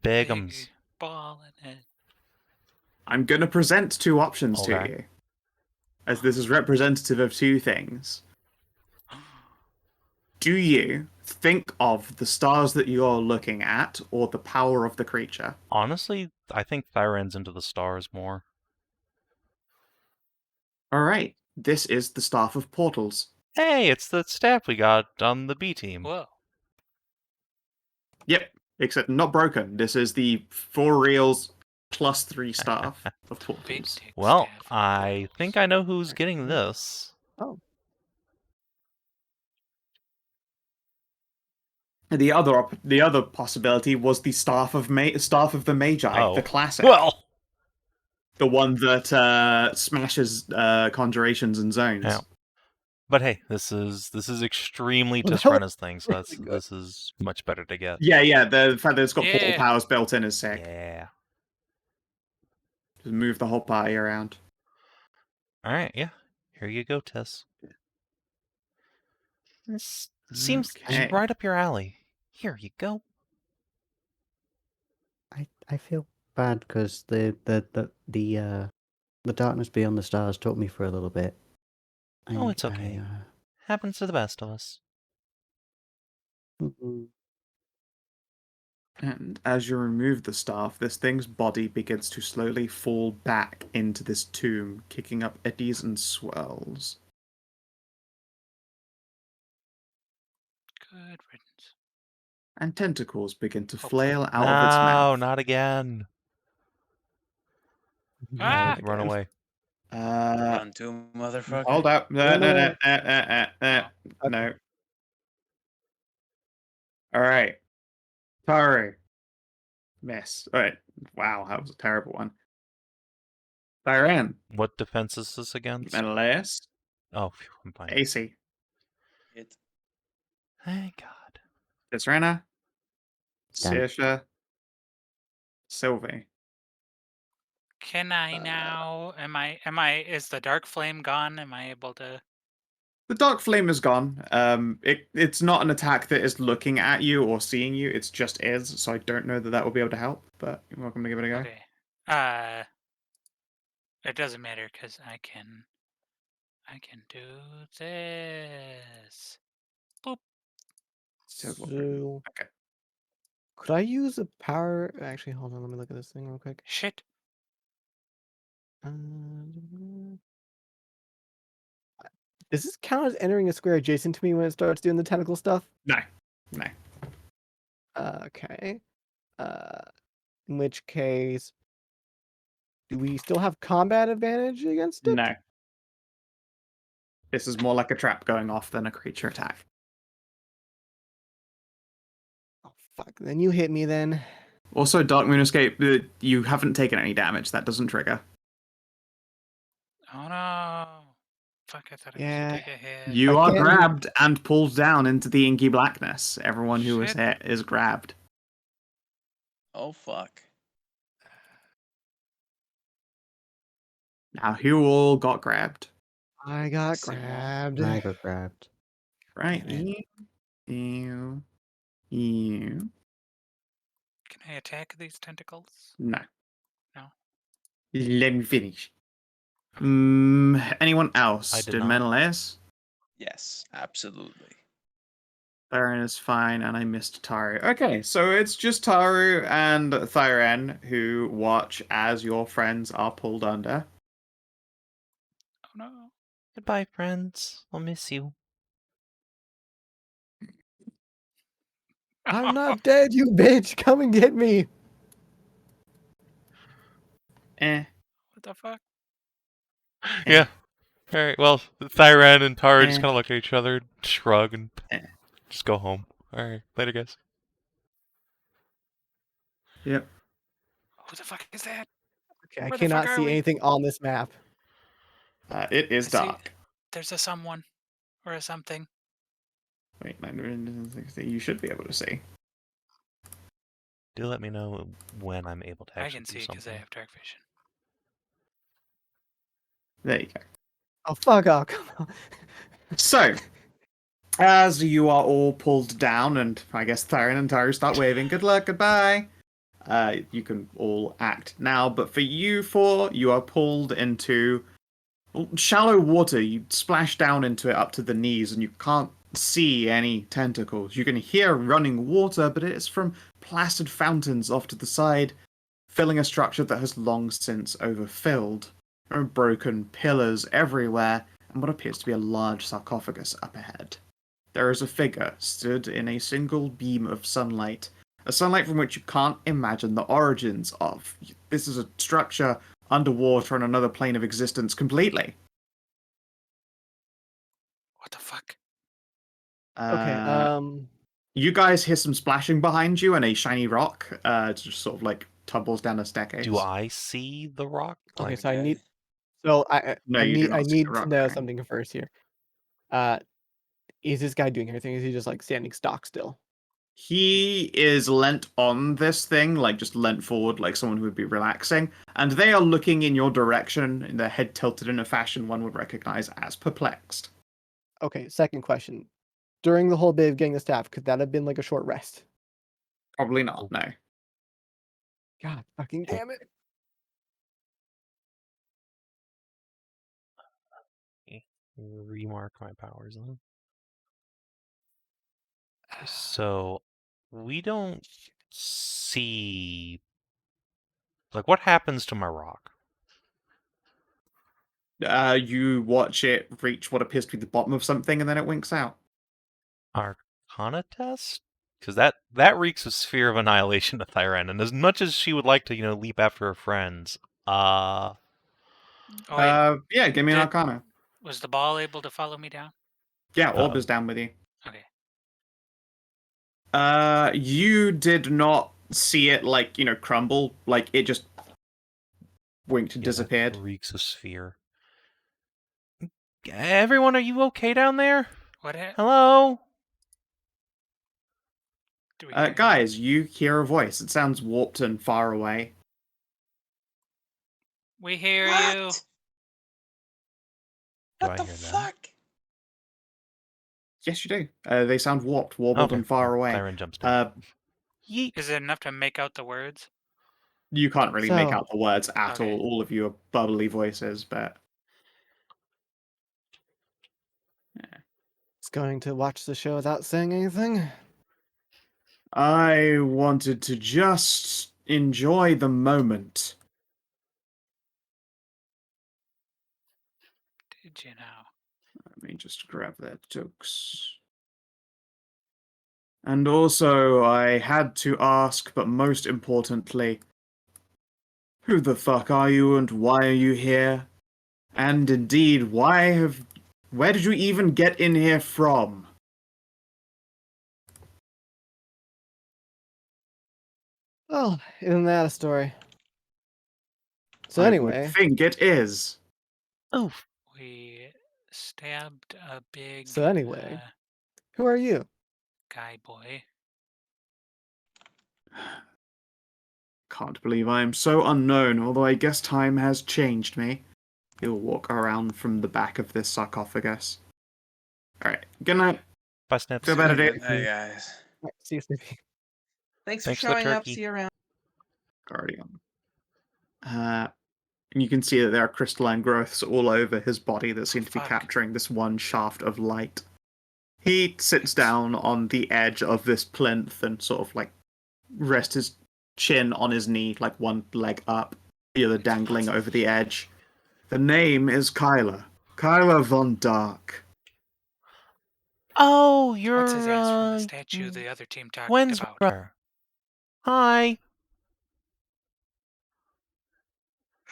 Bigums. Big ball in it. I'm going to present two options to Okay. you, as this is representative of two things. Do you think of the stars that you're looking at, or the power of the creature? Honestly, I think Thyrenne's into the stars more. Alright, this is the Staff of Portals. Hey, it's the staff we got on the B team. Whoa. Yep, except not broken. This is the 4 reels plus 3 staff of Big Portals. dick Well, staff. I think I know who's getting this. Oh. The other possibility was the Staff of the Magi, the classic, Well, the one that smashes conjurations and zones. yeah. But hey, this is extremely Well, that was Tisrena's thing, so really good. this is much better to get. Yeah. The fact that it's got portal Yeah. powers built in is sick. Yeah. Just move the whole party around. All right. Yeah. Here you go, Tis. This seems Okay. right up your alley. Here you go. I feel bad because the darkness beyond the stars took me for a little bit. Oh, it's okay. Happens to the best of us. And as you remove the staff, this thing's body begins to slowly fall back into this tomb, kicking up eddies and swirls. Good riddance. And tentacles begin to Hopefully. flail out of its mouth. No, not again. Ah! Run away. Run to motherfucker. Hold up. No. Alright. Tahru. Miss. Alright. Wow, that was a terrible one. Thyrenne. What defense is this against? Menelaus. Oh, phew, I'm fine. AC. It. Thank God. Tisrena. Damn. Saoirse. Sylvie. Can I now? Is the dark flame gone? Am I able to? The dark flame is gone. It's not an attack that is looking at you or seeing you. It's just is. So I don't know that will be able to help. But you're welcome to give it a go. Okay. It doesn't matter because I can do this. Boop. So, So, okay. could I use a power? Actually, hold on. Let me look at this thing real quick. Shit. Does this count as entering a square adjacent to me when it starts doing the tentacle stuff? No. Okay. In which case, do we still have combat advantage against it? No. This is more like a trap going off than a creature attack. Oh, fuck. Then you hit me then. Also, Dark Moon Escape, you haven't taken any damage. That doesn't trigger. Oh no. Fuck, I thought I Yeah. was a take a hit. You are Again. grabbed and pulled down into the inky blackness. Everyone who was Shit. hit is grabbed. Oh fuck. Now, who all got grabbed? I got See what- grabbed. I got grabbed. Right. Yeah. You. Can I attack these tentacles? No. No. Let me finish. Anyone else? I did Did not. Menelaus? Yes, absolutely. Thyrenne is fine, and I missed Tahru. Okay, so it's just Tahru and Thyrenne who watch as your friends are pulled under. Oh no. Goodbye, friends. I'll miss you. I'm not dead, you bitch. Come and get me. What the fuck? Yeah. All right. Well, Thyrenne and Tahru just Eh. kind of look at each other, shrug, and Eh. just go home. All right. Later, guys. Yep. Who the fuck is that? Okay, I Where the fuck cannot are see we? anything on this map. It is I see- dark. There's a someone or a something. Wait, you should be able to see. Do let me know when I'm able to I actually can do see because I something. have dark vision. There you go. Oh, fuck off. Come on. So, as you are all pulled down, and I guess Thyrenne and Tahru start waving, good luck, goodbye. You can all act now, but for you four, you are pulled into shallow water. You splash down into it up to the knees, and you can't see any tentacles. You can hear running water, but it's from placid fountains off to the side, filling a structure that has long since overfilled. There are broken pillars everywhere, and what appears to be a large sarcophagus up ahead. There is a figure stood in a single beam of sunlight, a sunlight from which you can't imagine the origins of. This is a structure underwater on another plane of existence completely. What the fuck? Okay, You guys hear some splashing behind you, and a shiny rock just sort of like tumbles down a staircase. Do I see the rock? Okay, Like, so I need. So No, I you do need not see the to rock know thing. something first here. Is this guy doing anything? Is he just like standing stock still? He is leant on this thing, like just leant forward, like someone who would be relaxing, and they are looking in your direction, and their head tilted in a fashion one would recognize as perplexed. Okay, second question. During the whole bit of getting the staff, could that have been like a short rest? Probably not, no. God fucking damn it. remark my powers on. So we don't see, like, what happens to my rock? You watch it reach what appears to be the bottom of something, and then it winks out. Arcana test? Because that reeks of Sphere of Annihilation to Thyrenne, and as much as she would like to, leap after her friends, Oh, wait, yeah, give me an Did- Arcana. was the ball able to follow me down? Yeah, Orb is down with you. Okay. You did not see it, like, crumble. Like, it just winked and yeah, disappeared. That reeks of Sphere. Everyone, are you okay down there? What? Hello? Do we hear Guys, you hear a voice. It sounds warped and far away. We hear you. What? Do What I the hear that? fuck? Yes, you do. They sound warped, warbled, Okay, and far away. Thyrenne jumps down. Yeet. Is it enough to make out the words? You can't really make So- out the words at Okay. all. All of you are bubbly voices, but It's going to watch the show without saying anything. I wanted to just enjoy the moment. Did you now? Let me just grab their jokes. And also, I had to ask, but most importantly, who the fuck are you and why are you here? And indeed, where did you even get in here from? Oh, isn't that a story? So I anyway, would think it is. Oh, We stabbed a big So anyway. who are you? guy boy. Can't believe I am so unknown, although I guess time has changed me. He'll walk around from the back of this sarcophagus. Alright, good night. bye, Snips. Feel better, dude. Hey guys. Right, see you, Snoopy. Thanks Thanks for for the showing up. turkey. See you around. Guardian. And you can see that there are crystalline growths all over his body that seem to be Fuck. capturing this one shaft of light. He sits down on the edge of this plinth and sort of like rests his chin on his knee, like one leg up, the other dangling over the edge. The name is Kyla. Kyla von Dark. Oh, you're What's his ass from the statue the other team talked Gwen's about? brother. Hi.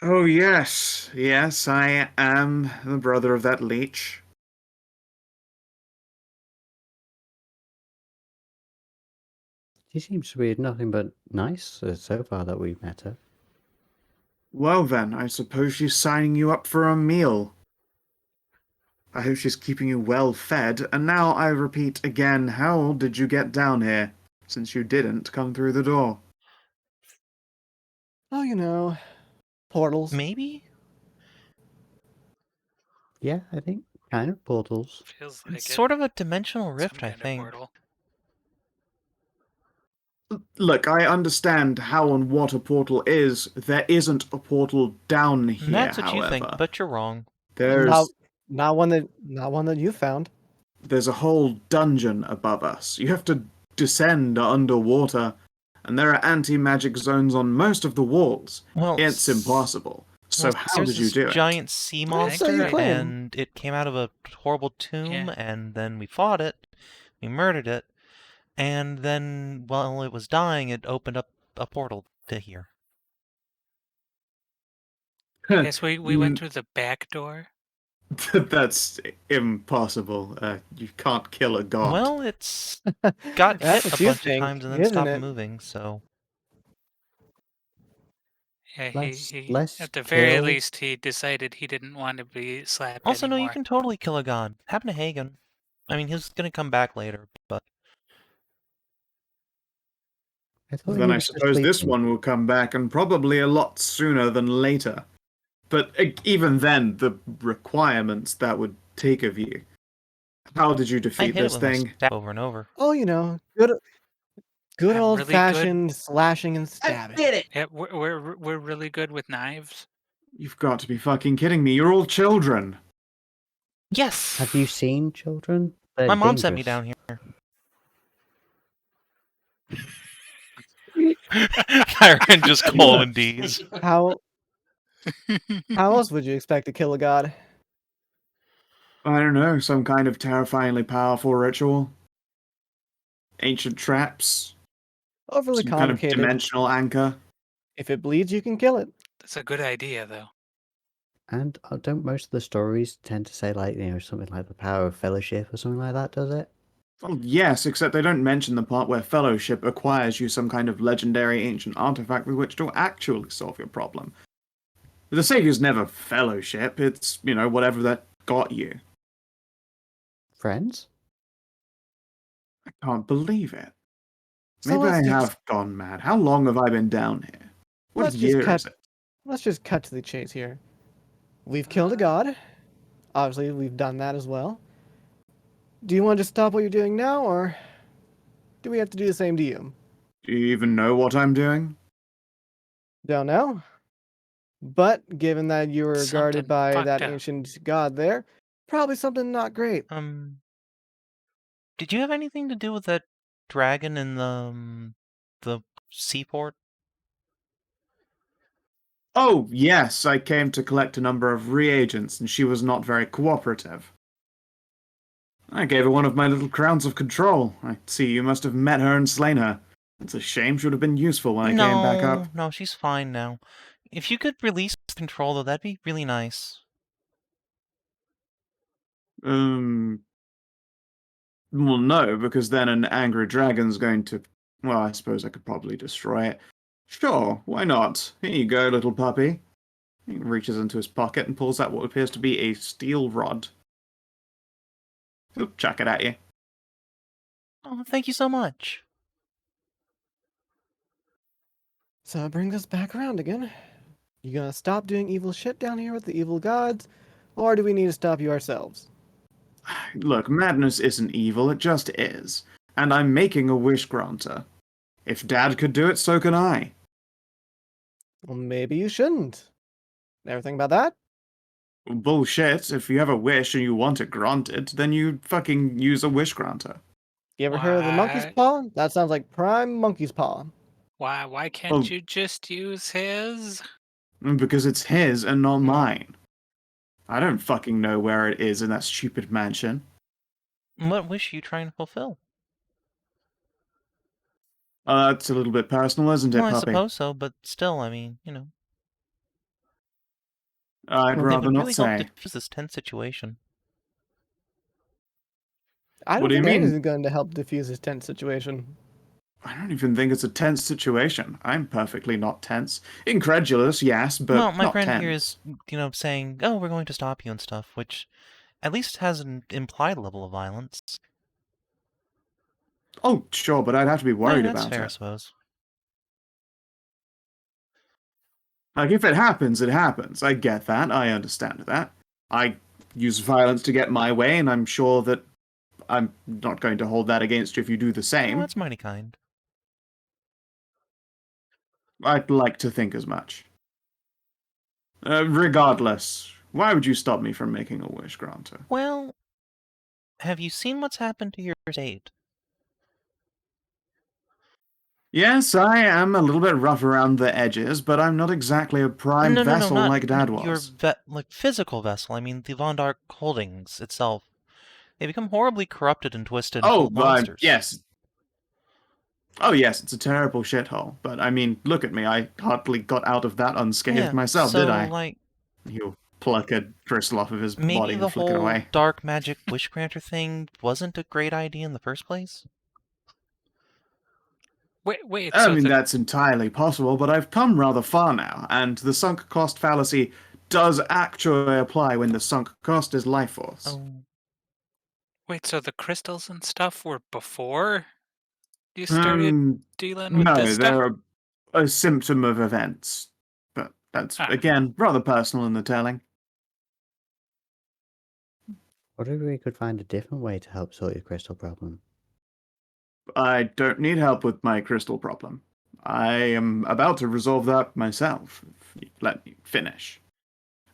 Oh, yes. Yes, I am the brother of that leech. She seems to be nothing but nice so far that we've met her. Well then, I suppose she's signing you up for a meal. I hope she's keeping you well fed, and now I repeat again, how did you get down here, since you didn't come through the door? Oh, portals. Maybe? Yeah, I think kind of portals. Feels like It's it. sort of a dimensional rift, Some I kind of think. portal. Look, I understand how and what a portal is. There isn't a portal down here, And that's what however. you think, but you're wrong. There's Not one that you found. there's a whole dungeon above us. You have to descend underwater, and there are anti-magic zones on most of the walls. Well, It's impossible. So how there's did you this do it? giant sea That's how you monster, claim. and it came out of a horrible tomb, Yeah. and then we fought it, we murdered it, and then while it was dying, it opened up a portal to here. I guess we went through the back door. That's impossible. You can't kill a god. Well, it's got That's hit what a you bunch of think, times and then isn't stopped it? moving, so... Yeah, Less at the very kill. least, he decided he didn't want to be slapped Also, no, you anymore. can totally kill a god. Happened to Hagen. I mean, he's gonna come back later, but... I thought Then he I was just suppose this sleeping. one will come back, and probably a lot sooner than later. But even then, the requirements that would take of you. How did you I defeat hit it this with my thing? staff over and over. Oh, good I'm old really good. fashioned slashing and I stabbing. did it. Yeah, we're really good with knives. You've got to be fucking kidding me. You're all children. Yes! Have you seen children? They're My mom sent me dangerous. down here. Thyrenne just calling D's. How else would you expect to kill a god? I don't know, some kind of terrifyingly powerful ritual. Ancient traps. Overly Some kind of complicated. dimensional anchor. If it bleeds, you can kill it. That's a good idea, though. And don't most of the stories tend to say, like, something like the power of fellowship or something like that, does it? Well, yes, except they don't mention the part where fellowship acquires you some kind of legendary ancient artifact with which to actually solve your problem. The savior's never fellowship, it's, whatever that got you. Friends? I can't believe it. So Maybe I let's have gone mad. How long have I been down here? What Let's just year cut- is it? Let's just cut to the chase here. We've killed a god. Obviously, we've done that as well. Do you want to stop what you're doing now, or do we have to do the same to you? Do you even know what I'm doing? Don't know. But given that you were Something guarded by fucked that up. ancient god there, probably something not great. Did you have anything to do with that dragon in the seaport? Oh, yes, I came to collect a number of reagents, and she was not very cooperative. I gave her one of my little crowns of control. I see you must have met her and slain her. It's a shame. She would have been useful when I came back up. No, she's fine now. If you could release control, though, that'd be really nice. Well, no, because then an angry dragon's going to... Well, I suppose I could probably destroy it. Sure, why not? Here you go, little puppy. He reaches into his pocket and pulls out what appears to be a steel rod. He'll chuck it at you. Oh, thank you so much. So it brings us back around again. You gonna stop doing evil shit down here with the evil gods, or do we need to stop you ourselves? Look, madness isn't evil, it just is. And I'm making a wish granter. If Dad could do it, so can I. Well, maybe you shouldn't. Ever think about that? Bullshit. If you have a wish and you want it granted, then you fucking use a wish granter. You ever heard of the monkey's Why? paw? That sounds like prime monkey's paw. Why can't Oh. you just use his? Because it's his and not Hmm. mine. I don't fucking know where it is in that stupid mansion. What wish are you trying to fulfill? That's a little bit personal, isn't it, Well, I puppy? suppose so, but still, I mean, I'd it rather would not really help say. diffuse this tense situation. I What don't do you think mean? anything's going to help diffuse this tense situation. I don't even think it's a tense situation. I'm perfectly not tense. Incredulous, yes, but Well, my not friend tense. here is, saying, "Oh, we're going to stop you" and stuff, which at least has an implied level of violence. Oh, sure, but I'd have to be worried That's about fair, I it. suppose. Like, if it happens, it happens. I get that. I understand that. I use violence to get my way, and I'm sure that I'm not going to hold that against you if you do the Oh, same. that's mighty kind. I'd like to think as much. Regardless, why would you stop me from making a wish granter? Well, have you seen what's happened to your state? Yes, I am a little bit rough around the edges, but I'm not exactly a prime No, vessel not like Dad your was. physical vessel. I mean, the Von Dark Holdings itself. They become horribly corrupted and twisted and full Oh, of monsters. yes. Oh, yes, it's a terrible shithole. But, I mean, look at me. I hardly got out of that unscathed myself, so, did I? like, You pluck a crystal off of his Maybe body the and flick it whole away. dark magic wish granter thing wasn't a great idea in the first place? Wait. I So mean, the that's entirely possible, but I've come rather far now, and the sunk cost fallacy does actually apply when the sunk cost is life force. Oh, so the crystals and stuff were before you started dealing with No, this stuff? they're a symptom of events. But that's, Ah. again, rather personal in the telling. What if we could find a different way to help sort your crystal problem? I don't need help with my crystal problem. I am about to resolve that myself, if you let me finish.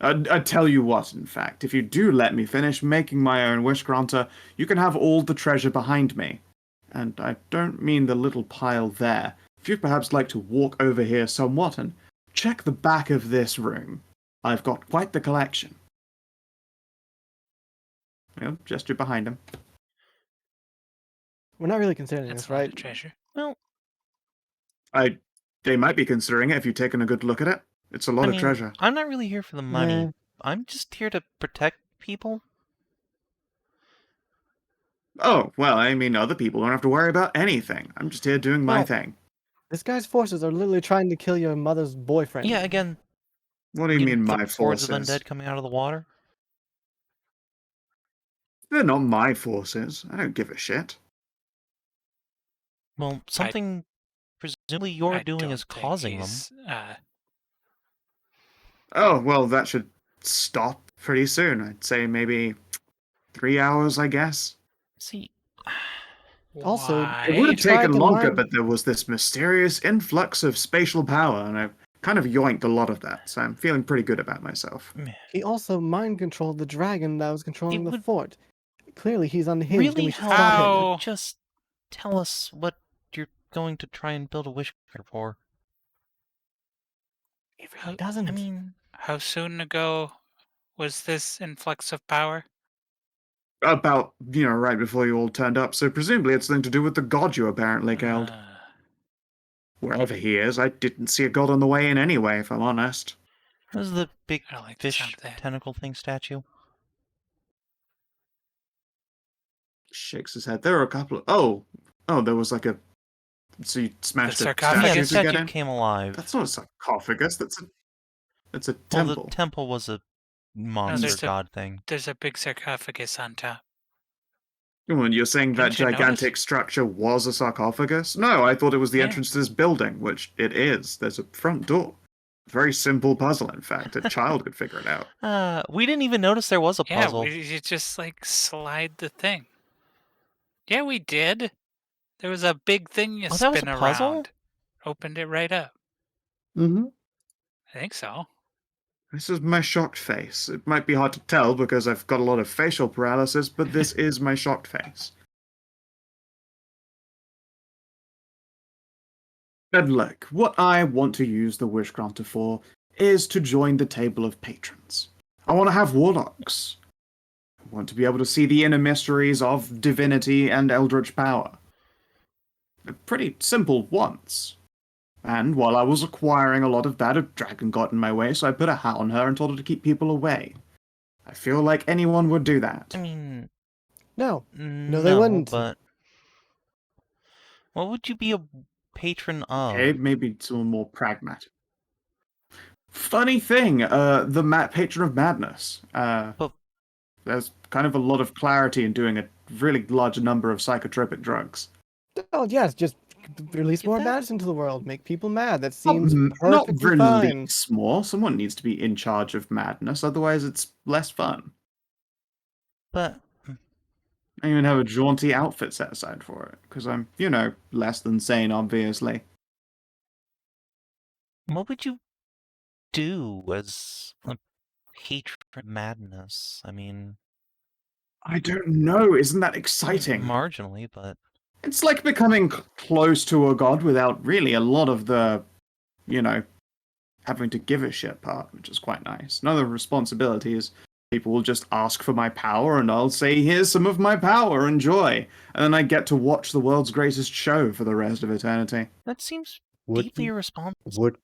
I tell you what, in fact, if you do let me finish making my own wish granter, you can have all the treasure behind me. And I don't mean the little pile there. If you'd perhaps like to walk over here somewhat and check the back of this room, I've got quite the collection. Well, gesture behind him. We're not really considering That's this, a lot right? of treasure. well, They might be considering it if you've taken a good look at it. It's a lot of treasure. I'm not really here for the money. Nah. I'm just here to protect people. Oh, well, I mean, other people don't have to worry about anything. I'm just here doing my Well, thing. This guy's forces are literally trying to kill your mother's boyfriend. Yeah, again, What do you mean, my hordes forces? of undead coming out of the water? They're not my forces. I don't give a shit. Well, something presumably you're I doing don't is think causing them. he's, Oh, well, that should stop pretty soon. I'd say maybe 3 hours, I guess. See, Also, why? It would have tried taken to longer, mine- but there was this mysterious influx of spatial power, and I've kind of yoinked a lot of that, so I'm feeling pretty good about myself. He also mind controlled the dragon that was controlling It the would fort. Clearly, he's unhinged, and really we should help stop him. How- to just tell us what you're going to try and build a wish granter for. He really doesn't. I mean, How soon ago was this influx of power? About, right before you all turned up, so presumably it's something to do with the god you apparently killed. Wherever he is, I didn't see a god on the way in anyway, if I'm honest. what was the big I don't like the fish sound of that. tentacle thing statue? Shakes his head. There were a couple of... Oh, there was like a... So you smashed The a sarcophagus? Yeah, the statue to get statue in? came alive. That's not a sarcophagus, that's a Well, temple. the temple was a monster there's a- god thing. There's a big sarcophagus on top. Come on, you're saying that Didn't you gigantic notice? structure was a sarcophagus? No, I thought it was the Yeah. entrance to this building, which it is. There's a front door. Very simple puzzle, in fact. A child could figure it out. We didn't even notice there was a Yeah, puzzle. you just like slide the thing. Yeah, we did. There was a big thing you Oh, that was spin a puzzle? around. Opened it right up. Mm-hmm. I think so. This is my shocked face. It might be hard to tell because I've got a lot of facial paralysis, but this is my shocked face. And look, what I want to use the Wish Granter for is to join the table of patrons. I want to have warlocks. I want to be able to see the inner mysteries of divinity and eldritch power. They're pretty simple wants. And while I was acquiring a lot of that, a dragon got in my way, so I put a hat on her and told her to keep people away. I feel like anyone would do that. I mean, No. no, they wouldn't. But what would you be a patron of? Okay, maybe someone more pragmatic. Funny thing, the patron of madness. But There's kind of a lot of clarity in doing a really large number of psychotropic drugs. Oh, yes, just release Get more that? madness into the world. Make people mad. That seems Not perfectly fine. release more. Someone needs to be in charge of madness, otherwise it's less fun. but I even have a jaunty outfit set aside for it, because I'm, less than sane, obviously. what would you do as a patron of madness? I mean, I don't know, isn't that exciting? marginally, but It's like becoming close to a god without really a lot of the, having to give a shit part, which is quite nice. None of the responsibilities. People will just ask for my power, and I'll say, here's some of my power, enjoy. And then I get to watch the world's greatest show for the rest of eternity. that seems Would deeply you- irresponsible. Would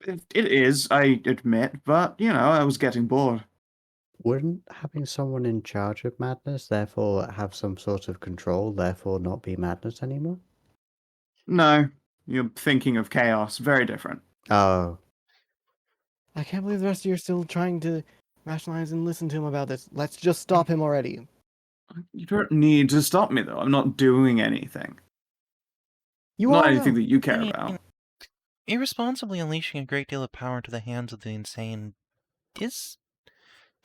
It is, I admit, but, I was getting bored. Wouldn't having someone in charge of madness therefore have some sort of control, therefore not be madness anymore? No, you're thinking of chaos. Very different. Oh, I can't believe the rest of you are still trying to rationalize and listen to him about this. Let's just stop him already. You don't need to stop me, though. I'm not doing anything. You Not are, anything though. that you care mean, about. Irresponsibly unleashing a great deal of power into the hands of the insane is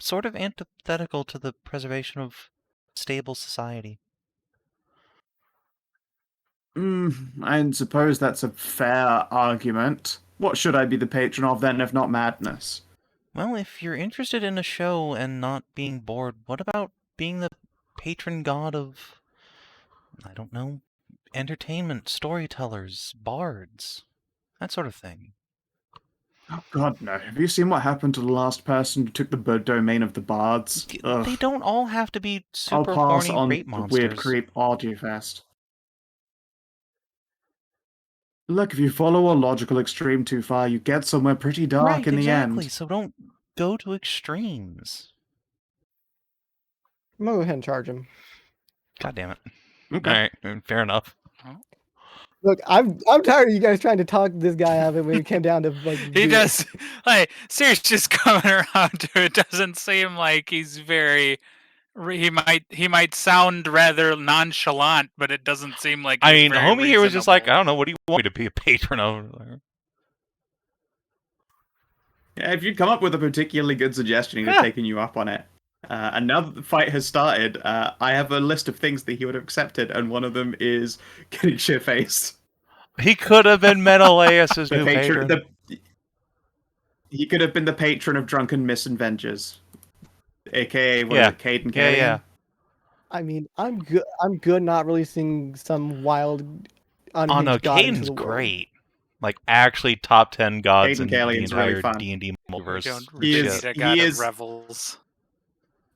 sort of antithetical to the preservation of stable society. I suppose that's a fair argument. What should I be the patron of then, if not madness? Well, if you're interested in a show and not being bored, what about being the patron god of, I don't know, entertainment, storytellers, bards, that sort of thing? Oh God, no. Have you seen what happened to the last person who took the bird domain of the bards? Ugh. They don't all have to be I'll super pass horny on rape the weird monsters. creep Argyfest. Look, if you follow a logical extreme too far, you get somewhere pretty dark Right, in the exactly. end. So don't go to extremes. I'm gonna go ahead and charge him. God damn it. Okay. All right, fair enough. Look, I'm tired of you guys trying to talk this guy out of it when it came down to like. He do it. does like Sears just coming around to it doesn't seem like he's very. He might sound rather nonchalant, but it doesn't seem like he's I mean, very homie here was just like, I reasonable. don't know, what do you want me to be a patron of? Yeah, if you'd come up with a particularly good suggestion, he'd have Yeah. taken you up on it. And now that the fight has started, I have a list of things that he would have accepted, and one of them is getting shit-faced. He could have been Menelaus's The new patron. He could have been the patron of drunken misadventures, aka what is Yeah. it, Caden Yeah, Kane? yeah. I mean, I'm good. I'm good not releasing some wild, unhinged Oh no, god into Caden's the world. great. Like, actually top 10 gods Caden in the Kalian's really entire fun. D&D We multiverse. don't He really is- need a he god of is- revels.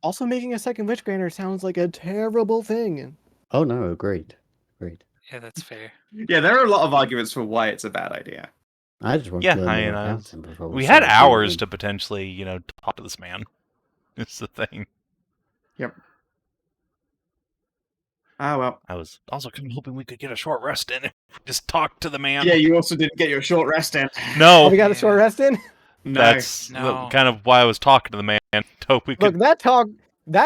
Also, making a second Witch Granter sounds like a terrible thing. oh no, agreed. Agreed. Yeah, that's fair. Yeah, there are a lot of arguments for why it's a bad idea. I just want Yeah, to learn I more mean, about him before we had start hours shooting to potentially, talk to this man. It's the thing. Yep. Ah, well. I was also kind of hoping we could get a short rest in if we just talk to the man. Yeah, you also didn't get your short rest in. No, Oh, we got a short rest in. No. that's No. kind of why I was talking to the man. Hope we Look, could. that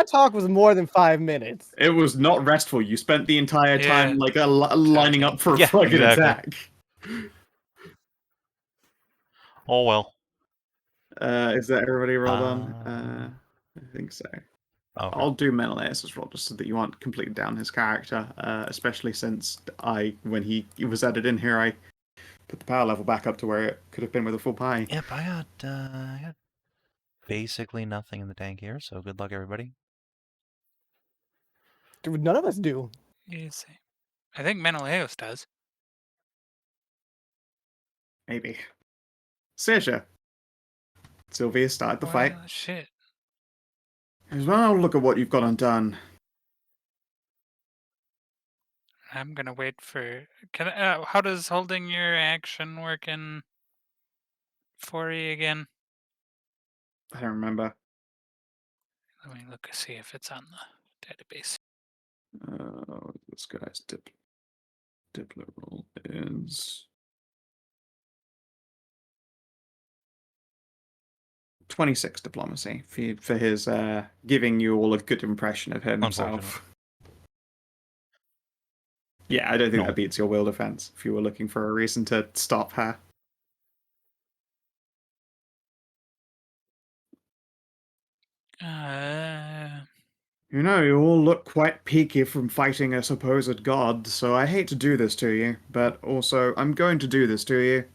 talk was more than 5 minutes. It was not restful. You spent the entire time Yeah, like lining up for a Yeah, fucking exactly. attack. Oh well. Is that everybody rolled on? I think so. Okay. I'll do Menelaus' roll just so that you aren't completely down his character, especially since when he was added in here, I put the power level back up to where it could have been with a full pie. Yep, I got basically nothing in the tank here, so good luck, everybody. Dude, none of us do. easy. I think Menelaus does. Maybe. Saoirse. Sylvia started the fight. Well, shit. As well, look at what you've got undone. I'm gonna wait for. How does holding your action work in 4E again? I don't remember. Let me look and see if it's on the database. This guy's Diplo roll is 26 diplomacy for his giving you all a good impression of himself. Yeah, I don't think No. that beats your will defense if you were looking for a reason to stop her. You all look quite peaky from fighting a supposed god, so I hate to do this to you, but also I'm going to do this to you.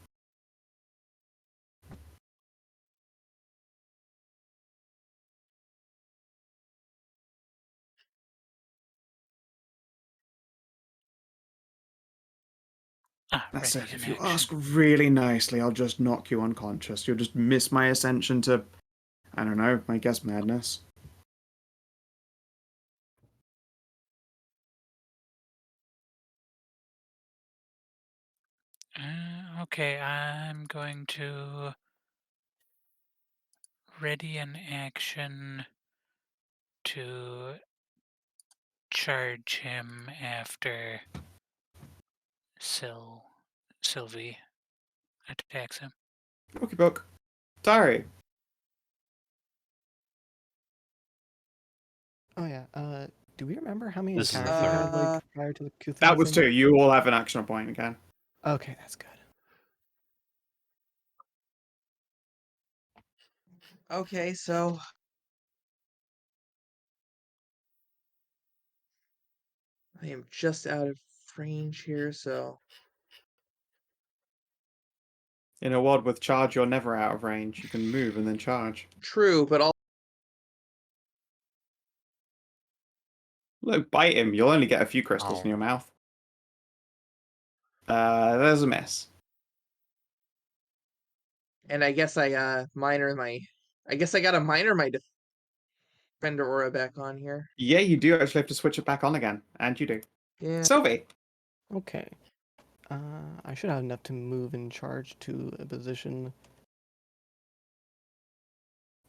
That's ready it. in If you action. ask really nicely, I'll just knock you unconscious. You'll just miss my ascension to, I don't know, I guess madness. Okay, I'm going to ready an action to charge him after Sylvie attacks him. Okay, book. Tahru. Oh yeah. Do we remember how many This is the attacks he had third. like prior to the Cthulhu That was thing? 2. You all have an action point again. Okay, that's good. Okay, so I am just out of range here, so In a world with charge, you're never out of range. You can move and then charge. true, but all Look, bite him. You'll only get a few crystals Ow. in your mouth. There's a miss. and I guess I got a minor my defender aura back on here. Yeah, you do actually have to switch it back on again. And you do. Yeah. Sylvie. Okay. I should have enough to move and charge to a position.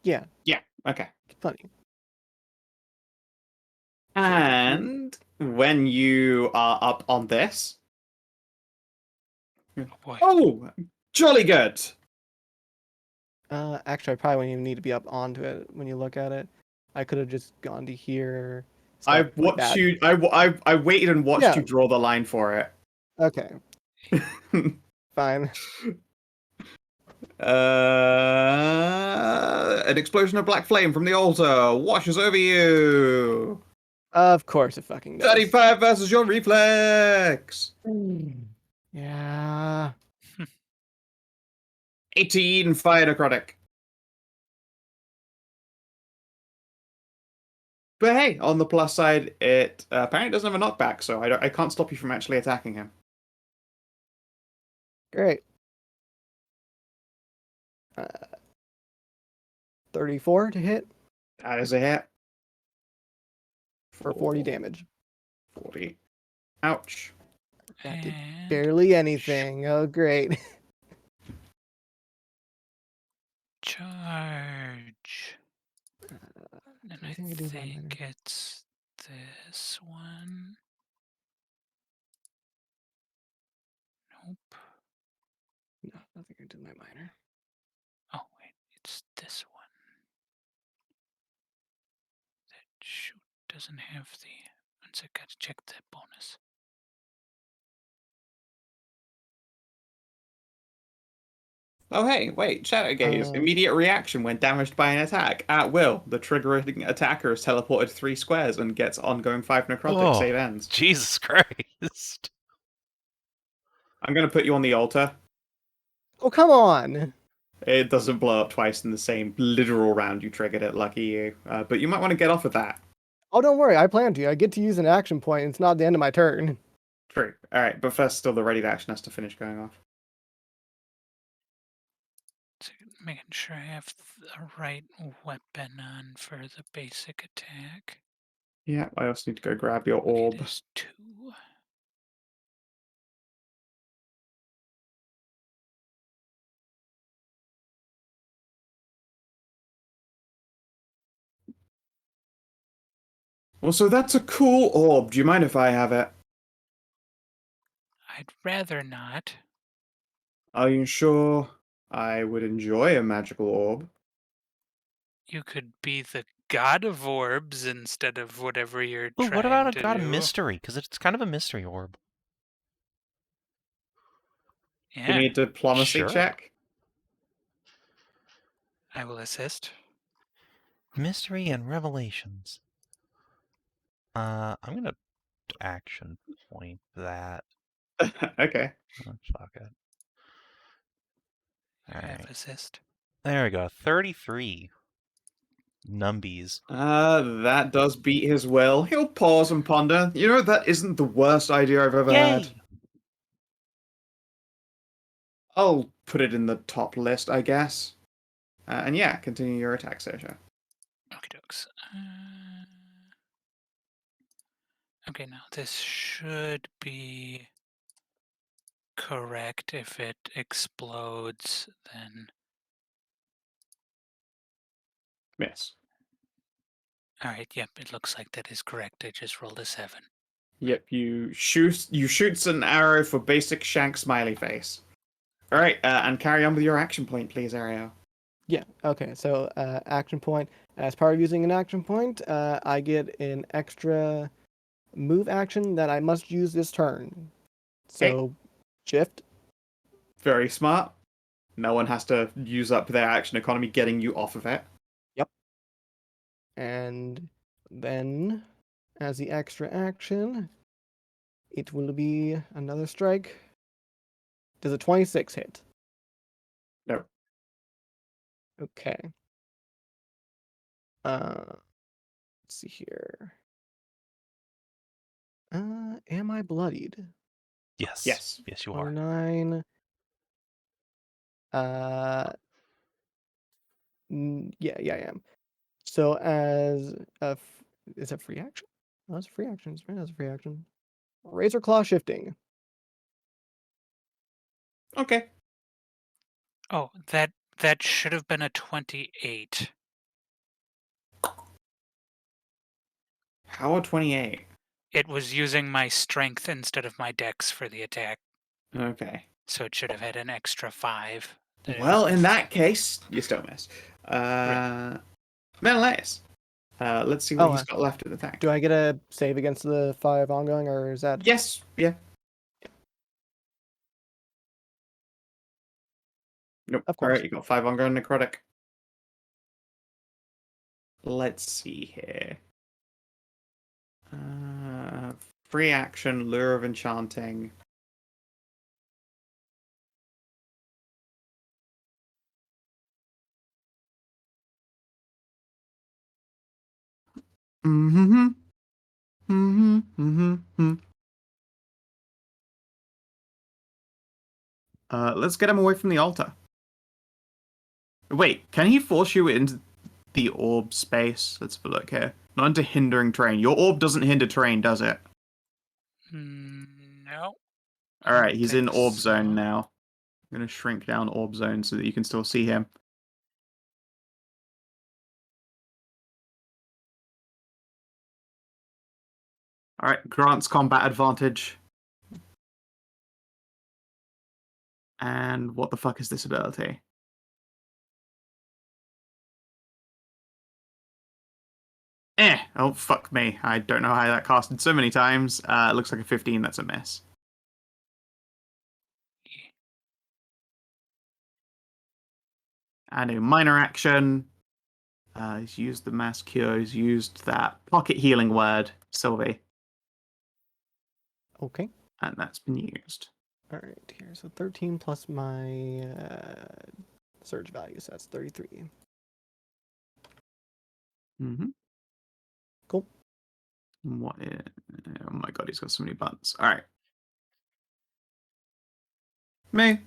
Yeah, Yeah, okay. funny. And when you are up on this... Oh boy. Oh, jolly good. Actually, I probably wouldn't even need to be up onto it when you look at it. I could have just gone to here. I stuff like watched that. you. I waited and watched Yeah. you draw the line for it. Okay, fine. An explosion of black flame from the altar washes over you. Of course it fucking does. 35 versus your reflex. Yeah. 18 fire necrotic. But hey, on the plus side, it apparently doesn't have a knockback, so I can't stop you from actually attacking him. Great. 34 to hit That is a hit. for 40 damage. 40. Ouch. That did And barely anything. Oh, great. charge. And I think I do one think it's this one. Nope. No, nothing I do my minor. Oh wait, it's this one. That shoot doesn't have the. Once I gotta check that bonus. Oh hey, wait, Shadow Gaze. Immediate reaction when damaged by an attack. At will, the triggering attacker is teleported 3 squares and gets ongoing 5 necrotic save ends. Jesus Christ. I'm going to put you on the altar. Oh, come on. It doesn't blow up twice in the same literal round you triggered it, lucky you. But you might want to get off of that. Oh, don't worry. I plan to. I get to use an action point. It's not the end of my turn. True. Alright, but first, still the ready to action has to finish going off. So making sure I have the right weapon on for the basic attack. Yeah, I also need to go grab your orb. It is 2. Well, so that's a cool orb. Do you mind if I have it? I'd rather not. Are you sure I would enjoy a magical orb? You could be the god of orbs instead of whatever you're Ooh, trying what about a to god of do. mystery? Because it's kind of a mystery orb. Yeah, Give me a diplomacy Sure. check. I will assist. Mystery and revelations. I'm gonna action point that. Okay. Oh, fuck it. You All have right. assist. There we go. 33. Numbies. That does beat his will. He'll pause and ponder. You know, that isn't the worst idea I've ever had. Yay! I'll put it in the top list, I guess. And yeah, continue your attack, Saoirse. Okie dokes. Okay, now this should be correct. If it explodes, then... Miss. Alright, yep, it looks like that is correct. I just rolled a 7. Yep, you shoots an arrow for basic shank smiley face. All right, and carry on with your action point, please, Ariel. Yeah. Okay. So action point. As part of using an action point, I get an extra move action that I must use this turn. So shift. Very smart. No one has to use up their action economy getting you off of it. Yep. And then, as the extra action, it will be another strike. Does a 26 hit? No. Okay. Let's see here. Am I bloodied? Yes. Yes. Yes, you are. 29. Yeah, I am. So as a, is that free action? Oh, that's a free action. That's a free action. Razor Claw shifting. Okay. Oh, that should have been a 28. How are 28? It was using my strength instead of my dex for the attack, Okay. so it should have had an extra 5. Well, in that case, you still miss. Right. Menelaus. Let's see what Oh, he's got left in the tank. Do I get a save against the 5 ongoing, or is that? Yes. Yeah. Nope. Of course. All right, you got 5 ongoing necrotic. Let's see here. Free action, Lure of Enchanting. Mm-hmm. Mm-hmm. Mm-hmm. Let's get him away from the altar. Wait, can he force you into the orb space? Let's have a look here. Not into hindering terrain. Your orb doesn't hinder terrain, does it? No. All right, he's in think orb zone so. now. I'm gonna shrink down orb zone so that you can still see him. All right, grants combat advantage. And what the fuck is this ability? Oh, fuck me. I don't know how that casted so many times. It looks like a 15, that's a miss. And a minor action. He's used the mass cure, he's used that pocket healing word, Sylvie. Okay. And that's been used. All right. Here, so 13 plus my surge value, so that's 33. Mm-hmm. Cool. What is... Oh my god, he's got so many buttons. All right. Me.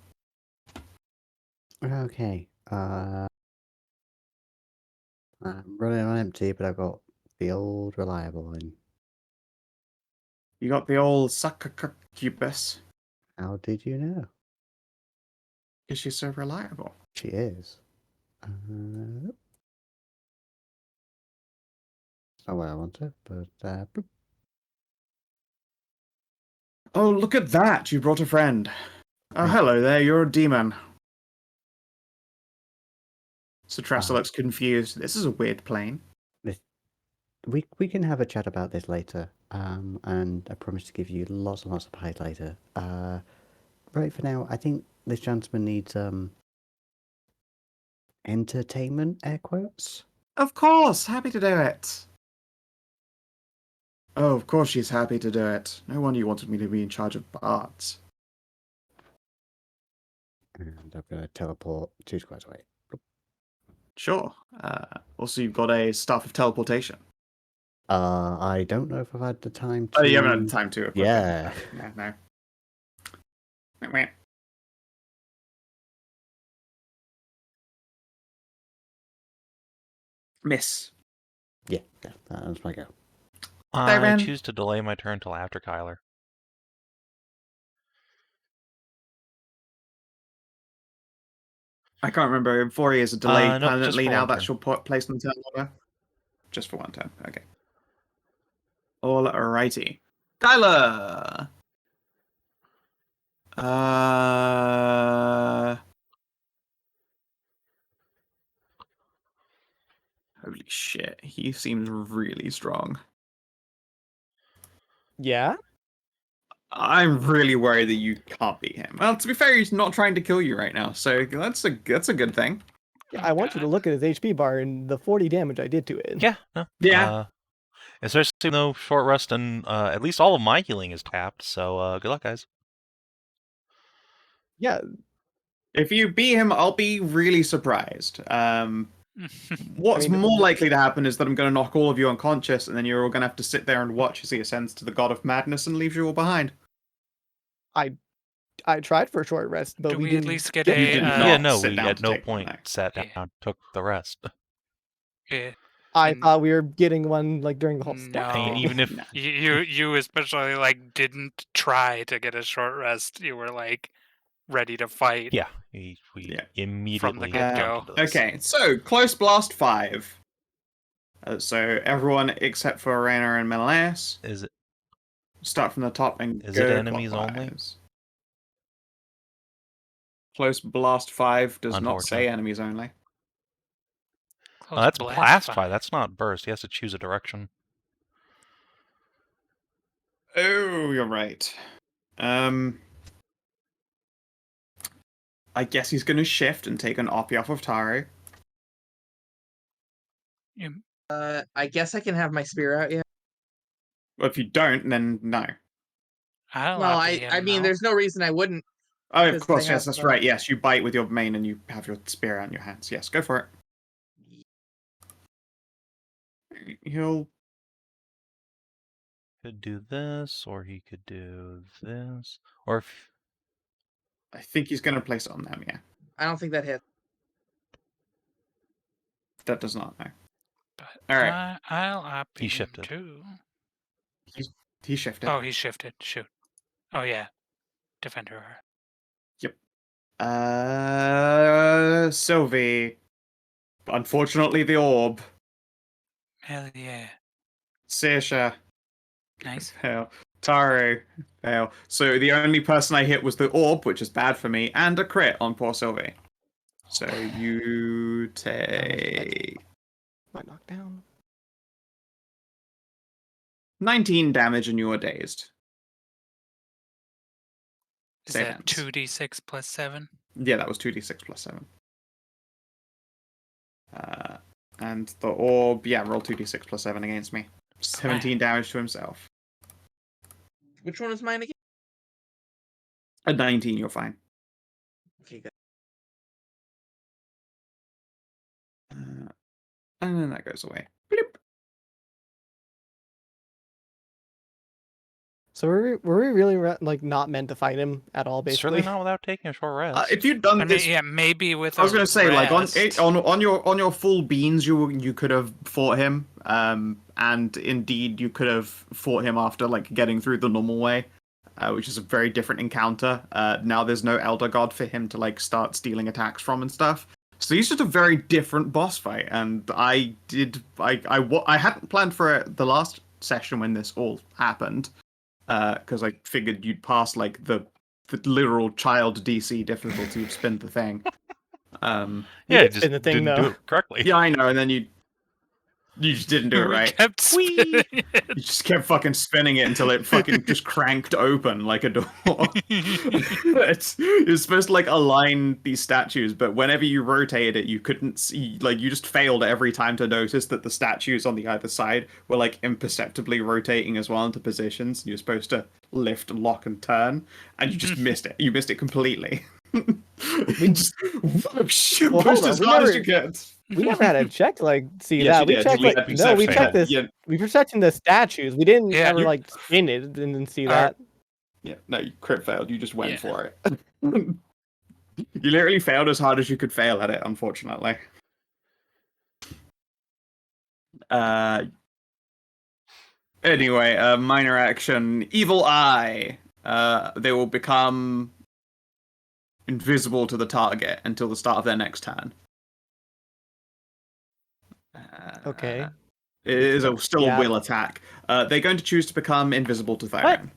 Okay. I'm running on empty, but I've got the old reliable in. You got the old succubus. How did you know? Because she's so reliable. She is. Not where I want her, but bloop. Oh, look at that! You brought a friend. Oh, Right. hello there, you're a demon. So Tressa looks confused. This is a weird plane. We can have a chat about this later. And I promise to give you lots and lots of highlights later. Right for now, I think this gentleman needs entertainment, air quotes. Of course, happy to do it. Oh, of course she's happy to do it. No wonder you wanted me to be in charge of bards. And I'm gonna teleport 2 squares away. Sure. Also, you've got a staff of teleportation. I don't know if I've had the time to. Oh, you haven't had the time to. Equip Yeah. it. No. Meh. Miss. Yeah, that's my go. I Thyrenne. choose to delay my turn till after Kyler. I can't remember. 4 years a delay No, just permanently for now. one That's turn. your place in the turn order. Just for one turn. Okay. Alrighty. Tyler! Holy shit. He seems really strong. Yeah. I'm really worried that you can't beat him. Well, to be fair, he's not trying to kill you right now, so that's a good thing. Yeah, Oh, I want you to God. look at his HP bar and the 40 damage I did to it. Yeah, no. Yeah. Especially though short rest and at least all of my healing is tapped, so good luck, guys. Yeah. If you beat him, I'll be really surprised. What's I mean, more likely to happen is that I'm going to knock all of you unconscious, and then you're all going to have to sit there and watch as he ascends to the God of Madness and leaves you all behind. I tried for a short rest, but Do we we didn't at least get get a, You did there. not Yeah, no, sit we down at to no take one, point no. sat Yeah. down, took the rest. Yeah. I And- thought we were getting one like during the whole stack No. I mean, thing. even if No. You especially like didn't try to get a short rest. You were like ready to fight. yeah, we Yeah. immediately get-go. jumped into this. Okay, so Close Blast 5. So everyone except for Rainer and Menelaus Is it start from the top and Is go it enemies only? clockwise. Close Blast 5 does not say Unfortunate. enemies only. Close that's blast blast fire. fire. That's not burst. He has to choose a direction. Oh, you're right. I guess he's going to shift and take an Oppie off of Tahru. You- I guess I can have my spear out yet. Well, if you don't, then no. I'll Well, oppie I him mean, now. there's no reason I wouldn't. Oh, of 'Cause course, they yes, have, that's right. Yes, you bite with your main and you have your spear out in your hands. Yes, go for it. He'll... Could do this, or he could do this, or if I think he's going to place it on them, yeah. I don't think that hits. That does not, no. But All right. I'll oppie He him shifted. too. He shifted. Oh, he shifted. Shoot. Oh yeah. Defender. Sylvie. Unfortunately, the orb. Hell yeah. Saoirse. Nice. Fail. Tahru. Fail. So the only person I hit was the orb, which is bad for me, and a crit on poor Sylvie. So you take Might knock down. 19 damage and you are dazed. Is Save that hands. 2d6 plus 7? Yeah, that was 2d6 plus 7. And the orb, yeah, roll 2d6 plus 7 against me. 17 damage to himself. Which one is mine again? At 19, you're fine. Okay, good. And then that goes away. Bloop. So were we really like not meant to fight him at all? certainly Basically, not without taking a short rest. If you'd done I mean, this, yeah, maybe with I was a going to say, like rest. on your full beans, you could have fought him, and indeed you could have fought him after like getting through the normal way, which is a very different encounter. Now there's no Elder God for him to like start stealing attacks from and stuff. So he's just a very different boss fight, and I hadn't planned for the last session when this all happened, because I figured you'd pass like the literal child DC difficulty of spin the thing. yeah, did just spin the thing, didn't do though. it correctly. Yeah, I know, and then you just didn't do it We right. kept spinning You it. just kept fucking spinning it until it fucking just cranked open like a door. It's supposed to like align these statues, but whenever you rotated it, you couldn't see. Like you just failed every time to notice that the statues on the either side were like imperceptibly rotating as well into positions. You're supposed to lift, lock, and turn, and you just missed it. You missed it completely. You just pushed hold as on, hard as you could. we never had a check to like see Yes, that. you We did. checked We like had no, we perception. checked this. Yeah, We were checking the statues. We didn't Yeah, ever you- like spin it and then see Alright. that. yeah. No, you crit failed. You just went Yeah. for it. You literally failed as hard as you could fail at it. Unfortunately. Anyway, minor action. Evil Eye. They will become invisible to the target until the start of their next turn. Okay. It is still a Yeah. will attack. They're going to choose to become invisible to Thyrenne.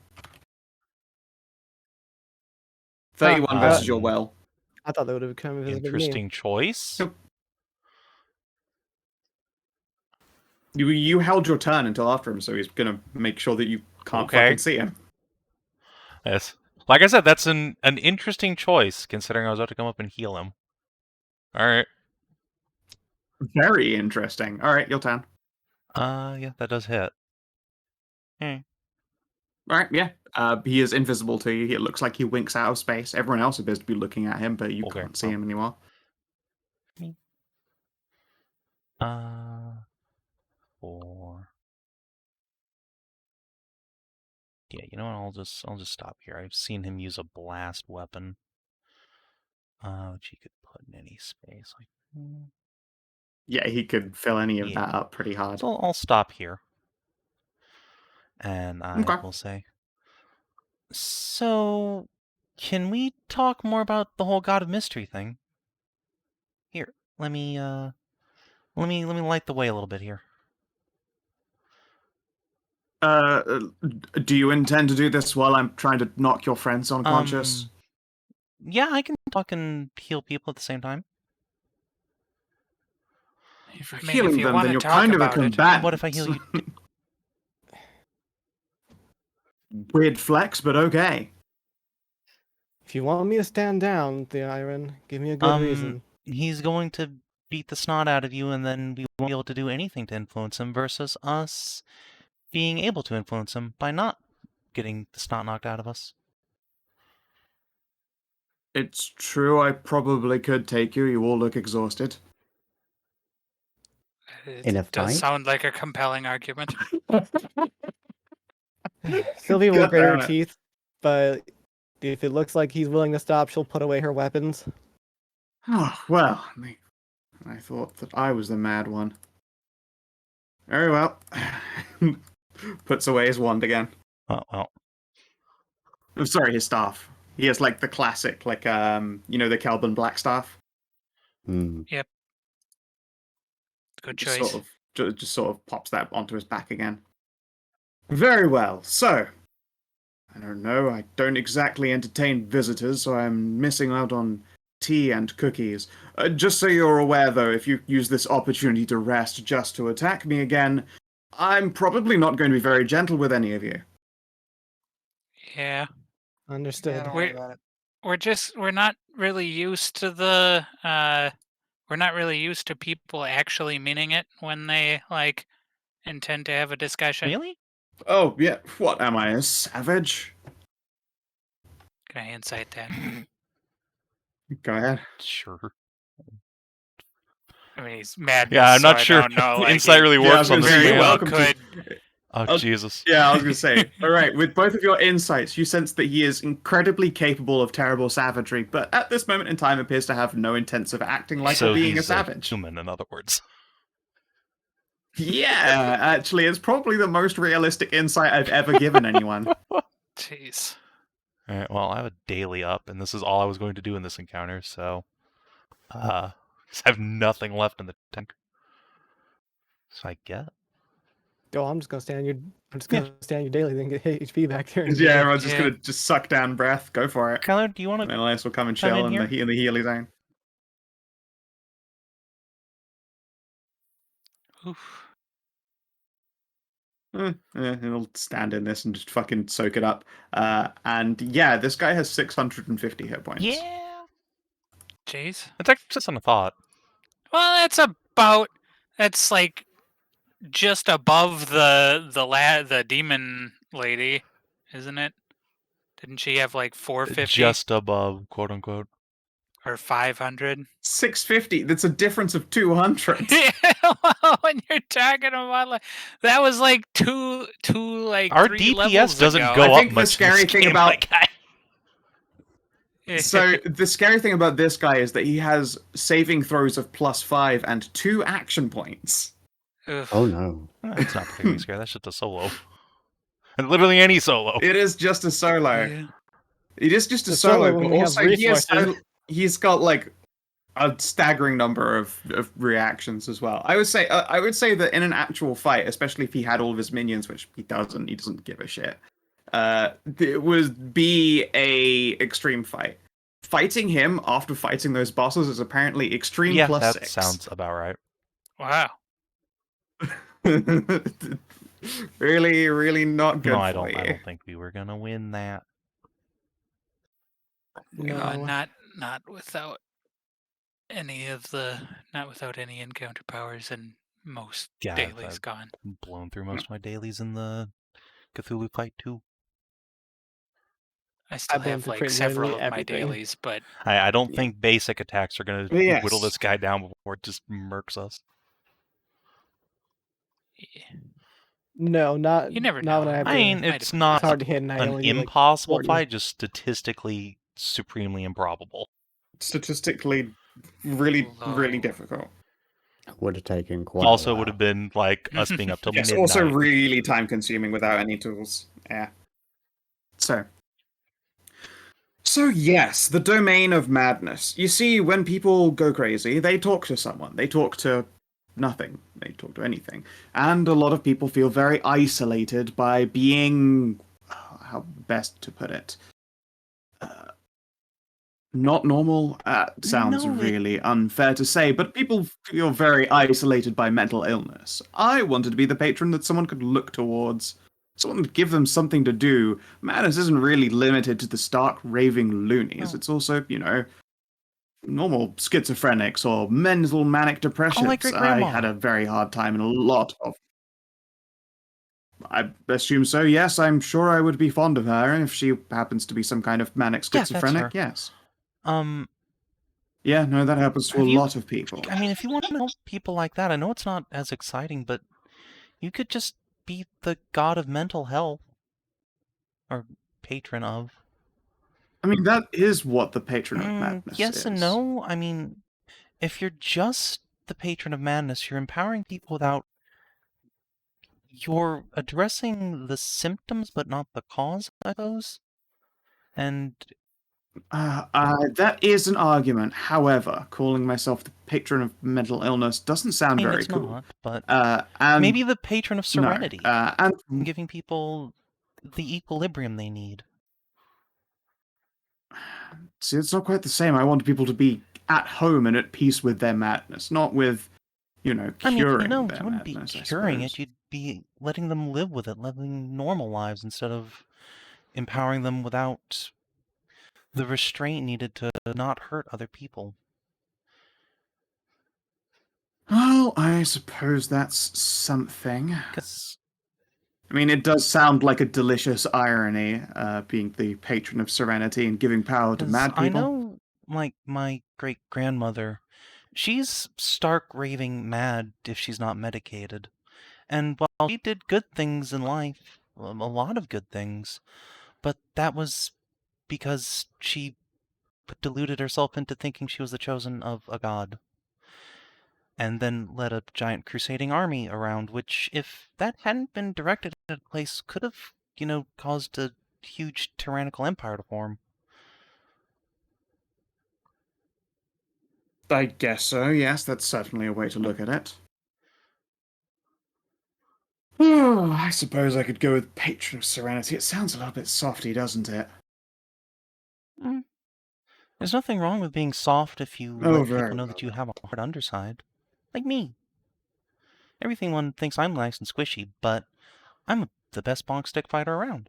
31 versus your will. I thought they would have become invisible to me. Interesting choice. You held your turn until after him, so he's going to make sure that you can't fucking see him. Yes. Like I said, that's an interesting choice, considering I was about to come up and heal him. Alright. Very interesting. Alright, your turn. Yeah, that does hit. Alright, yeah. He is invisible to you. It looks like he winks out of space. Everyone else appears to be looking at him, but you can't see him anymore. 4. Yeah, you know what? I'll just stop here. I've seen him use a blast weapon, which he could put in any space. Yeah, he could fill any of that up pretty hard. So I'll stop here, and I will say. So, can we talk more about the whole God of Mystery thing? Here, let me light the way a little bit here. Do you intend to do this while I'm trying to knock your friends unconscious? Yeah, I can talk and heal people at the same time. If you're healing them, then you're kind of a combatant. What if I heal you? Weird flex, but okay. If you want me to stand down, Thyrenne, give me a good reason. He's going to beat the snot out of you, and then we won't be able to do anything to influence him, versus us being able to influence him by not getting the snot knocked out of us. It's true, I probably could take you. You all look exhausted. It does sound like a compelling argument. Sylvie will grate her teeth, but if it looks like he's willing to stop, she'll put away her weapons. Oh, well, I thought that I was the mad one. Very well. Puts away his wand again. Oh, well. I'm sorry, his staff. He has, like, the classic, like, the Kelban Black staff. Yep. Good choice. Just sort of pops that onto his back again. Very well. So, I don't know. I don't exactly entertain visitors, so I'm missing out on tea and cookies. Just so you're aware, though, if you use this opportunity to rest just to attack me again, I'm probably not going to be very gentle with any of you. Yeah. Understood. Yeah, don't worry about it. We're not really used to the we're not really used to people actually meaning it when they intend to have a discussion. Really? Oh, yeah. What, am I, a savage? Can I insight that? Go ahead. Sure. I mean, he's mad. Yeah, I'm not so sure I don't know, insight really works on this very man. well could. Oh, Jesus. Yeah, I was going to say. All right, with both of your insights, you sense that he is incredibly capable of terrible savagery, but at this moment in time appears to have no intent of acting like or being a savage. Human, in other words. Yeah, actually, it's probably the most realistic insight I've ever given anyone. Jeez. All right, well, I have a daily up, and this is all I was going to do in this encounter, so... I have nothing left in the tank. So I get... Oh, I'm just gonna stand your daily, then get HP back there. Yeah, everyone's just gonna just suck down breath. Go for it. Kyler, do you want to? And Elias will come and chill in the Healy zone. Oof. He'll stand in this and just fucking soak it up. And yeah, this guy has 650 hit points. Yeah. Jeez. It's actually just on a thought. Well, that's like just above the demon lady, isn't it? Didn't she have like 450? Just above, quote unquote. Or 500? 650. That's a difference of 200. When you're talking about that was like two our 3 DPS doesn't ago. go I up think much. the scary thing about Like, so the scary thing about this guy is that he has saving throws of +5 and 2 action points. Oof. Oh no. It's not particularly scary. That's just a solo. And literally any solo. It is just a solo. Yeah. It is just a Especially solo, when but we have also resources. he's got like a staggering number of reactions as well. I would say that in an actual fight, especially if he had all of his minions, which he doesn't give a shit. It would be a extreme fight. Fighting him after fighting those bosses is apparently extreme Yeah, plus that 6. sounds about right. Wow. Really, really not good No, I for you. don't think we were gonna win that. No. Not without not without any encounter powers and most Yeah, dailies I've gone. blown through most of my dailies in the Cthulhu fight too. I still I've blown have through like pretty several literally of my everything. dailies, but I don't Yeah. think basic attacks are gonna Yes. whittle this guy down before it just murks us. No, not you never not know. when I have I to. mean, Might it's have not It's hard to hit, and I an only do like impossible 40. fight, just statistically supremely improbable. Statistically, really, really Low. difficult. Would have taken quite Also a would while. have been like us being up till Yes, midnight. also really time consuming without any tools. Yeah. So yes, the domain of madness. You see, when people go crazy, they talk to someone. They talk to nothing. They talk to anything. And a lot of people feel very isolated by being, how best to put it, not normal. Sounds No, really unfair to say, but people feel very isolated by mental illness. I wanted to be the patron that someone could look towards. Someone would give them something to do. Madness isn't really limited to the stark raving loonies. No. It's also, normal schizophrenics or mental manic depressions. like great-grandma. I had a very hard time in a lot of. I assume so, yes. I'm sure I would be fond of her if she happens to be some kind of manic Yeah, that's schizophrenic, her. yes. Yeah, no, that happens to a lot of people. I mean, if you want to help people like that, I know it's not as exciting, but you could just be the god of mental health. Or patron of. I mean, that is what the patron of madness yes is. and no. I mean, if you're just the patron of madness, you're empowering people without... You're addressing the symptoms, but not the cause, I suppose. And... that is an argument. However, calling myself the patron of mental illness doesn't sound very it's cool. not, but and maybe the patron of serenity. No, and giving people the equilibrium they need. see, it's not quite the same. I want people to be at home and at peace with their madness, not with, curing I mean, their you madness. wouldn't be curing it. You'd be letting them live with it, living normal lives instead of empowering them without the restraint needed to not hurt other people. Well, I suppose that's something. 'Cause I mean, it does sound like a delicious irony, being the patron of serenity and giving power to mad people. I know, like, my great-grandmother, she's stark raving mad if she's not medicated. And while she did good things in life, a lot of good things, but that was because she deluded herself into thinking she was the chosen of a god. And then led a giant crusading army around, which, if that hadn't been directed at a place, could have, caused a huge tyrannical empire to form. I guess so, yes, that's certainly a way to look at it. Oh, I suppose I could go with patron of serenity. It sounds a little bit softy, doesn't it? There's nothing wrong with being soft if you let people know that you have a hard underside. Like me. Everyone thinks I'm nice and squishy, but I'm the best bonk stick fighter around.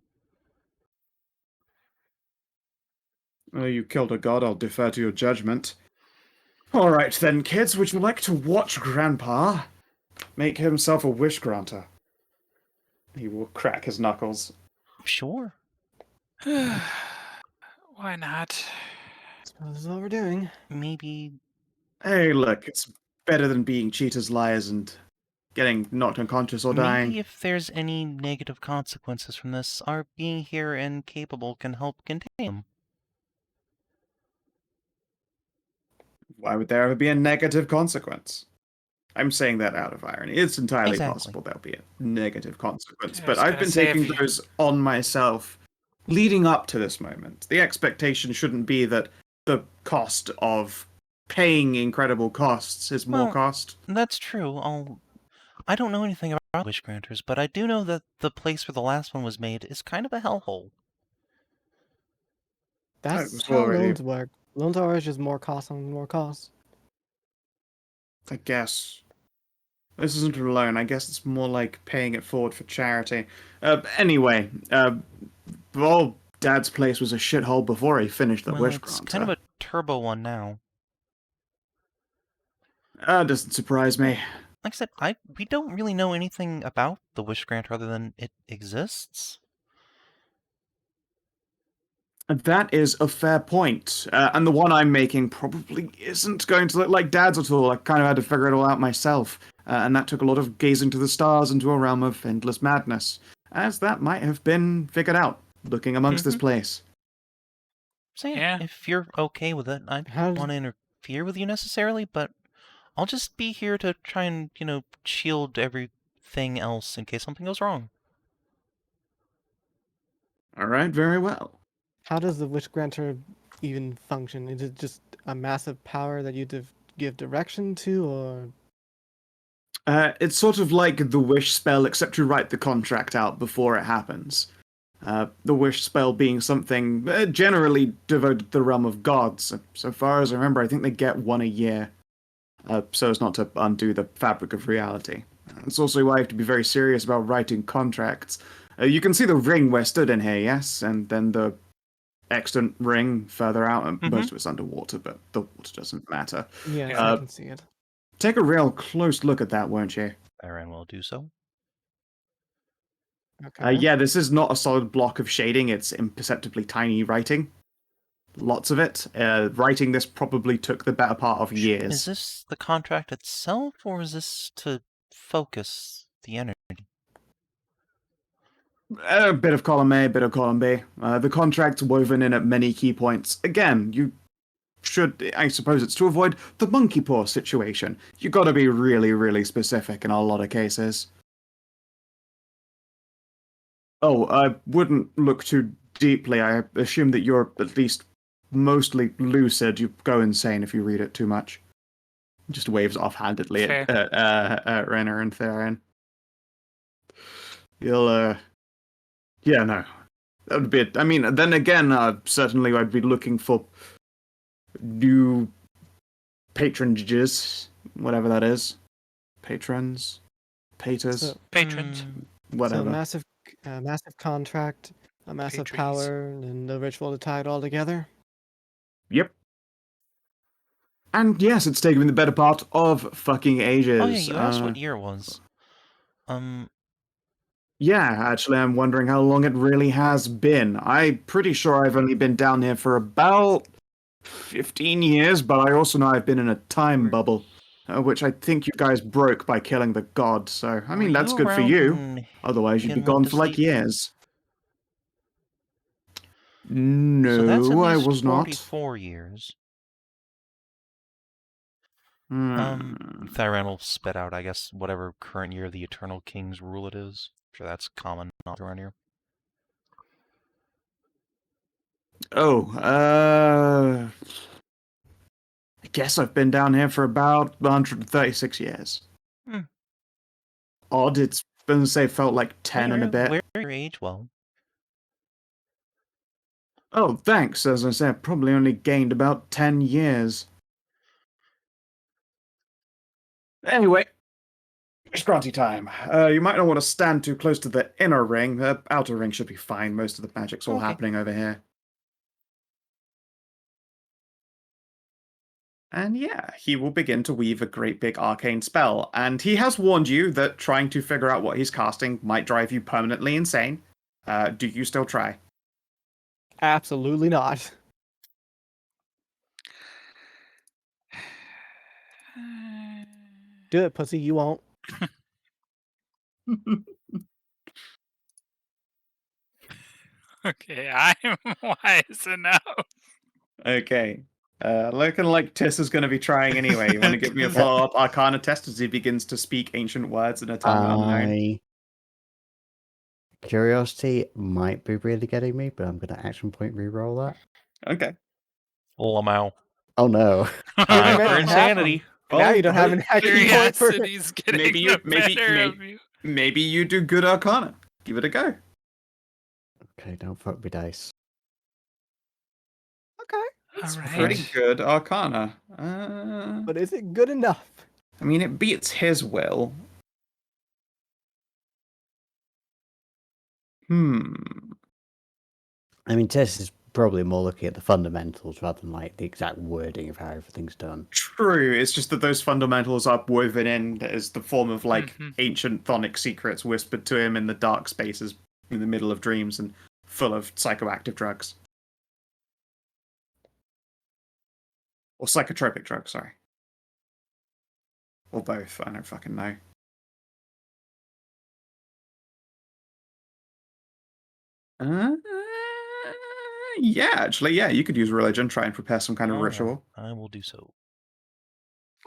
Well, you killed a god, I'll defer to your judgment. Alright then, kids, would you like to watch Grandpa make himself a wish granter? He will crack his knuckles. Sure. Why not? This is what we're doing. Maybe... Hey, look, it's better than being cheaters, liars, and getting knocked unconscious or dying. Maybe if there's any negative consequences from this, our being here and capable can help contain them. Why would there ever be a negative consequence? I'm saying that out of irony. It's entirely Exactly. possible there'll be a negative consequence, Yeah, I but was I've gonna been say, taking those on myself leading up to this moment, the expectation shouldn't be that the cost of paying incredible costs is more Well, cost. That's true. I don't know anything about Wish Granters, but I do know that the place where the last one was made is kind of a hellhole. That's was how already- loans work. Loans are always just more costs on more costs. I guess. This isn't a loan. I guess it's more like paying it forward for charity. Anyway, well, Dad's place was a shithole before he finished the Well, wish it's granter. kind of a turbo one now. Doesn't surprise me. Like I said, we don't really know anything about the Wish Granter other than it exists. That is a fair point. And the one I'm making probably isn't going to look like Dad's at all. I kind of had to figure it all out myself. And that took a lot of gazing to the stars into a realm of endless madness. As that might have been figured out, looking amongst this place. So Yeah. if you're okay with it, I How don't does- want to interfere with you necessarily, but I'll just be here to try and, shield everything else in case something goes wrong. Alright, very well. How does the Wish Granter even function? Is it just a massive power that you give direction to, or It's sort of like the wish spell, except you write the contract out before it happens. The wish spell being something generally devoted to the realm of gods. So far as I remember, I think they get one a year, so as not to undo the fabric of reality. It's also why I have to be very serious about writing contracts. You can see the ring we're stood in here, yes? And then the extant ring further out, and most of it's underwater, but the water doesn't matter. yes, Yeah. I can see it. Take a real close look at that, won't you? Thyrenne will do so. Okay. Yeah, this is not a solid block of shading. It's imperceptibly tiny writing. Lots of it. Writing this probably took the better part of years. Is this the contract itself, or is this to focus the energy? A bit of column A, a bit of column B. The contract's woven in at many key points. Again, you should, I suppose it's to avoid the monkey paw situation. You gotta be really, really specific in a lot of cases. Oh, I wouldn't look too deeply. I assume that you're at least mostly lucid. You go insane if you read it too much. Just waves offhandedly Fair. at Renner and Thyrenne. You'll, yeah, no. That would be it. I mean, then again, certainly I'd be looking for new patronages, whatever that is. Patrons? Paters? So- Patrons. Whatever. So massive contract, a massive Patrons. power, and the ritual to tie it all together. Yep. And yes, it's taken me the better part of fucking ages. Oh yeah, you asked what year it was. Yeah, actually, I'm wondering how long it really has been. I'm pretty sure I've only been down here for about 15 years, but I also know I've been in a time bubble, which I think you guys broke by killing the god, so, I mean, were that's good for around you. when Otherwise, you'd be Kin gone went to for like sleep? years. So that's at No, I least was not. 44 years. Hmm. Thyrenne will spit out, I guess, whatever current year the Eternal King's rule it is. I'm sure that's common not around here. Oh, I guess I've been down here for about 136 years. Hmm. Odd, it's been, say, felt like 10 and a bit. Where your age well? Oh, thanks. As I said, probably only gained about 10 years. Anyway, it's grunty time. You might not want to stand too close to the inner ring. The outer ring should be fine. Most of the magic's all Okay. happening over here. And yeah, he will begin to weave a great big arcane spell. And he has warned you that trying to figure out what he's casting might drive you permanently insane. Do you still try? Absolutely not. Do it, pussy. You won't. Okay, I'm wise enough. Okay. Looking like Tiss is going to be trying anyway. You want to give me a follow-up Arcana test as he begins to speak ancient words in a tongue unknown? Curiosity might be really getting me, but I'm going to action point reroll that. Okay. Lamau. Oh no. Time for Half 'em. insanity. And now you don't have Well, an action point for it. Curiosity's getting maybe the better of you. maybe you do good Arcana. Give it a go. Okay, don't fuck me dice. Okay. It's All pretty right. good Arcana. But is it good enough? I mean, it beats his will. I mean, Tess is probably more looking at the fundamentals rather than like the exact wording of how everything's done. True. It's just that those fundamentals are woven in as the form of like Mhm. ancient Thonic secrets whispered to him in the dark spaces in the middle of dreams and full of psychoactive drugs. Or psychotropic drugs, sorry. Or both, I don't fucking know. Yeah, actually, yeah, you could use religion, try and prepare some kind of All right, ritual. I will do so.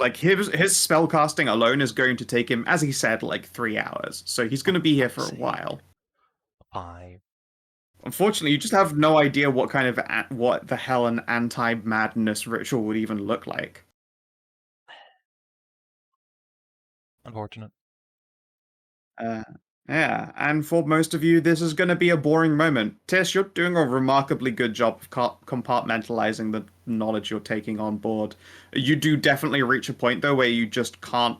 Like, his spell casting alone is going to take him, as he said, like 3 hours. So he's going to be here for a Fuck's while. 5. Unfortunately, you just have no idea what kind of what the hell an anti-madness ritual would even look like. Unfortunate. Yeah, and for most of you, this is going to be a boring moment. Tish, you're doing a remarkably good job of compartmentalizing the knowledge you're taking on board. You do definitely reach a point, though, where you just can't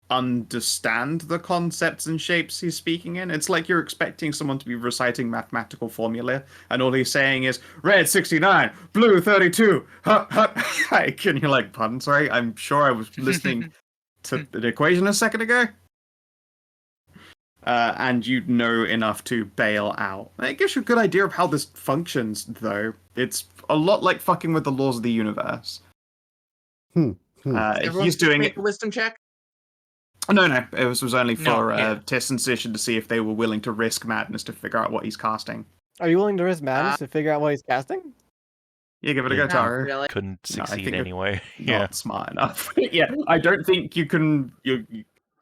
understand the concepts and shapes he's speaking in. It's like you're expecting someone to be reciting mathematical formula, and all he's saying is, red 69, blue 32, hut, hut, hike. And you're like, pardon, sorry, I'm sure I was listening to an equation a second ago. And you know enough to bail out. It gives you a good idea of how this functions, though. It's a lot like fucking with the laws of the universe. Everyone He's doing make it. a wisdom check. No, it was only No, for yeah. Tiss and Sisha to see if they were willing to risk madness to figure out what he's casting. Are you willing to risk madness to figure out what he's casting? Yeah, give it a Yeah. go, Not Tahru. really. Couldn't No, I succeed think you're anyway. Not Yeah. smart enough. Yeah, I don't think you can. You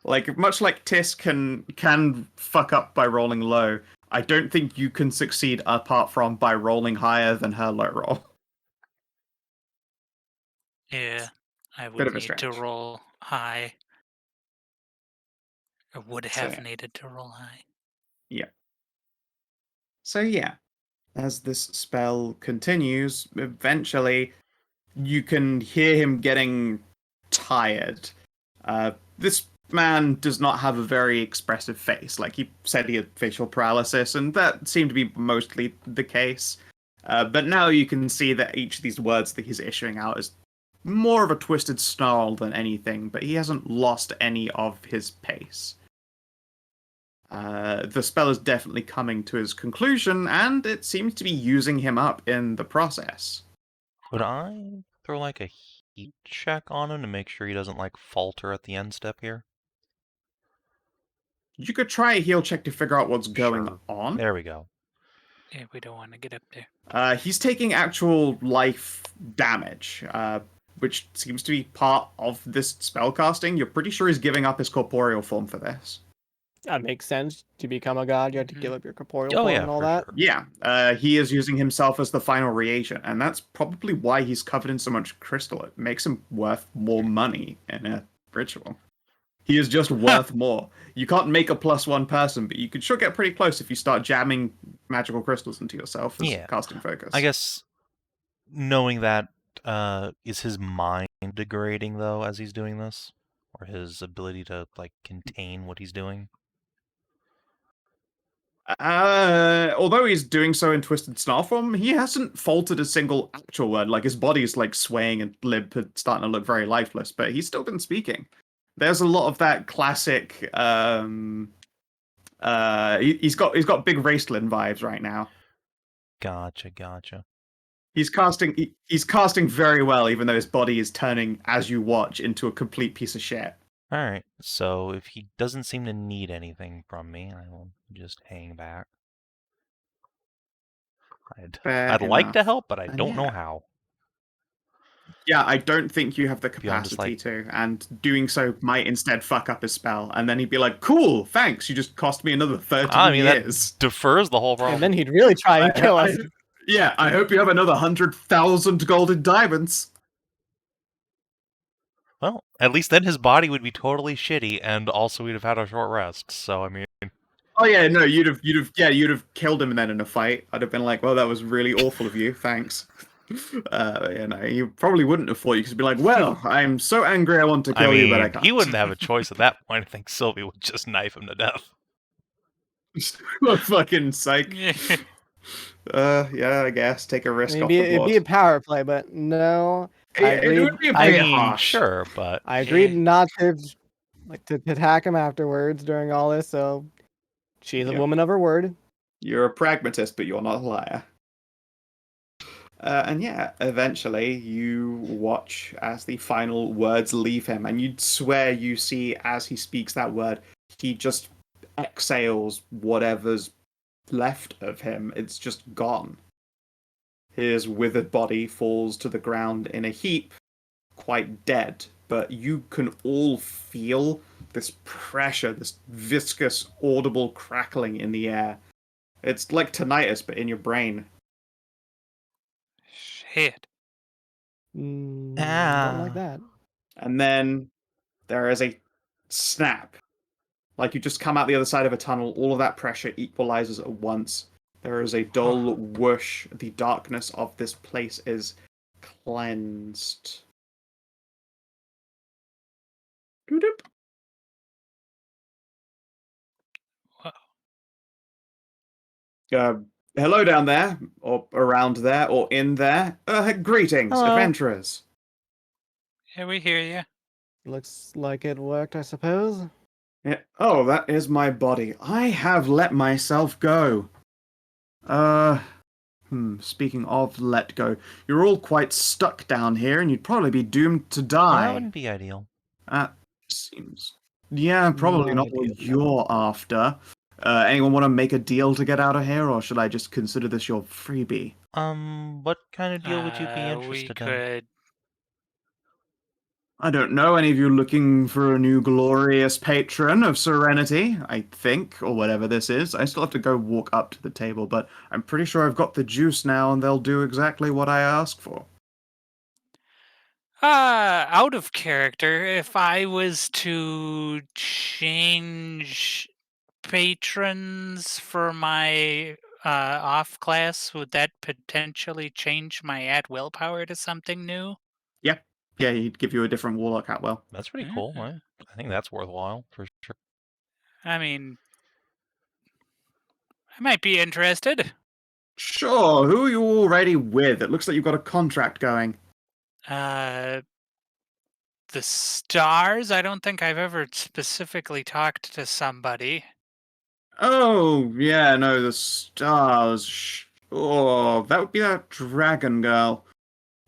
like much like Tiss can fuck up by rolling low. I don't think you can succeed apart from by rolling higher than her low roll. Yeah, I Bit would of a need to stretch. roll high. Or would So, have yeah. needed to roll high. So yeah, as this spell continues, eventually you can hear him getting tired. This man does not have a very expressive face. Like, he said he had facial paralysis, and that seemed to be mostly the case. But now you can see that each of these words that he's issuing out is more of a twisted snarl than anything, but he hasn't lost any of his pace. The spell is definitely coming to his conclusion, and it seems to be using him up in the process. Would I throw like a heat check on him to make sure he doesn't like falter at the end step here? You could try a heal check to figure out what's going Sure. on. There we go. Yeah, we don't want to get up there. He's taking actual life damage, which seems to be part of this spellcasting. You're pretty sure he's giving up his corporeal form for this. That makes sense. To become a god, you have to give up your corporeal form and all for that. sure. Yeah, he is using himself as the final reagent, and that's probably why he's covered in so much crystal. It makes him worth more money in a ritual. He is just worth more. You can't make a +1 person, but you could sure get pretty close if you start jamming magical crystals into yourself as casting focus. I guess knowing that, is his mind degrading though as he's doing this? Or his ability to like contain what he's doing? Although he's doing so in twisted snarl form, he hasn't faltered a single actual word. Like, his body's like swaying and limp and starting to look very lifeless, but he's still been speaking. There's a lot of that classic. He's got big Raceland vibes right now. Gotcha. He's casting very well, even though his body is turning, as you watch, into a complete piece of shit. Alright, so if he doesn't seem to need anything from me, I will just hang back. I'd like to help, but I don't know how. Yeah, I don't think you have the Beyond just, capacity to, and doing so might instead fuck up his spell. And then he'd be like, "Cool, thanks. You just cost me another 30 I mean, years." that defers the whole problem. And then he'd really try and kill us. Yeah, I hope you have another 100,000 golden diamonds. Well, at least then his body would be totally shitty, and also we'd have had a short rest. So I mean, Oh yeah, no, you'd have killed him then in a fight. I'd have been like, "Well, that was really awful of you. Thanks." You probably wouldn't have fought you because you'd be like, "Well, I'm so angry, I want to kill you, but I can't." he wouldn't have a choice at that point. I think Sylvie would just knife him to death. What fucking psych. Yeah. Yeah, I guess take a risk off It'd the be a board. power play, but no. I It agreed. would be a I bit mean, harsh. Sure, but I agreed Yeah. not to attack him afterwards during all this. So she's a Yeah. woman of her word. You're a pragmatist, but you're not a liar. And yeah, eventually you watch as the final words leave him, and you'd swear you see as he speaks that word, he just exhales whatever's left of him. It's just gone. His withered body falls to the ground in a heap, quite dead, but you can all feel this pressure, this viscous, audible crackling in the air. It's like tinnitus, but in your brain. Shit. Don't like that. And then there is a snap. Like you just come out the other side of a tunnel, all of that pressure equalizes at once. There is a dull whoosh. The darkness of this place is cleansed. Doop. Hello down there, or around there, or in there. Greetings, Hello. adventurers. Yeah, we hear you. Looks like it worked, I suppose. Yeah. Oh, that is my body. I have let myself go. Speaking of let go, you're all quite stuck down here, and you'd probably be doomed to that die. wouldn't be ideal. That seems... Yeah, probably Not not what ideal, no. you're after. Anyone want to make a deal to get out of here, or should I just consider this your freebie? What kind of deal would you be We interested in? could. I don't know, any of you looking for a new glorious patron of serenity, I think, or whatever this is. I still have to go walk up to the table, but I'm pretty sure I've got the juice now, and they'll do exactly what I ask for. Out of character, if I was to change patrons for my off class, would that potentially change my at will power to something new? Yeah, he'd give you a different warlock Atwell. That's pretty cool. Mhm. I think that's worthwhile for sure. I mean, I might be interested. Sure, who are you already with? It looks like you've got a contract going. The stars? I don't think I've ever specifically talked to somebody. Oh, yeah, no, the stars. Oh, that would be that dragon girl.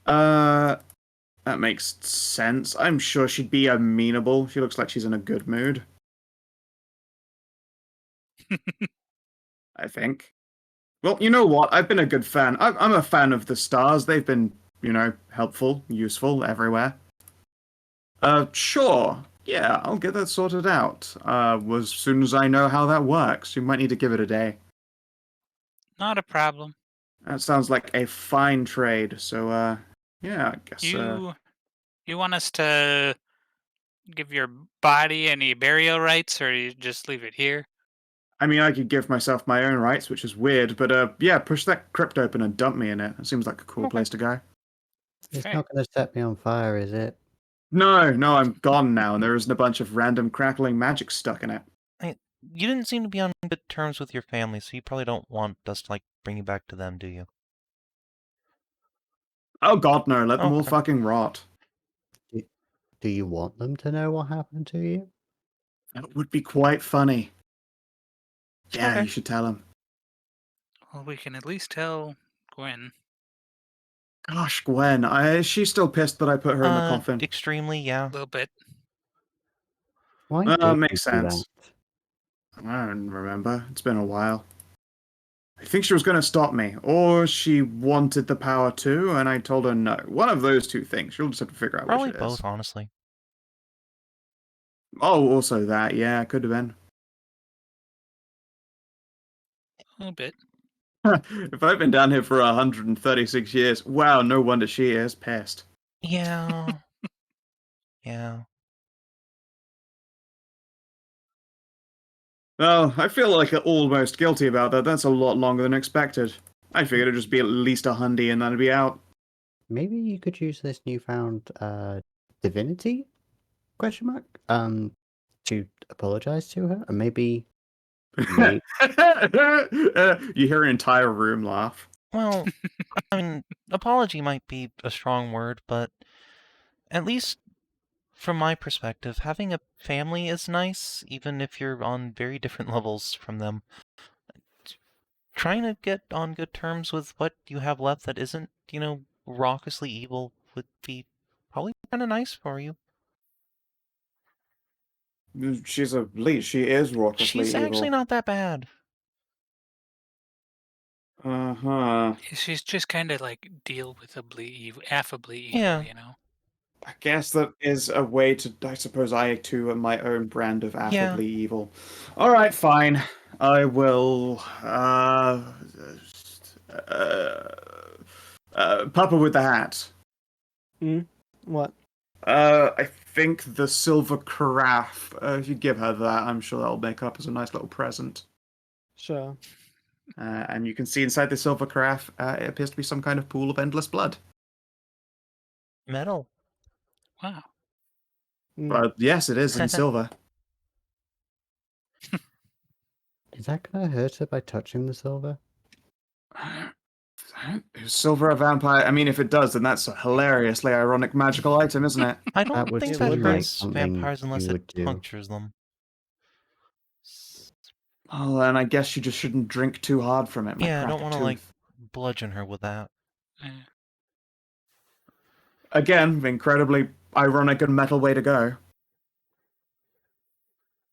That makes sense. I'm sure she'd be amenable. She looks like she's in a good mood. I think. Well, you know what? I've been a good fan. I'm a fan of the stars. They've been, helpful, useful, everywhere. Sure. Yeah, I'll get that sorted out. As soon as I know how that works. You might need to give it a day. Not a problem. That sounds like a fine trade. So, yeah, I guess. You want us to give your body any burial rights, or you just leave it here? I mean, I could give myself my own rights, which is weird, but yeah, push that crypt open and dump me in it. It seems like a cool Okay. place to go. It's Fair. not going to set me on fire, is it? No, I'm gone now, and there isn't a bunch of random crackling magic stuck in it. You didn't seem to be on good terms with your family, so you probably don't want us to bring you back to them, do you? Oh god, no, let them all Okay. fucking rot. Do you want them to know what happened to you? That would be quite funny. Yeah, Okay. you should tell them. Well, we can at least tell Gwen. Gosh, Gwen, she's still pissed that I put her in the coffin. Extremely, yeah. A little bit. Why did you Makes do sense. that? I don't remember. It's been a while. I think she was going to stop me, or she wanted the power too, and I told her no. One of those two things. She'll just have to figure out Probably which it both, is. honestly. Oh, also that. Yeah, could have been. A little bit. If I've been down here for 136 years, wow, no wonder she is pissed. Yeah. Yeah. Well, I feel like almost guilty about that. That's a lot longer than expected. I figured it'd just be at least a hundy and then it'd be out. Maybe you could use this newfound divinity question mark to apologize to her, and maybe You hear an entire room laugh. Well, I mean, apology might be a strong word, but at least from my perspective, having a family is nice, even if you're on very different levels from them. Trying to get on good terms with what you have left that isn't, raucously evil would be probably kind of nice for you. She's a leech. She is raucously She's evil. actually not that bad. Uh-huh. She's just kind of like deal with affably evil, Yeah. I guess that is a way to. I suppose I too am my own brand of affably evil. All right, fine. I will. Papa with the hat. What? I think the silver carafe. If you give her that, I'm sure that'll make up as a nice little present. Sure. And you can see inside the silver carafe, it appears to be some kind of pool of endless blood. Metal. Wow. But yes, it is in silver. is that gonna hurt her by touching the silver? Is silver a vampire? I mean, if it does, then that's a hilariously ironic magical item, isn't it? I don't would think seem that like hurts something vampires unless you it would do. punctures them. Oh, and I guess you just shouldn't drink too hard from it. Yeah, I don't want to, bludgeon her with that. Again, incredibly ironic and metal way to go.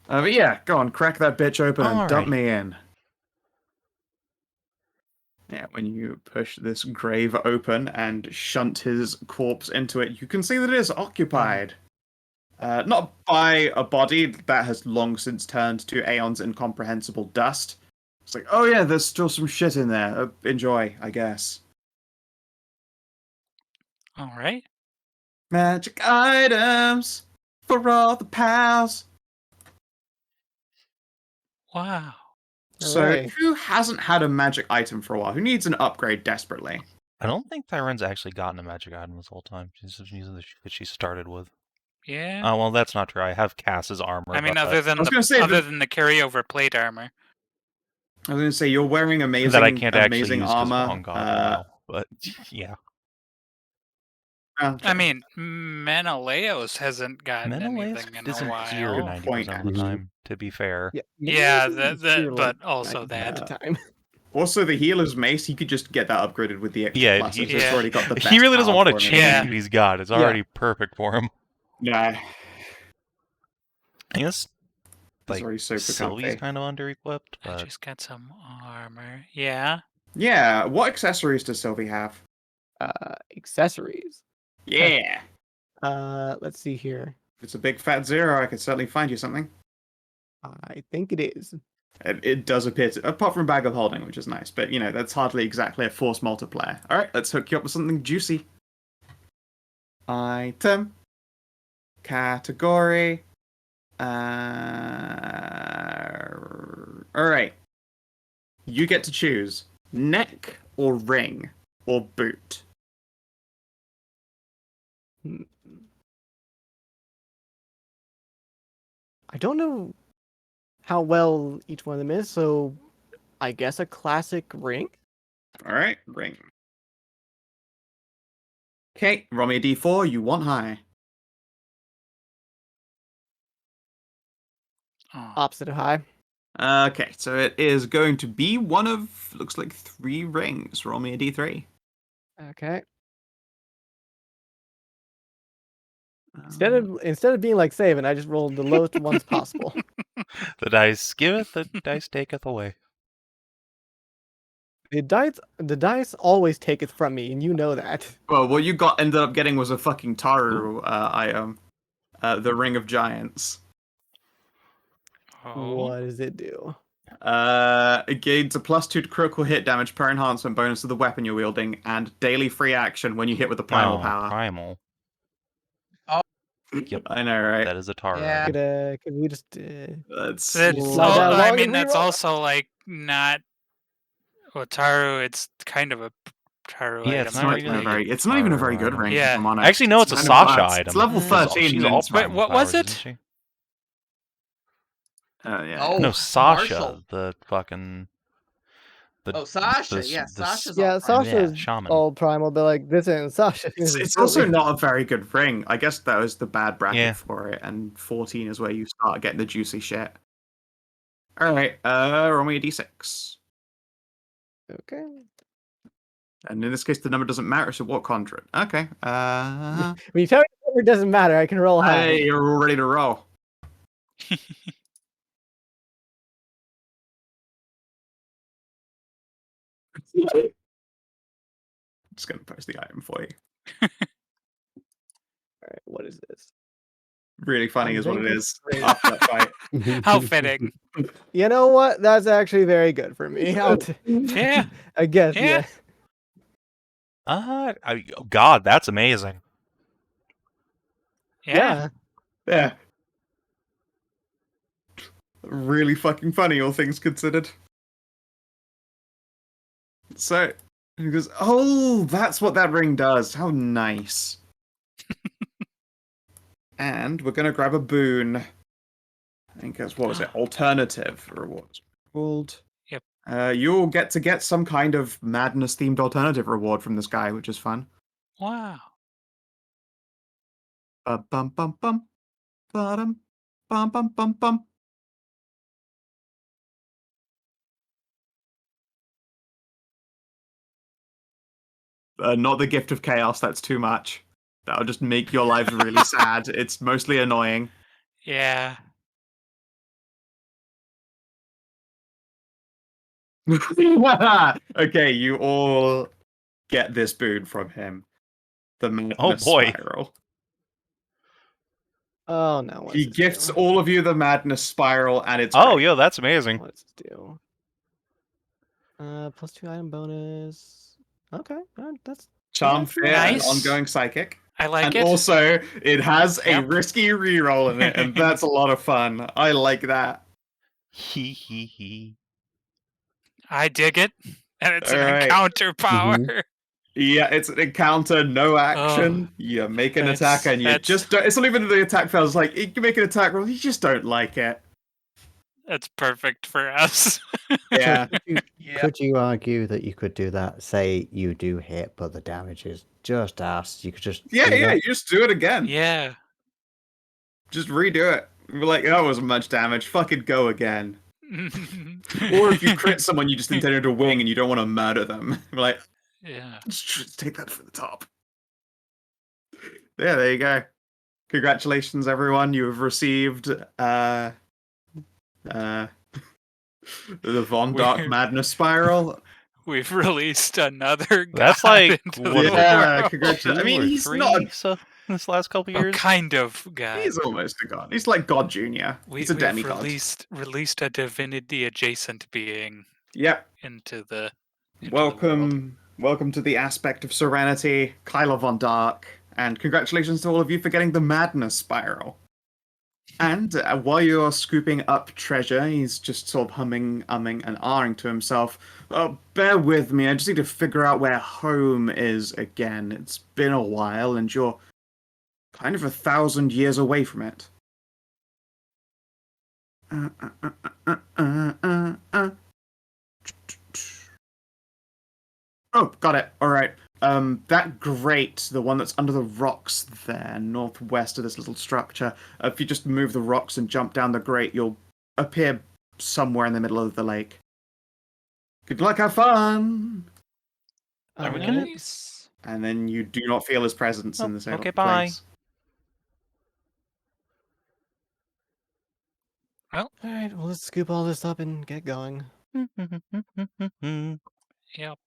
But yeah, go on, crack that bitch open and dump Alrighty. me in. Yeah, when you push this grave open and shunt his corpse into it, you can see that it is occupied. Not by a body that has long since turned to Aeon's incomprehensible dust. It's like, oh yeah, there's still some shit in there. Enjoy, I guess. All right. Magic items for all the pals. Wow. So, Hooray. who hasn't had a magic item for a while? Who needs an upgrade desperately? I don't think Thyrenne's actually gotten a magic item this whole time. She's just using the that she started with. Yeah. Oh, well, that's not true. I have Cass's armor. I mean, but other than was gonna say the carryover plate armor. I was going to say, you're wearing amazing, that I can't actually amazing use because armor. on God now. But yeah, Okay. I mean, Menelaos hasn't gotten Menelaus anything in a isn't while. here 90% of the time. To be fair, Yeah, Menelaus is but here, also 90% that. of the time. Also, the healer's mace, he could just get that upgraded with the extra Yeah, pluses. he- It's yeah. already got the best he really doesn't power want to for it. change Yeah. what he's got. It's already perfect for him. Nah, I guess it's already super Sylvie's comfy. kind of under-equipped, I but just got some armor. Yeah. Yeah, what accessories does Sylvie have? Accessories. Yeah. Let's see here. If it's a big fat zero, I could certainly find you something. I think it is. It does appear to, apart from Bag of Holding, which is nice, but that's hardly exactly a force multiplier. Alright, let's hook you up with something juicy. Item. Category. Alright. You get to choose neck or ring or boot. I don't know how well each one of them is, so I guess a classic ring? Alright, ring. Okay, roll me a d4, you want high. Oh. Opposite of high. Okay, so it is going to be one of, looks like 3 rings. Roll me a d3. Okay. Instead of being like Savin, I just rolled the lowest ones possible. the dice giveth, the dice taketh away. The dice always take it from me, and you know that. Well, what you ended up getting was a fucking Tahru item, the Ring of Giants. Oh. What does it do? It gains a +2 to critical hit damage per enhancement bonus to the weapon you're wielding, and daily free action when you hit with the primal power. Primal. Oh. Yep. I know, right? That is a Tahru. Yeah. Could we just? That's slide that along and that's reroll? also like not. Well, Tahru, it's kind of a Tahru Yeah, item. it's It's not not really even a a very. It's not even a very good Tahru ring. item. If I'm honest. Actually, no, it's a kind Sasha of, item. It's level Mm. 13. She's and all it's- Wait, primal what was powers, it? isn't she? yeah. Oh, No, Sasha, Marshall. the fucking. Oh, Sasha. the- Yeah, the- Sasha's Yeah, all primal. Sasha's shaman. all primal, but like this isn't Sasha. It's also not a very good ring. I guess that was the bad bracket Yeah. for it, and 14 is where you start getting the juicy shit. Alright, roll me a d6. Okay. And in this case, the number doesn't matter, so what conjurer? Okay, When you tell me it doesn't matter, I can roll high. hey, you're all ready to roll. I'm just gonna post the item for you. All right, what is this? Really funny is what it Unvanquished is ring. after that fight. How fitting. You know what? That's actually very good for me. Yeah. I guess. Yeah. Yeah. God, that's amazing. Yeah. Yeah. Really fucking funny, all things considered. So, he goes, oh, that's what that ring does. How nice. And we're going to grab a boon. I think that's, what was it? Alternative rewards. Called. Yep. You'll get to get some kind of madness-themed alternative reward from this guy, which is fun. Wow. Bum bum bum. Bum bum bum bum bum. Not the gift of chaos, that's too much. That'll just make your lives really sad. It's mostly annoying. Yeah. Okay, you all get this boon from him. The madness Oh, boy. spiral. Oh no. What's He this gifts do? all of you the madness spiral, and it's Oh, great. yeah, that's amazing. What's this do? +2 item bonus. Okay, that's Charm, that's fear, nice. and ongoing psychic. I like And it. also, it has a Yep. risky reroll in it, and that's a lot of fun. I like that. Hee hee hee. I dig it. And it's an Alright. encounter power. Yeah, it's an encounter, no action. You make an attack, and you that's- just don't. It's not even the attack fails. Like, you make an attack roll, you just don't like it. That's perfect for us. Yeah. Yeah. Could you argue that you could do that? Say you do hit, but the damage is just ass. You could just Yeah, do yeah, that? you just do it again. Yeah. Just redo it. We're like, that wasn't much damage. Fucking go again. Or if you crit someone you just intended to wing and you don't want to murder them, we're like, Yeah. just take that for the top. Yeah, there you go. Congratulations, everyone. You have received the Von Dark We're- Madness Spiral. We've released another That's god like, into what the is it? Yeah, world. congratulations. I Two mean, or he's three not. so this last couple Oh, years. kind of god. He's almost a god. He's like God Junior. He's a We've demigod. released a divinity adjacent being Yep. into the world. Welcome to the aspect of Serenity, Kyla Von Dark, and congratulations to all of you for getting the Madness Spiral. And while you're scooping up treasure, he's just sort of humming, umming, and ahhing to himself. Oh, bear with me, I just need to figure out where home is again. It's been a while, and you're kind of 1,000 years away from it. Oh, got it. All right. That grate, the one that's under the rocks there, northwest of this little structure. If you just move the rocks and jump down the grate, you'll appear somewhere in the middle of the lake. Good luck, have fun! Are we Alright. gonna- And then you do not feel his presence in Oh, the same okay, place. All right, well, let's scoop all this up and get going. Yep.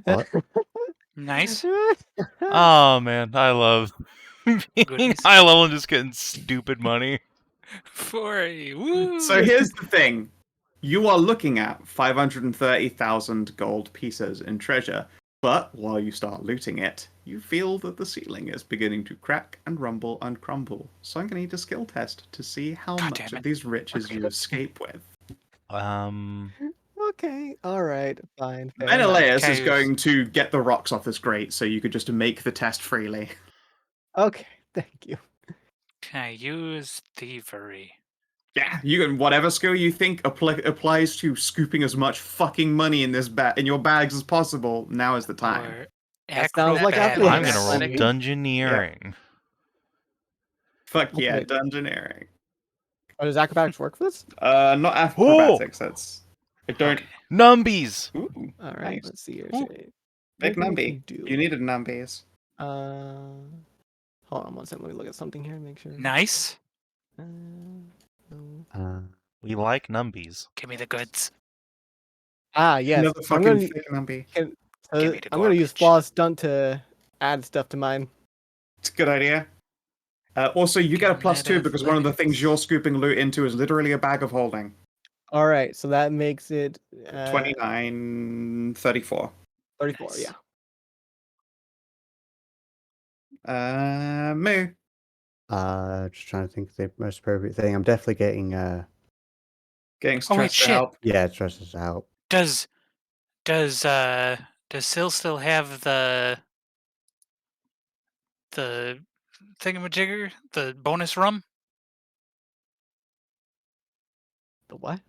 What? Nice. Oh man, I love being Goodies. high level and just getting stupid money. For a woo. So here's the thing. You are looking at 530,000 gold pieces in treasure, but while you start looting it, you feel that the ceiling is beginning to crack and rumble and crumble. So I'm going to need a skill test to see how God much damn of it. these riches you escape with. Okay, all right, fine. Fair enough. Menelaus Can I is use- going to get the rocks off this grate, so you could just make the test freely. Okay, thank you. Can I use thievery? Yeah, you can whatever skill you think applies to scooping as much fucking money in this in your bags as possible. Now is the time. Or That sounds like acrobatics? I'm gonna roll Athletic. dungeoneering. Fuck yeah, Okay. dungeoneering. Oh, does acrobatics work for this? Not acrobatics. That's I don't. Okay. Numbies. Ooh, All right, nice. let's see here. Ooh, Shade. big What we numby. can do? You needed numbies. Hold on one second. Let me look at something here and make sure. Nice. No. We like numbies. Give me the goods. Yes. Another So I'm fucking gonna, thick numby. Give me the I'm gonna use garbage. Flawless Stunt to add stuff to mine. It's a good idea. Also, you get a Give me +2 that because one of the things athletics. you're scooping loot into is literally a bag of holding. All right, so that makes it 29, 34. 34. Nice. Yeah. Moo. Just trying to think of the most appropriate thing. I'm definitely getting Getting Oh wait, stressed shit. out. yeah, stresses out. Does Sil still have the thingamajigger, the bonus rum, The what?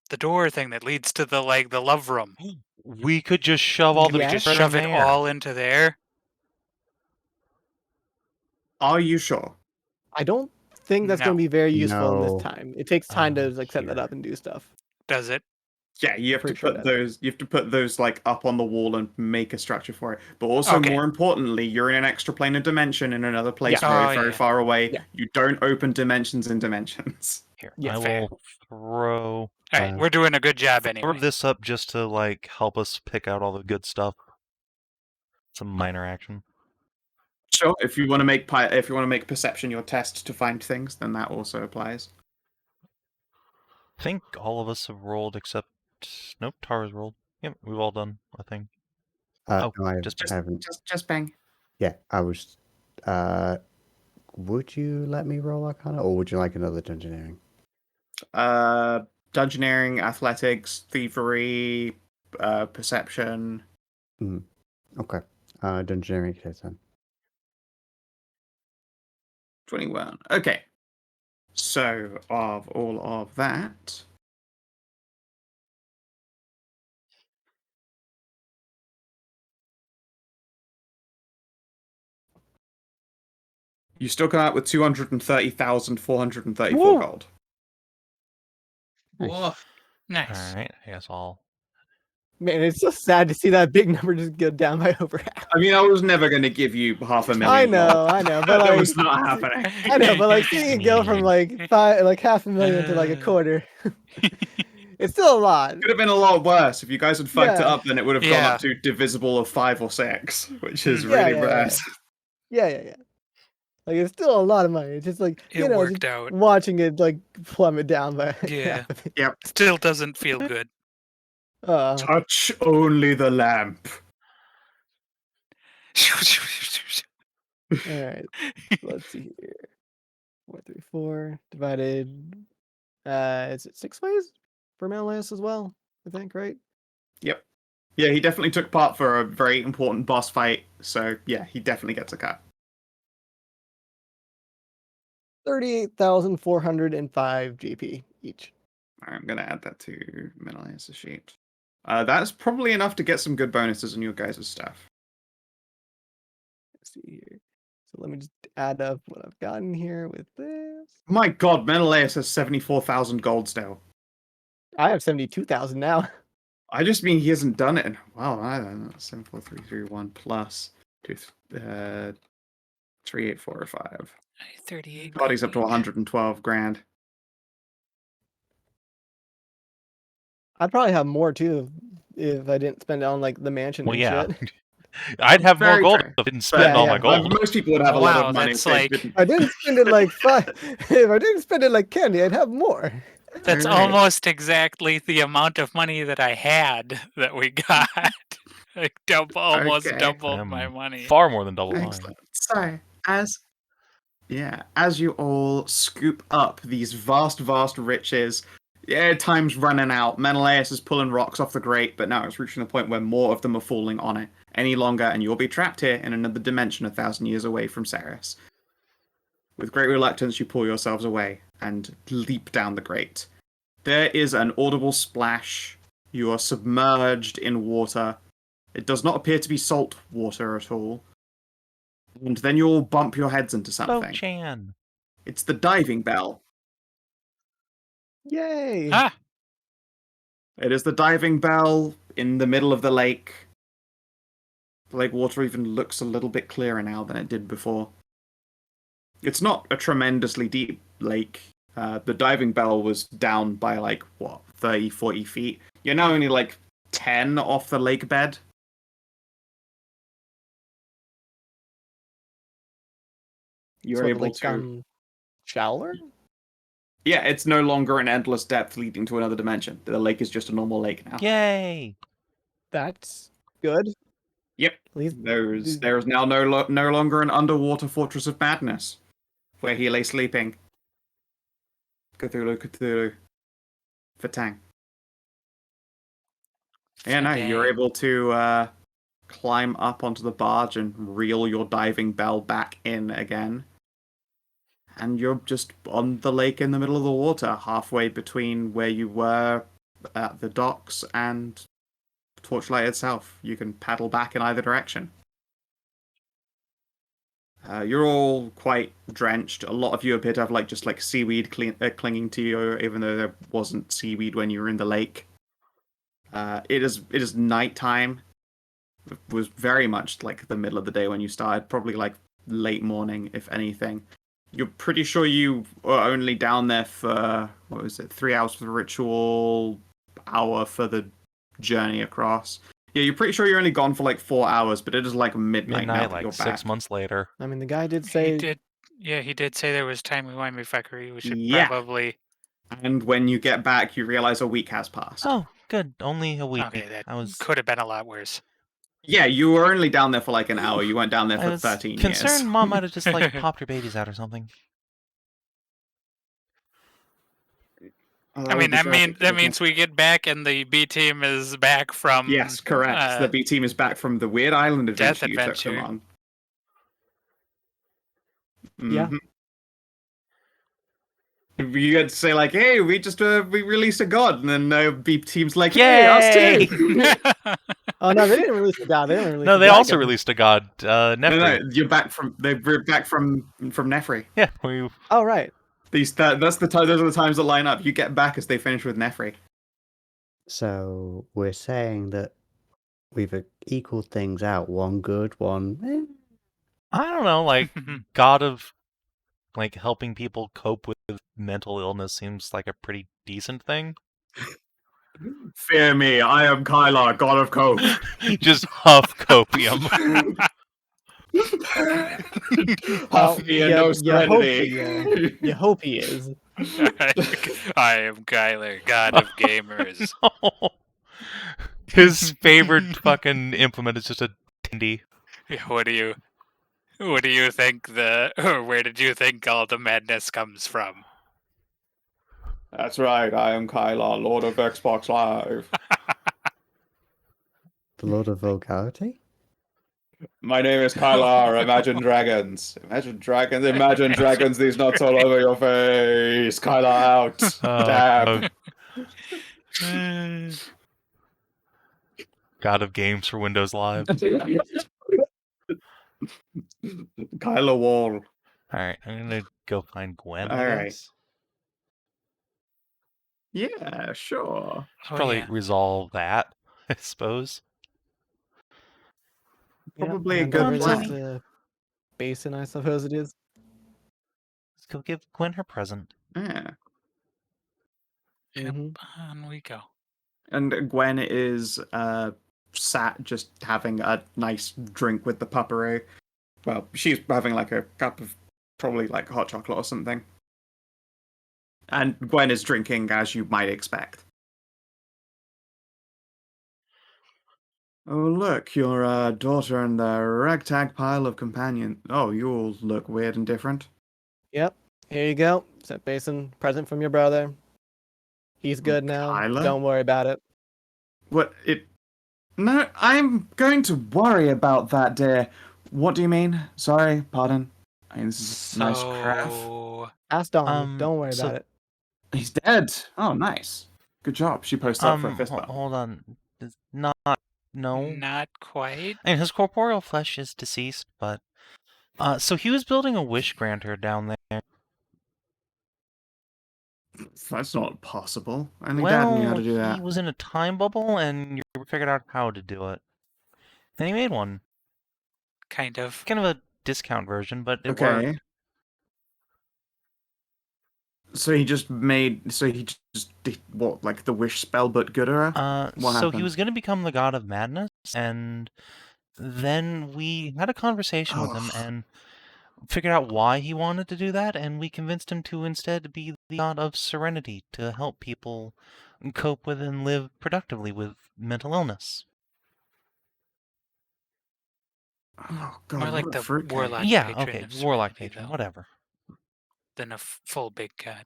the door thing that leads to the love room? We could just shove all the Yes. Just bread shove in it there. all into there. Are you sure? I don't think that's going No. to be very useful in No. this time. It takes time to set that Here. up and do stuff. Does it? Yeah, you have to pretty sure put that- those. You have to put those like up on the wall and make a structure for it. But also, Okay. more importantly, you're in an extra planar dimension in another place, Yeah. very, Oh, very yeah. far away. Yeah. You don't open dimensions in dimensions. Here, Yeah, I fair. will throw All right, Uh, we're doing a good job throw anyway. this up just to like help us pick out all the good stuff. Some minor action. Sure. If you want to make perception your test to find things, then that also applies. I think all of us have rolled except nope, Tara's rolled. Yep, we've all done a thing. No, I just- haven't. Just bang. Yeah, I was. Would you let me roll Arcana, or would you like another dungeoneering? Dungeoneering, athletics, thievery, perception. Okay. Dungeoneering it is then. 21. Okay. So, of all of that, you still come out with 230,434 Woo! gold. Nice. Woof. Nice. All right, I guess I'll. Man, it's so sad to see that big number just go down by over half. I mean, I was never going to give you 500,000. I know, but that like, was not happening. I know, but like seeing it go from like 500,000 to like a quarter, it's still a lot. Could have been a lot worse if you guys had fucked it Yeah. up. Then it would have gone Yeah. up to divisible of 5 or 6, which is Mm. really Yeah. bad. Yeah. Like it's still a lot of money. It's just like It just worked out. watching it like plummet down by Yeah. half of it. Still doesn't feel good. Touch only the lamp. All right. Let's see here. 434 divided. Is it 6 ways for Menelaus as well? I think, right? Yep. Yeah, he definitely took part for a very important boss fight. So yeah, he definitely gets a cut. 38,405 GP each. I'm gonna add that to Menelaus' sheet. That's probably enough to get some good bonuses on your guys' stuff. Let's see here. So let me just add up what I've gotten here with this. My God, Menelaus has 74,000 gold still. I have 72,000 now. I just mean he hasn't done it in a while either. 74331 plus 38405. 38 Body's up to gold each. 112 grand. I'd probably have more too if I didn't spend it on like the mansion Well, and yeah. shit. I'd have more Very gold true. if I didn't spend Yeah, all yeah. my gold. Most people would have a lot Wow, of money that's if they like- didn't. I didn't spend it like if I didn't spend it like candy, I'd have more. That's Alright. almost exactly the amount of money that I had that we got. Like almost Okay. doubled my I'm money. far more than double mine. Excellent. So, as you all scoop up these vast riches, time's running out. Menelaus is pulling rocks off the grate, but now it's reaching the point where more of them are falling on it any longer, and you'll be trapped here in another dimension 1,000 years away from Saoirse. With great reluctance, you pull yourselves away and leap down the grate. There is an audible splash. You are submerged in water. It does not appear to be salt water at all. And then you all bump your heads into something. Bo-chan. It's the diving bell. Yay! Ah, It is the diving bell in the middle of the lake. The lake water even looks a little bit clearer now than it did before. It's not a tremendously deep lake. The diving bell was down by 30, 40 feet. You're now only 10 off the lake bed. You're So the able lake's to. gotten shallower? Yeah, it's no longer an endless depth leading to another dimension. The lake is just a normal lake now. Yay! That's good. Yep. At least There's now no longer an underwater fortress of madness where he lay sleeping. Cthulhu. Fatang. Yeah, no, you're Fatang. able to climb up onto the barge and reel your diving bell back in again. And you're just on the lake in the middle of the water, halfway between where you were at the docks and Torchlight itself. You can paddle back in either direction. You're all quite drenched. A lot of you appear to have just seaweed clinging to you, even though there wasn't seaweed when you were in the lake. It is nighttime. It was very much the middle of the day when you started, probably late morning, if anything. You're pretty sure you were only down there for 3 hours for the ritual, hour for the journey across. Yeah, you're pretty sure you're only gone for 4 hours, but it is midnight now that you're 6 back. months later. I mean, the guy did He say did. Yeah, he did say there was timey-wimey fuckery. We should Yeah. probably. And when you get back, you realize a week has passed. Oh, good. Only a week. Okay, that I was could have been a lot worse. Yeah, you were only down there for an hour. You weren't down there for 13 concerned years. Mom might have just popped her babies out or something. Oh, I mean, that means we get back and the B team is back from. Yes, correct. The B team is back from the weird island Death adventure you took them adventure. on. Yeah. You had to say hey, we just we released a god, and then the B team's hey, us Yay! too. Oh no, they didn't release the god. They didn't release No, the they also dragon. released a god, Nefri. No, you're back from. We're back from Nefri. Yeah, we. Oh right. That's the time. Those are the times that line up. You get back as they finish with Nefri. So we're saying that we've equaled things out. One good, one. I don't know, god of helping people cope with mental illness seems like a pretty decent thing. Fear me, I am Kylar, god of cope. Just huff copium. Huff me and no serenity. You hope he is. I am Kyler, god of gamers. His favorite fucking implement is just a Tindy. Yeah, what do you think where did you think all the madness comes from? That's right, I am Kylar, Lord of Xbox Live. The Lord of Vulgarity? My name is Kylar, Imagine Dragons. Imagine dragons, these nuts all over your face. Kylar out. Dab. God of games for Windows Live. Kylar Wall. Alright, I'm gonna go find Gwen. All I right. guess. Yeah, sure. Should probably resolve that, I suppose. Probably Yeah, a good and plan. the basin, I suppose it is. go give Gwen her present. Yeah. Yep, Mhm. on we go. And Gwen is sat just having a nice drink with the puppery. Well, she's having like a cup of probably like hot chocolate or something. And Gwen is drinking as you might expect. Oh, look, your daughter and the ragtag pile of companions. Oh, you all look weird and different. Yep. Here you go. Set basin, present from your brother. He's good now. Kyla? Don't worry about it. What, it... No, I'm going to worry about that, dear. What do you mean? Sorry, pardon. I mean, this is a nice craft. So, Ask Dawn. Don't worry so- about it. He's dead. Oh, nice. Good job. She posts up for a fist bump. Hold on. No. not quite. I mean, his corporeal flesh is deceased, but... so he was building a wish granter down there. That's not possible. Only Dad knew how to do He that. was in a time bubble, and you figured out how to do it. And he made one. Kind of. Kind of a discount version, but it Okay. worked. So he just made. So he just did what, like the wish spell, but gooder? What So he happened? was going to become the god of madness, and then we had a conversation with him and figured out why he wanted to do that, and we convinced him to instead be the god of serenity to help people cope with and live productively with mental illness. Oh God! More like what a the fruitcake. warlock Yeah, patron okay, of warlock Serenity, patron, though, whatever. than a full big god.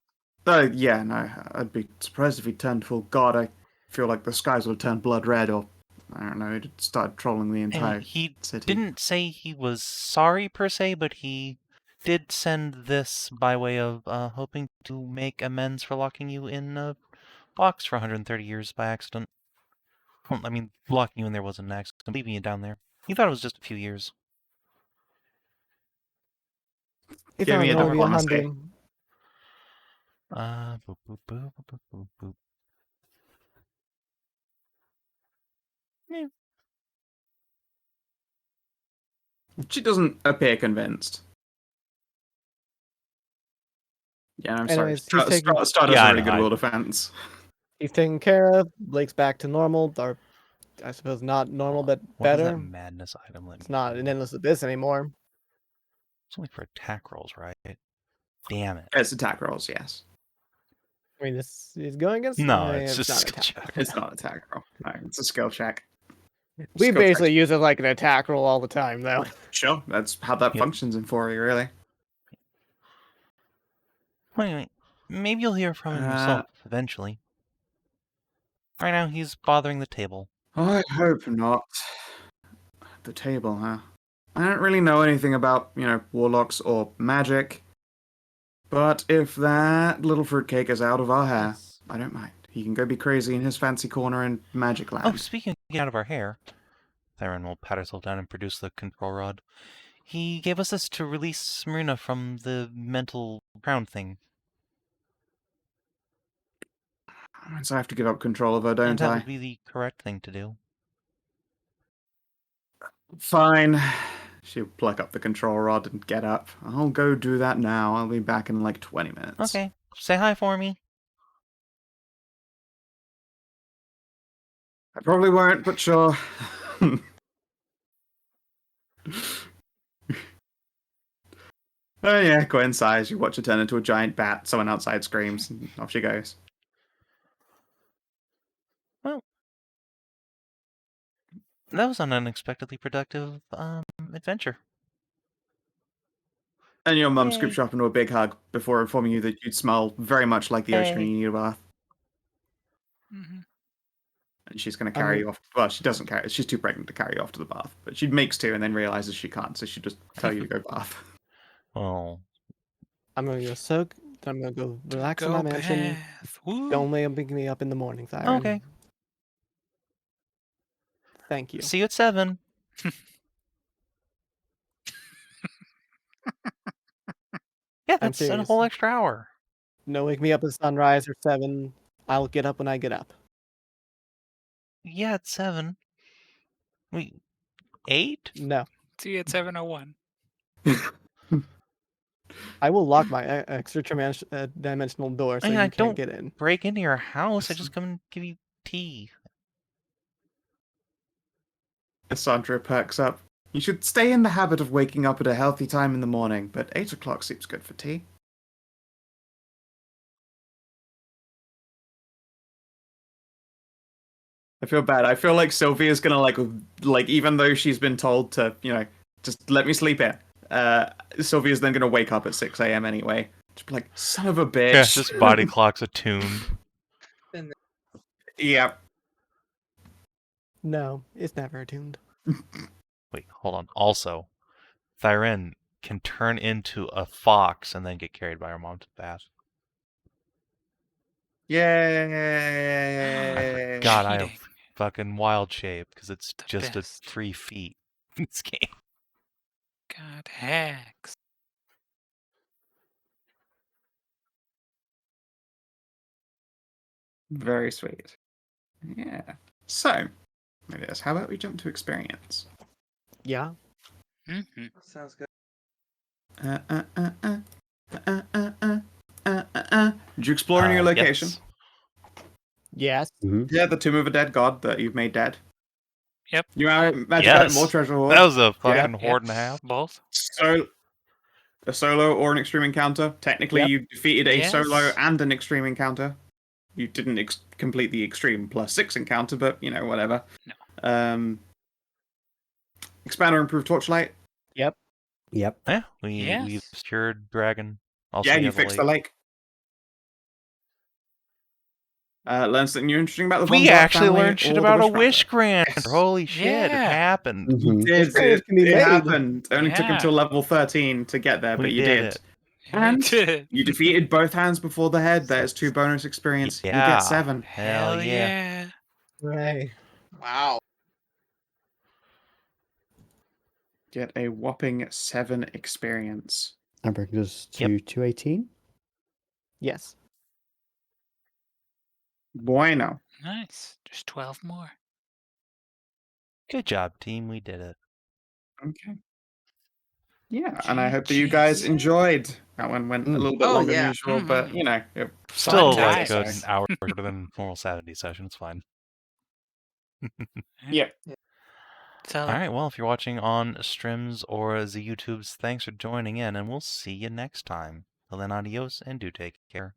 Yeah, no. I'd be surprised if he turned full god. I feel like the skies would have turned blood red, or I don't know, he'd start trolling the entire And he city. didn't say he was sorry per se, but he did send this by way of hoping to make amends for locking you in a box for 130 years by accident. Well, I mean, locking you in there wasn't an accident, leaving you down there. He thought it was just a few years. He Give thought me it a would only be diplomacy. 100. Boop, boop, boop, boop, boop, boop. Yeah. She doesn't appear convinced. Yeah, I'm sorry. Anyways, he's taking Star does Yeah, a I really know, good I- will defense. he's taken care of. Blake's back to normal, or I suppose not normal, but What was better. that madness item? Let It's me not see. an endless abyss anymore. It's only for attack rolls, right? Damn it. It's attack rolls, yes. I mean, this is going against. No, Eh, it's just a not skill attack. check. It's not an attack roll. No, it's a skill check. We Skill basically checks. use it like an attack roll all the time, though. Sure, that's how that Yep. functions in 4E, really. Wait. Maybe you'll hear from him yourself eventually. Right now, he's bothering the table. I hope not. The table, huh? I don't really know anything about, warlocks or magic. But if that little fruitcake is out of our hair, Yes. I don't mind. He can go be crazy in his fancy corner in Magic Land. Oh, speaking of getting out of our hair, Thyrenne will pat herself down and produce the control rod. He gave us this to release Marina from the mental crown thing. So I have to give up control of her, And don't that I? would be the correct thing to do. Fine. She'll pluck up the control rod and get up. I'll go do that now. I'll be back in like 20 minutes. Okay, say hi for me. I probably won't, but sure. Oh yeah, Gwen sighs. You watch her turn into a giant bat. Someone outside screams, and off she goes. Well, that was an unexpectedly productive adventure. And your mum Yay. scoops you up into a big hug before informing you that you'd smell very much like the ocean Yay. and you need a bath. Hmm. And she's going to carry you off. Well, she doesn't carry. She's too pregnant to carry you off to the bath. But she makes to and then realizes she can't, so she just tell you to go bath. Oh, I'm gonna go soak. Then I'm gonna go relax in Go my mansion. bath. Woo. Don't wake me up in the morning, Thyrenne. okay. Thank you. See you at 7. Yeah, I'm that's a serious. whole extra hour. No, wake me up at sunrise or 7. I'll get up when I get up. Yeah, at 7. Wait, 8? No. See you at 7:01. I will lock my extra dimensional door so I mean, you I can't don't get in. break into your house. I just come and give you tea. Sandra perks up. You should stay in the habit of waking up at a healthy time in the morning, but 8 o'clock seems good for tea. I feel bad. I feel like Sylvia's gonna like even though she's been told to, just let me sleep in. Sylvia's then gonna wake up at 6 a.m. anyway. Just be like, son of a bitch. Yeah, just body clock's attuned. Yeah. No, it's never attuned. Wait, hold on. Also, Thyrenne can turn into a fox and then get carried by her mom to the bath. Yay! God, I have Cheating. fucking wild shape because it's The just best. a 3 feet in this game. God, hacks. Very sweet. Yeah. So, maybe that's how about we jump to experience? Yeah. Mm-hmm. Sounds good. Did you explore any location? Yes. Yes. Yeah, the Tomb of a Dead God that you've made dead. Yep. You magic out Yes. more treasure hoard. That was a fucking Yep. horde and a half. Both. So, a solo or an extreme encounter. Technically, Yep. you defeated a Yes. solo and an extreme encounter. You didn't complete the extreme +6 encounter, but whatever. No. Expand or improve Torchlight. Yep. Yep. Yeah, we Yes. obscured dragon. Also, Yeah, we you have a fixed the lake. Learn something new interesting about the Von We Black actually family learned shit or the about a Wishcraft. wish grant. Yes. Holy shit, it Yeah. happened. Mhm. It This can be it made. happened. It only took Yeah. until level 13 to get there, but We you did did. it. And did. you defeated both hands before the head. There's 2 bonus experience. You Yeah. get 7. Hell yeah. Right. Wow. Get a whopping 7 experience. That brings us Yep. to 218. Yes. Bueno. Nice. Just 12 more. Good job, team. We did it. Okay. Yeah, and I hope that you GGs. guys enjoyed. That one went a little bit Oh, longer yeah. than usual, but Mhm. it Still Fun like times. an hour shorter than normal Saturday session. It's fine. Yeah. So, All right. Well, if you're watching on Strims or the YouTubes, thanks for joining in, and we'll see you next time. Till then, adios, and do take care.